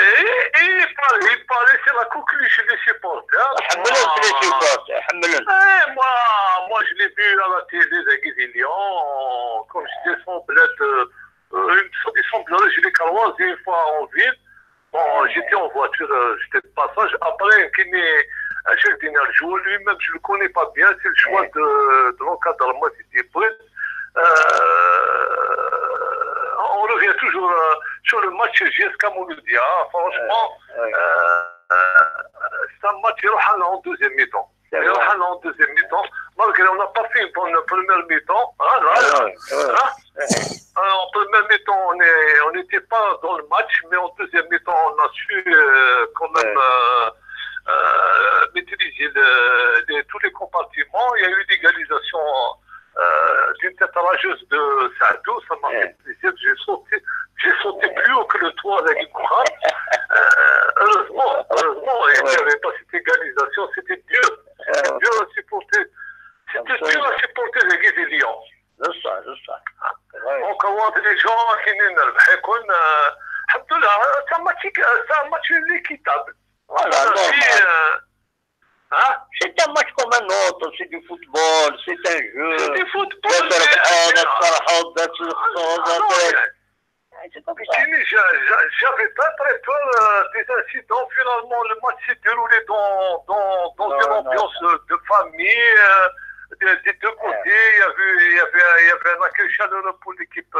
Speaker 3: il parlait, c'est la coqueluche chez les supporters. Moi, je l'ai vu à la télé avec Lyon, comme je descendais, il semblerait, je l'ai croisé une fois en ville. Bon, j'étais en voiture, j'étais de passage. Après, un chef d'énergie, lui-même, je ne le connais pas bien, c'est le choix de l'encadrement des Brits. On revient toujours sur le match GSK Mouloudia. Franchement, c'est un match en deuxième mi-temps. Malgré on n'a pas fait une bonne première mi-temps. En première mi-temps, on n'était pas dans le match, mais en deuxième mi-temps, on a su quand même maîtriser tous les compartiments. Il y a eu l'égalisation d'une tête rageuse de Saadou, ça m'a fait plaisir. J'ai sauté plus haut que le toit avec une frappe. Heureusement, il n'y avait pas cette égalisation, c'était dur. C'était dur à supporter. C'était dur à supporter les Guy des Lions.
Speaker 6: C'est ça.
Speaker 3: On commence les gens qui n'énervent. C'est un match équitable.
Speaker 6: Voilà, c'est un match comme un autre, c'est du football, c'est un jeu.
Speaker 3: C'est du football. J'avais très peur des incidents. Finalement, le match s'est déroulé dans une ambiance de famille. Des deux côtés, il y avait un accueil chaleureux pour l'équipe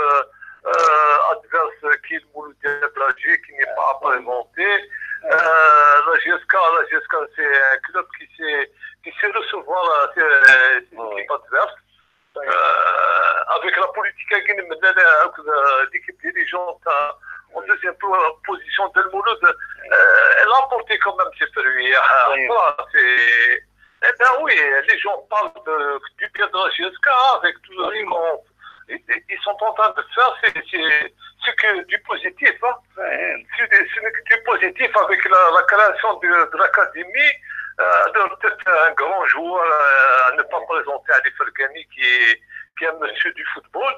Speaker 3: adverse qui est le Mouloudia Blagé, qui n'est pas appréhenté. La GSK, c'est un club qui sait recevoir l'équipe adverse. Avec la politique l'équipe dirigeante en deuxième position d'El Mouloud, elle a apporté quand même ses fruits. Eh bien oui, les gens parlent du bien de la GSK avec tout ce qu'ils sont en train de faire, c'est que du positif. C'est que du positif avec la création de l'académie, peut-être un grand joueur à ne pas présenter Ali Fergani qui est un monsieur du football.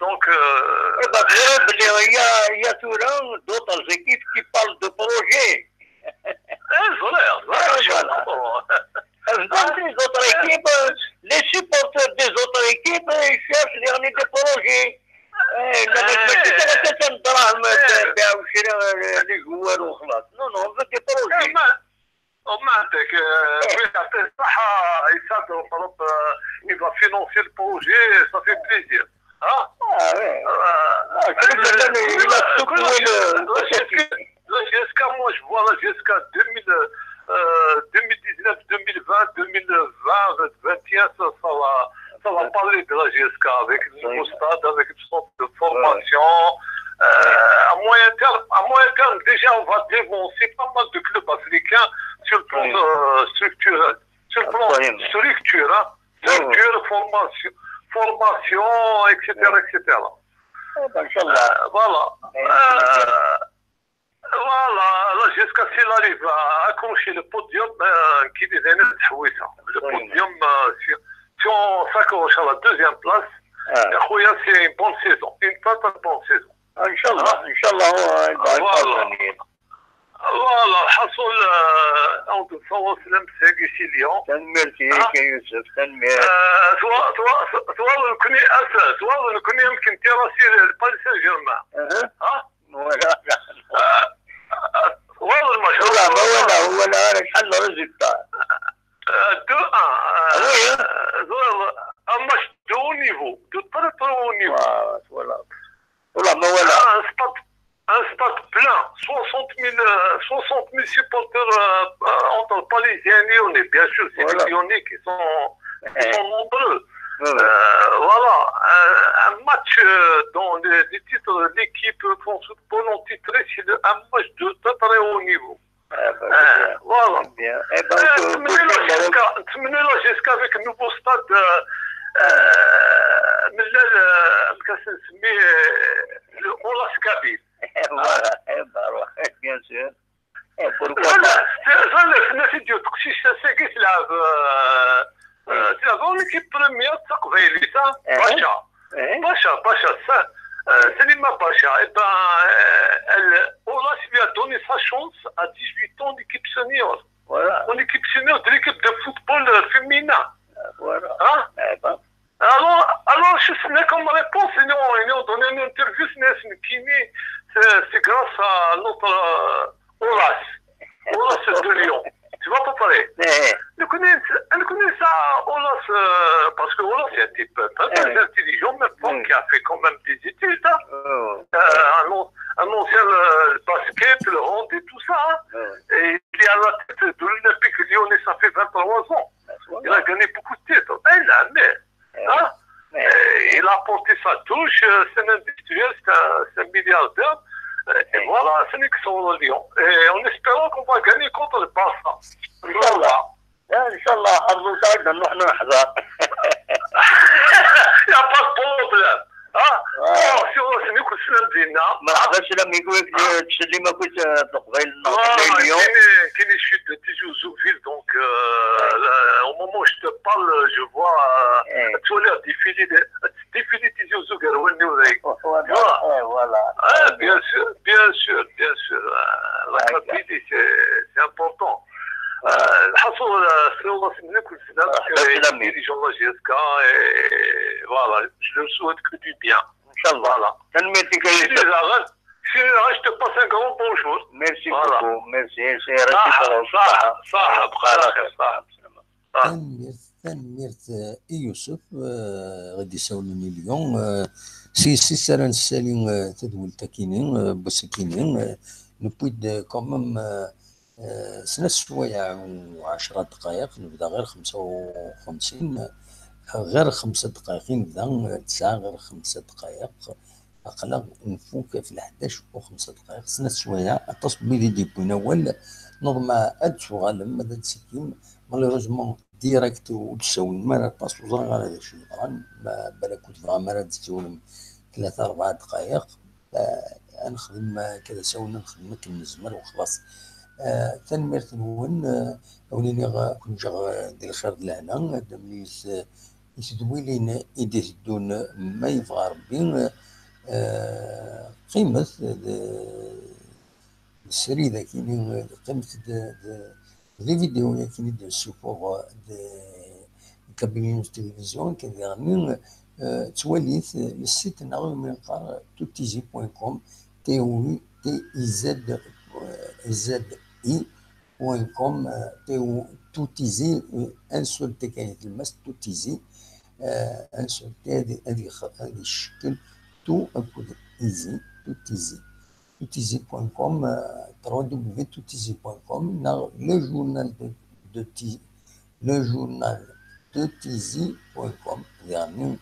Speaker 3: Donc,
Speaker 6: il y a toujours d'autres équipes qui parlent de projets. Les autres équipes, les supporters des autres équipes, ils cherchent des projets. Les joueurs non, on veut des projets.
Speaker 3: Il va financer le projet, ça fait plaisir. La GSK, moi je vois la GSK 2019, 2020, 2020, 2021, ça va parler de la GSK avec le nouveau stade, avec une sorte de formation. À moyen terme, déjà on va dévancer pas mal de clubs africains sur le plan structure, formation, etc.
Speaker 6: Inch'Allah.
Speaker 3: Voilà, là, jusqu'à s'il arrive à accrocher le podium, qui dit le podium, si on s'accroche à la deuxième place, c'est une bonne saison, une très très bonne saison.
Speaker 6: Inch'Allah,
Speaker 3: voilà, حصل أو تصور سلام ساقي سي اليوم.
Speaker 6: تنميرتي يا يوسف تنمير.
Speaker 3: سواء كوني يمكن تيراسي الباريس سان جيرمان. والله ما شاء الله.
Speaker 6: هو لا شحال ريزولتا.
Speaker 3: 2-1. Un match de haut niveau, de très très haut niveau.
Speaker 6: Voilà. Voilà.
Speaker 3: Un stade plein, 60 000 supporters entre Parisiens et Lyonnais. Bien sûr, c'est les Lyonnais qui sont nombreux. Voilà, un match dans les titres de l'équipe France Football ont titré, c'est un match de très très haut niveau. Voilà. نتمنى له جيسكا avec un nouveau stade من كاس نسميه اولاس كابيل.
Speaker 6: Bien sûr.
Speaker 3: زعما الناس يديو تقشيش ساكي تلعب اون ايكيب بريمير تقبيلي باشا Salima Pacha, Olas lui a donné sa chance à 18 ans d'équipe senior.
Speaker 6: Voilà.
Speaker 3: En équipe senior de l'équipe de football féminin.
Speaker 6: Voilà.
Speaker 3: Hein? Alors, je sais comme réponse, ils ont donné une interview, c'est grâce à notre Olas de Lyon. Tu vas pas parler. Elle connaît ça, Olas, parce que Olas est un type très intelligent, mais qui a fait quand même des études. Un ancien basket, le hand et tout ça. Et il est à la tête de l'Olympique Lyonnais, ça fait 23 ans. Il a gagné beaucoup de titres. Il a porté sa touche, c'est un industriel, c'est un milliardaire. Et voilà, c'est nous qui sommes au Lyon. Et en espérant qu'on va gagner contre le Barça. Inch'Allah.
Speaker 6: Inch'Allah, حظوا ساعدنا نروح نحضر.
Speaker 3: Il n'y a pas de problème. C'est nous qui sommes دينا.
Speaker 6: ما حضرش لما يقول لك تشلي ما كنت تقبل اليوم.
Speaker 3: كاين les chutes de Tijouzoville, donc au moment où je te parle, je vois tous les défilés Tijouzoville.
Speaker 6: Voilà.
Speaker 3: Bien sûr. La capitale, c'est important. الحصول سلوى سنة كل سنة dirigeant la GSK et voilà, je leur souhaite que du bien.
Speaker 6: Inch'Allah.
Speaker 3: Voilà. Si je te passe un grand bonjour.
Speaker 6: Merci beaucoup. Merci. C'est réciproque.
Speaker 3: صاحب خير
Speaker 1: تنميرت يوسف غادي يساولني اليوم سي ساران السالين تدول تاكينين بوسكينين نبويد كومام سنة شوية و10 دقائق نبدا غير 55 غير 5 دقائق نبدا 9 غير 5 دقائق أقلق نفوك في 11 و5 دقائق سنة شوية أتصل بيدي ديبوين أول نظم أدسو غالم مدى تسكيم مالوروزمون ديريكت وتساول مرة تصل وزرع على هذا الشيء طبعا بالك كنت بغا مرة تساول 3-4 دقائق نخدم كذا ساولنا نخدم كنزمر وخلاص تنميرت الون أوليني كون جا ديال الخير لهنا دمليس يسدوي لينا يدون ما يبغى ربي قيمة السري ذا كاين قيمة دي فيديو كاين ديال السوبور كابينيون تلفزيون كان تواليت السيت ناغي من قار toutizi.com TOUTIZI.com toutizi ان سول تي كاين الماس توتيزي ان سول تي هذه الشكل تو اكود ايزي toutizi.com www.toutizi.com le journal de Tizi.com يعني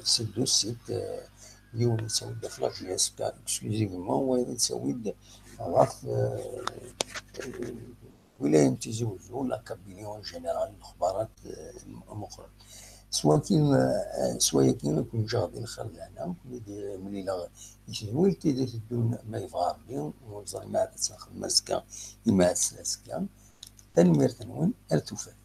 Speaker 1: ces deux sites يولي يسوي داخل GSK اكسكلوزيفمون ويسوي غاف ولاية تيزي وزو لا كابينيون جينيرال الاخبارات المخرج سوايا كيما كون جاغدين خلانا ملي لا يجنوي تيدي تدون ما يفغار ليهم وزر ما تسخن مسكا يما سلاسكا تنمير تنون ارتوفات.